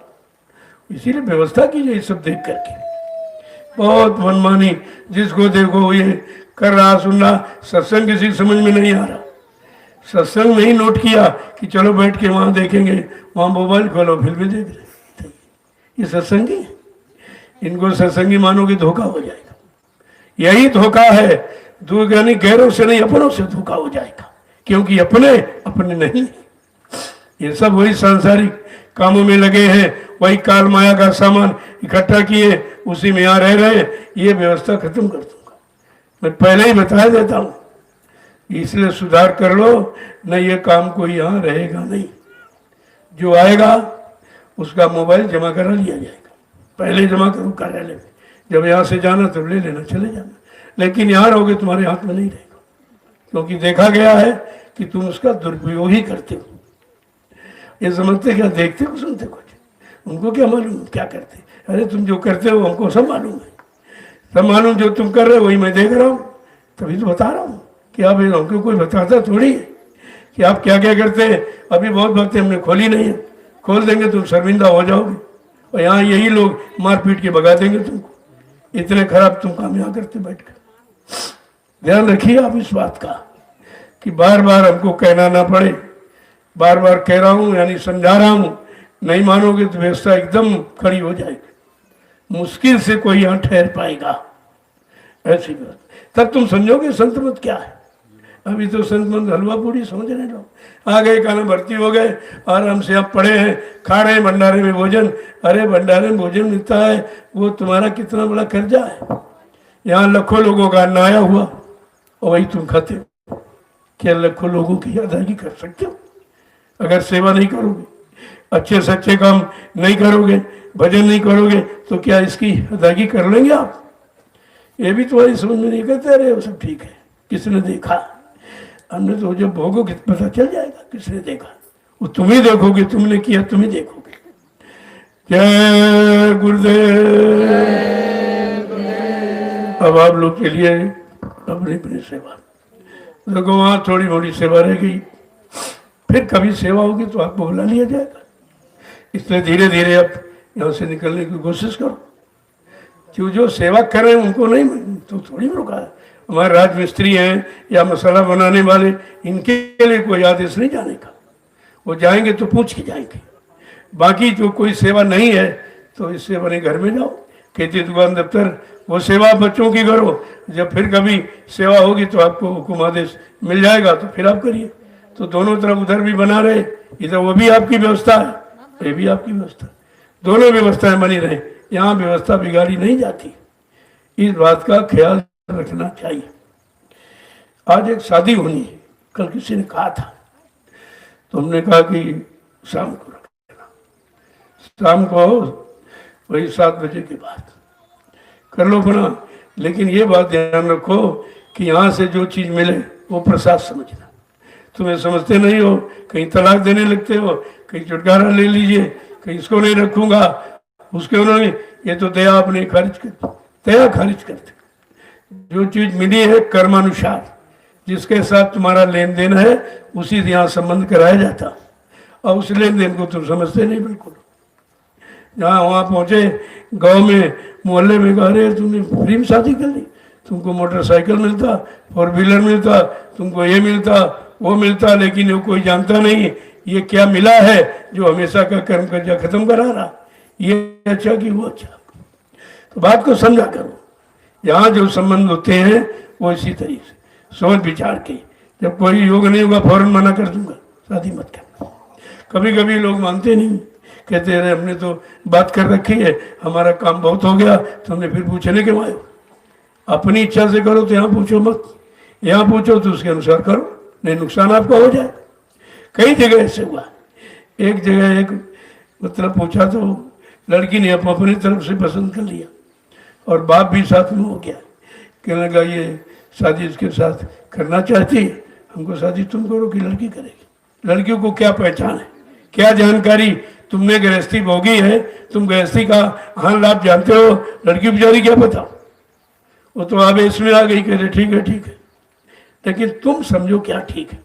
इसीलिए व्यवस्था कीजिए ये सब देख करके। बहुत मनमानी, जिसको देखो ये कर रहा, सुन रहा, सत्संग किसी समझ में नहीं आ रहा। सत्संग नहीं नोट किया कि चलो बैठ के वहाँ देखेंगे, वहाँ मोबाइल खोलो फिल्में देख रहे, ये सत्संगी है। इनको सत्संगी मानोगे धोखा हो जाएगा। यही धोखा है, दूर यानी गैरों से नहीं अपनों से धोखा हो जाएगा, क्योंकि अपने अपने नहीं। ये सब वही सांसारिक कामों में लगे हैं, वही काल माया का सामान इकट्ठा किए, उसी में यहाँ रह रहे। ये व्यवस्था खत्म कर दूंगा, मैं पहले ही बता देता हूँ। इसलिए सुधार कर लो, न ये काम कोई यहाँ रहेगा नहीं। जो आएगा उसका मोबाइल जमा करा लिया जाएगा, पहले जमा करो कार्यालय में, जब यहाँ से जाना तब ले लेना, चले जाना। लेकिन यहाँ रहोगे तुम्हारे हाथ में नहीं रहेगा, क्योंकि देखा गया है कि तुम उसका दुरुपयोग ही करते हो। ये समझते क्या, देखते हो सुनते कुछ, उनको क्या मालूम क्या करते। अरे तुम जो करते हो हमको सब मालूम है, सब मालूम। जो तुम कर रहे हो वही मैं देख रहा हूँ, तभी तो बता रहा हूँ कि आप हमको कोई बताता थोड़ी है कि आप क्या क्या करते हैं। अभी बहुत बातें हमने खोली नहीं है, खोल देंगे तुम शर्मिंदा हो जाओगे, और यहाँ यही लोग मार पीट के भगा देंगे तुमको। इतने खराब तुम काम यहाँ करते बैठ कर। ध्यान रखिए आप इस बात का कि बार बार हमको कहना ना पड़े बार बार कह रहा हूं, यानी समझा रहा हूं, नहीं मानोगे तो व्यवस्था एकदम खड़ी हो जाएगी, मुश्किल से कोई यहां ठहर पाएगा। ऐसी बात, तब तुम समझोगे संत मत क्या है। अभी तो संत मत हलवा पूरी समझ रहे लोग, आ गए खाना भर्ती हो गए, आराम से आप पड़े हैं, खा रहे हैं भंडारे में भोजन। अरे भंडारे में भोजन मिलता है, वो तुम्हारा कितना बड़ा कर्जा है। यहाँ लाखों लोगों का अन्न आया हुआ और वही तुम खाते हो। क्या लाखों लोगों की अदायगी कर सकते हो? अगर सेवा नहीं करोगे, अच्छे से अच्छे काम नहीं करोगे, भजन नहीं करोगे, तो क्या इसकी अदायगी कर लेंगे आप? ये भी तुम्हारी समझ में नहीं करते। अरे वो सब ठीक है, किसने देखा, हमने तो जब भोगोगे पता चल जाएगा किसने देखा। वो तुम ही देखोगे, तुमने किया तुम ही देखोगे। जय गुरुदेव। अब आप लोग के लिए अपनी अपनी सेवा, देखो वहाँ थोड़ी मोड़ी सेवा रह गई, फिर कभी सेवा होगी तो आपको बुला लिया जाएगा। इसलिए धीरे धीरे आप यहाँ से निकलने की कोशिश करो। क्यों जो सेवा कर रहे हैं उनको नहीं तो थोड़ी रोका है। हमारे राजमिस्त्री हैं या मसाला बनाने वाले, इनके लिए कोई आदेश नहीं जाने का। वो जाएंगे तो पूछ के जाएंगे। बाकी जो कोई सेवा नहीं है तो इससे बने घर में जाओ, खेती दुकान दफ्तर, वो सेवा बच्चों की करो। जब फिर कभी सेवा होगी तो आपको हुकुम आदेश मिल जाएगा तो फिर आप करिए। तो दोनों तरफ उधर भी बना रहे, इधर वो भी आपकी व्यवस्था है, ये भी आपकी व्यवस्था, दोनों व्यवस्थाएं बनी रहे। यहाँ व्यवस्था बिगाड़ी नहीं जाती, इस बात का ख्याल रखना चाहिए। आज एक शादी होनी है, कल किसी ने कहा था, तो हमने कहा कि शाम को रख लेना, शाम को वही 7 बजे के बाद कर लो बना। लेकिन ये बात ध्यान रखो कि यहाँ से जो चीज़ मिले वो प्रसाद समझना। तुम्हें समझते नहीं हो, कहीं तलाक देने लगते हो, कहीं छुटकारा ले लीजिए, कहीं इसको नहीं रखूंगा, उसके उन्होंने, ये तो दया अपने खारिज कर, दया खारिज करते। जो चीज मिली है कर्मानुसार, जिसके साथ तुम्हारा लेन देन है उसी से यहाँ संबंध कराया जाता, और उस लेन देन को तुम समझते नहीं बिल्कुल। जहाँ वहाँ पहुँचे गांव में, मोहल्ले में, कह रहे तुमने फ्री में शादी कर ली, तुमको मोटरसाइकिल मिलता, 4 व्हीलर मिलता, तुमको ये मिलता वो मिलता, लेकिन वो कोई जानता नहीं ये क्या मिला है जो हमेशा का कर्म कर्जा खत्म करा रहा। ये अच्छा कि वो अच्छा। तो बात को समझा करो। यहाँ जो संबंध होते हैं वो इसी तरीके से सोच विचार के, जब कोई योग नहीं होगा फौरन मना कर दूंगा, शादी मत करना। कभी कभी लोग मानते नहीं, कहते हैं हमने तो बात कर रखी है, हमारा काम बहुत हो गया, तो हमने फिर पूछने के आए। अपनी इच्छा से करो तो यहाँ पूछो मत, यहाँ पूछो तो उसके अनुसार करो, नहीं नुकसान आपका हो जाए। कई जगह ऐसे हुआ। एक जगह एक मतलब पूछा तो लड़की ने अपनी तरफ से पसंद कर लिया और बाप भी साथ में हो गया। कहने लगा ये शादी इसके साथ करना चाहती है, हमको शादी तुम करो कि लड़की करेगी। लड़कियों को क्या पहचान है, क्या जानकारी, तुमने गृहस्थी भोगी है, तुम गृहस्थी का हाल लाभ जानते हो, लड़की बेचारी क्या पता। वो तो आवेश में आ गई, कह रहे ठीक है ठीक है, लेकिन तुम समझो क्या ठीक है।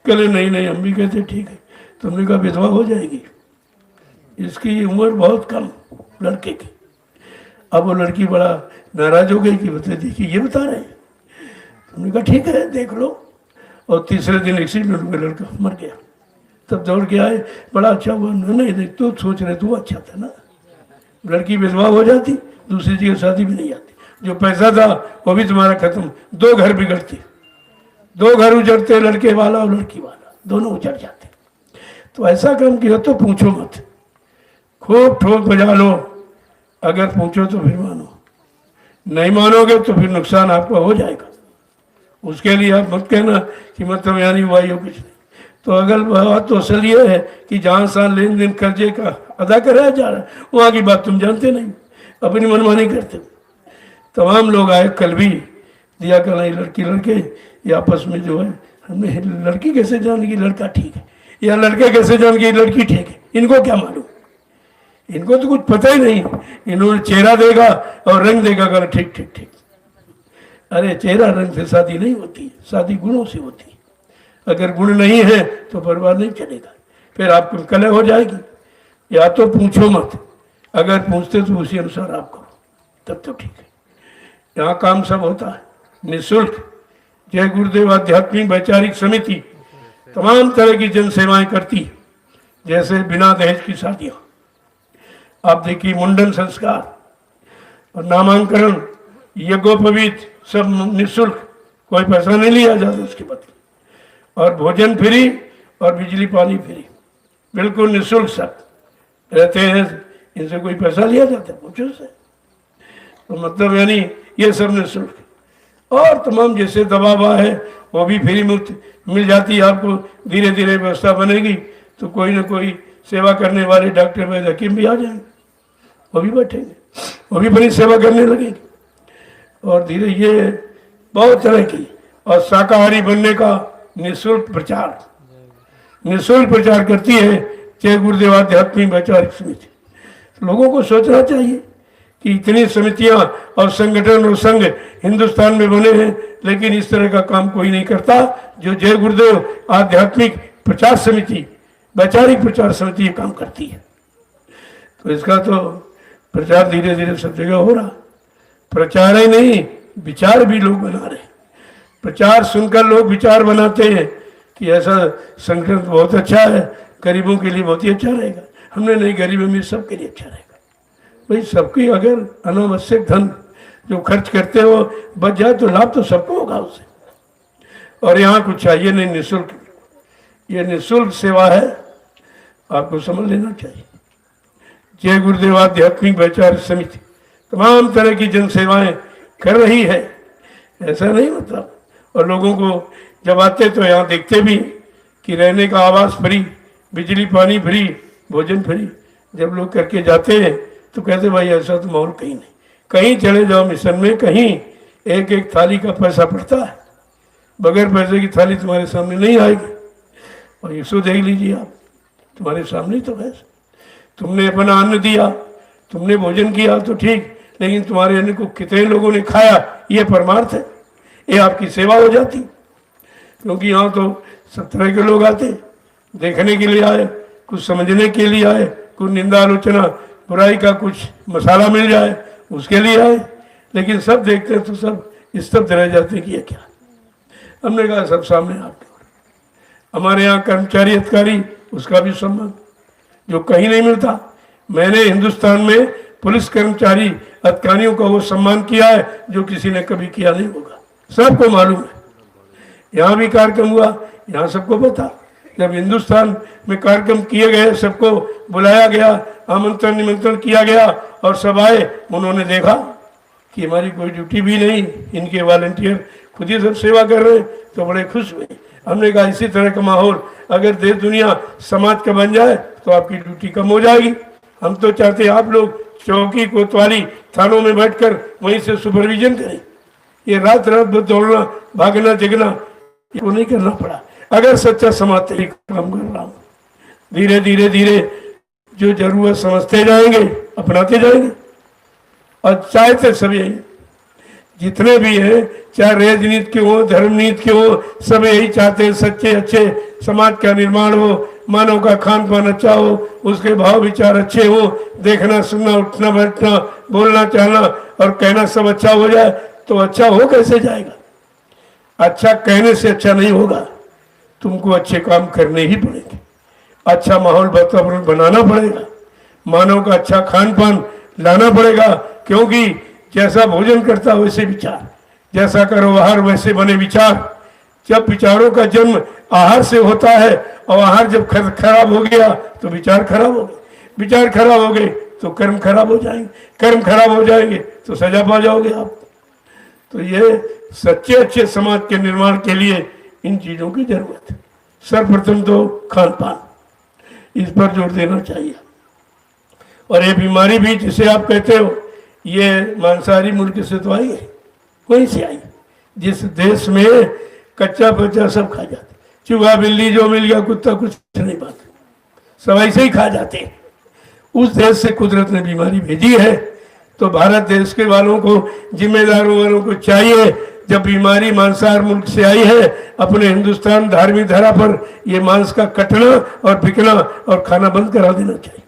कह रहे नहीं नहीं, हम भी कहते ठीक है। तुमने कहा विधवा हो जाएगी, इसकी उम्र बहुत कम लड़के की। अब वो लड़की बड़ा नाराज हो गई कि बता देखिए ये बता रहे हैं। तुमने कहा ठीक है देख लो, और तीसरे दिन एक्सीडेंट में लड़का मर गया। तब दौड़ के आए, बड़ा अच्छा हुआ। नहीं देख तू सोच रहे तू अच्छा था ना, लड़की विधवा हो जाती, दूसरी जगह शादी भी नहीं आती, जो पैसा था वो भी तुम्हारा खत्म, 2 घर बिगड़ते, 2 घर उजड़ते, लड़के वाला और लड़की वाला दोनों उजड़ जाते। तो ऐसा काम किया तो पूछो मत, खूब ठोक बजा लो, अगर पूछो तो फिर मानो, नहीं मानोगे तो फिर नुकसान आपका हो जाएगा। उसके लिए आप मत कहना कि मतलब यानी हुआ ही हो कुछ नहीं। तो अगर बात तो असल ये है कि जहाँ सा लेन देन कर्जे का अदा कराया जा रहा है, वहाँ की बात तुम जानते नहीं, अपनी मनमानी करते। तमाम लोग आए, कल भी दिया कल नहीं, लड़की लड़के ये आपस में जो है, हमने लड़की कैसे जान की लड़का ठीक है, या लड़के कैसे जान की लड़की ठीक है, इनको क्या मालूम, इनको तो कुछ पता ही नहीं। इन्होंने चेहरा देगा और रंग देगा, कर ठीक ठीक ठीक। अरे चेहरा रंग से शादी नहीं होती, शादी गुणों से होती है। अगर गुण नहीं है तो परिवार नहीं चलेगा, फिर आपको कलह हो जाएगी। या तो पूछो मत, अगर पूछते तो उसी अनुसार आप करो, तब तो ठीक है। यहाँ काम सब होता है निःशुल्क। जय गुरुदेव आध्यात्मिक वैचारिक समिति तमाम तरह की जन सेवाएं करती है, जैसे बिना दहेज की शादियां, आप देखिए मुंडन संस्कार और नामांकन, यज्ञोपवीत सब निःशुल्क, कोई पैसा नहीं लिया जाता उसके बदले, और भोजन फ्री और बिजली पानी फ्री, बिल्कुल निःशुल्क सब रहते हैं। इनसे कोई पैसा लिया जाता है? पूछो से। तो मतलब यानी ये सब निःशुल्क, और तमाम जैसे दवा है वो भी फ्री मुफ्त मिल जाती है आपको। धीरे धीरे व्यवस्था बनेगी तो कोई ना कोई सेवा करने वाले डॉक्टर वैद्य हकीम भी आ जाएंगे, वो भी बैठेंगे, वो भी बड़ी सेवा करने लगेंगे, और धीरे ये बहुत तरह की। और शाकाहारी बनने का निःशुल्क प्रचार, निःशुल्क प्रचार करती है जय गुरुदेव आध्यात्मिक वैचारिक समिति। तो लोगों को सोचना चाहिए कि इतनी समितियां और संगठन और संघ हिंदुस्तान में बने हैं, लेकिन इस तरह का काम कोई नहीं करता जो जय गुरुदेव आध्यात्मिक प्रचार समिति, वैचारिक प्रचार समिति ये काम करती है। तो इसका तो प्रचार धीरे धीरे सब जगह हो रहा। प्रचार ही नहीं, विचार भी लोग बना रहे हैं। प्रचार सुनकर लोग विचार बनाते हैं कि ऐसा संगठन बहुत अच्छा है, गरीबों के लिए बहुत ही अच्छा रहेगा। हमने नहीं, गरीब अमीर सबके लिए अच्छा रहेगा। भाई सबकी अगर अनावश्यक धन जो खर्च करते हो बच जाए तो लाभ तो सबको होगा उससे। और यहाँ कुछ चाहिए नहीं, निःशुल्क, ये निःशुल्क सेवा है, आपको समझ लेना चाहिए। जय गुरुदेव आध्यात्मिक वैचारिक समिति तमाम तरह की जन सेवाएं कर रही है, ऐसा नहीं मतलब। और लोगों को जब आते तो यहाँ देखते भी कि रहने का आवास फ्री, बिजली पानी फ्री, भोजन फ्री। जब लोग करके जाते हैं तो कहते भाई ऐसा तो माहौल कहीं नहीं। कहीं चले जाओ मिशन में, कहीं एक एक थाली का पैसा पड़ता है, बगैर पैसे की थाली तुम्हारे सामने नहीं आएगी। और इसको देख लीजिए आप, तुम्हारे सामने तो है, तुमने अपना अन्न दिया, तुमने भोजन किया तो ठीक, लेकिन तुम्हारे अन्न को कितने लोगों ने खाया ये परमार्थ है, ये आपकी सेवा हो जाती। क्योंकि यहाँ तो सब तरह के लोग आते, देखने के लिए आए, कुछ समझने के लिए आए, कुछ निंदा आलोचना बुराई का कुछ मसाला मिल जाए उसके लिए आए, लेकिन सब देखते हैं तो सब स्तब्ध रह जाते कि ये क्या। हमने कहा सब सामने आपके। हमारे यहाँ कर्मचारी अधिकारी, उसका भी सम्मान जो कहीं नहीं मिलता। मैंने हिंदुस्तान में पुलिस कर्मचारी अधिकारियों का वो सम्मान किया है जो किसी ने कभी किया नहीं होगा, सबको मालूम है। यहाँ भी कार्यक्रम हुआ, यहाँ सबको पता। जब हिंदुस्तान में कार्यक्रम किए गए, सबको बुलाया गया, आमंत्रण निमंत्रण किया गया और सब आए, उन्होंने देखा कि हमारी कोई ड्यूटी भी नहीं, इनके वॉलंटियर खुद ही सब सेवा कर रहे हैं, तो बड़े खुश हुए। हमने कहा इसी तरह का माहौल अगर देश दुनिया समाज का बन जाए तो आपकी ड्यूटी कम हो जाएगी। हम तो चाहते हैं आप लोग चौकी कोतवाली थानों में बैठकर वहीं से सुपरविजन करें। ये रात रात भर दौड़ना भागना जगना ये नहीं करना पड़ा। अगर सच्चा समाज तरीक काम कर रहा हूँ, धीरे धीरे धीरे जो जरूरत समझते जाएंगे अपनाते जाएंगे। और चाहते सब यही, जितने भी हैं, चाहे राजनीति के हो, धर्मनीति के हो, सब यही चाहते हैं सच्चे अच्छे समाज का निर्माण हो, मानव का खान पान अच्छा हो, उसके भाव विचार अच्छे हो, देखना सुनना उठना बैठना बोलना चाहना और कहना सब अच्छा हो जाए। तो अच्छा हो कैसे जाएगा? अच्छा कहने से अच्छा नहीं होगा, तुमको अच्छे काम करने ही पड़ेंगे, अच्छा माहौल वातावरण बनाना पड़ेगा, मानव का अच्छा खान पान लाना पड़ेगा। क्योंकि जैसा भोजन करता वैसे विचार, जैसा करो आहार वैसे बने विचार। जब विचारों का जन्म आहार से होता है और आहार जब खराब हो गया तो विचार खराब हो गए, विचार खराब हो गए तो कर्म खराब हो जाएंगे, कर्म खराब हो जाएंगे तो सजा पा जाओगे आप। तो ये सच्चे अच्छे समाज के निर्माण के लिए इन चीजों की जरूरत है। सर्वप्रथम तो खान पान, इस पर जोर देना चाहिए। और ये बीमारी भी जिसे आप कहते हो, ये मांसाहारी मुल्क से तो आई है, वहीं से आई। जिस देश में कच्चा बच्चा सब खा जाते, चूहा बिल्ली जो मिल गया कुत्ता कुछ नहीं पाते, सब ऐसे ही खा जाते हैं। उस देश से कुदरत ने बीमारी भेजी है। तो भारत देश के वालों को, जिम्मेदारों वालों को चाहिए, जब बीमारी मांसाहार मुल्क से आई है, अपने हिंदुस्तान धार्मिक धरा पर ये मांस का कटना और बिकना और खाना बंद करा देना चाहिए।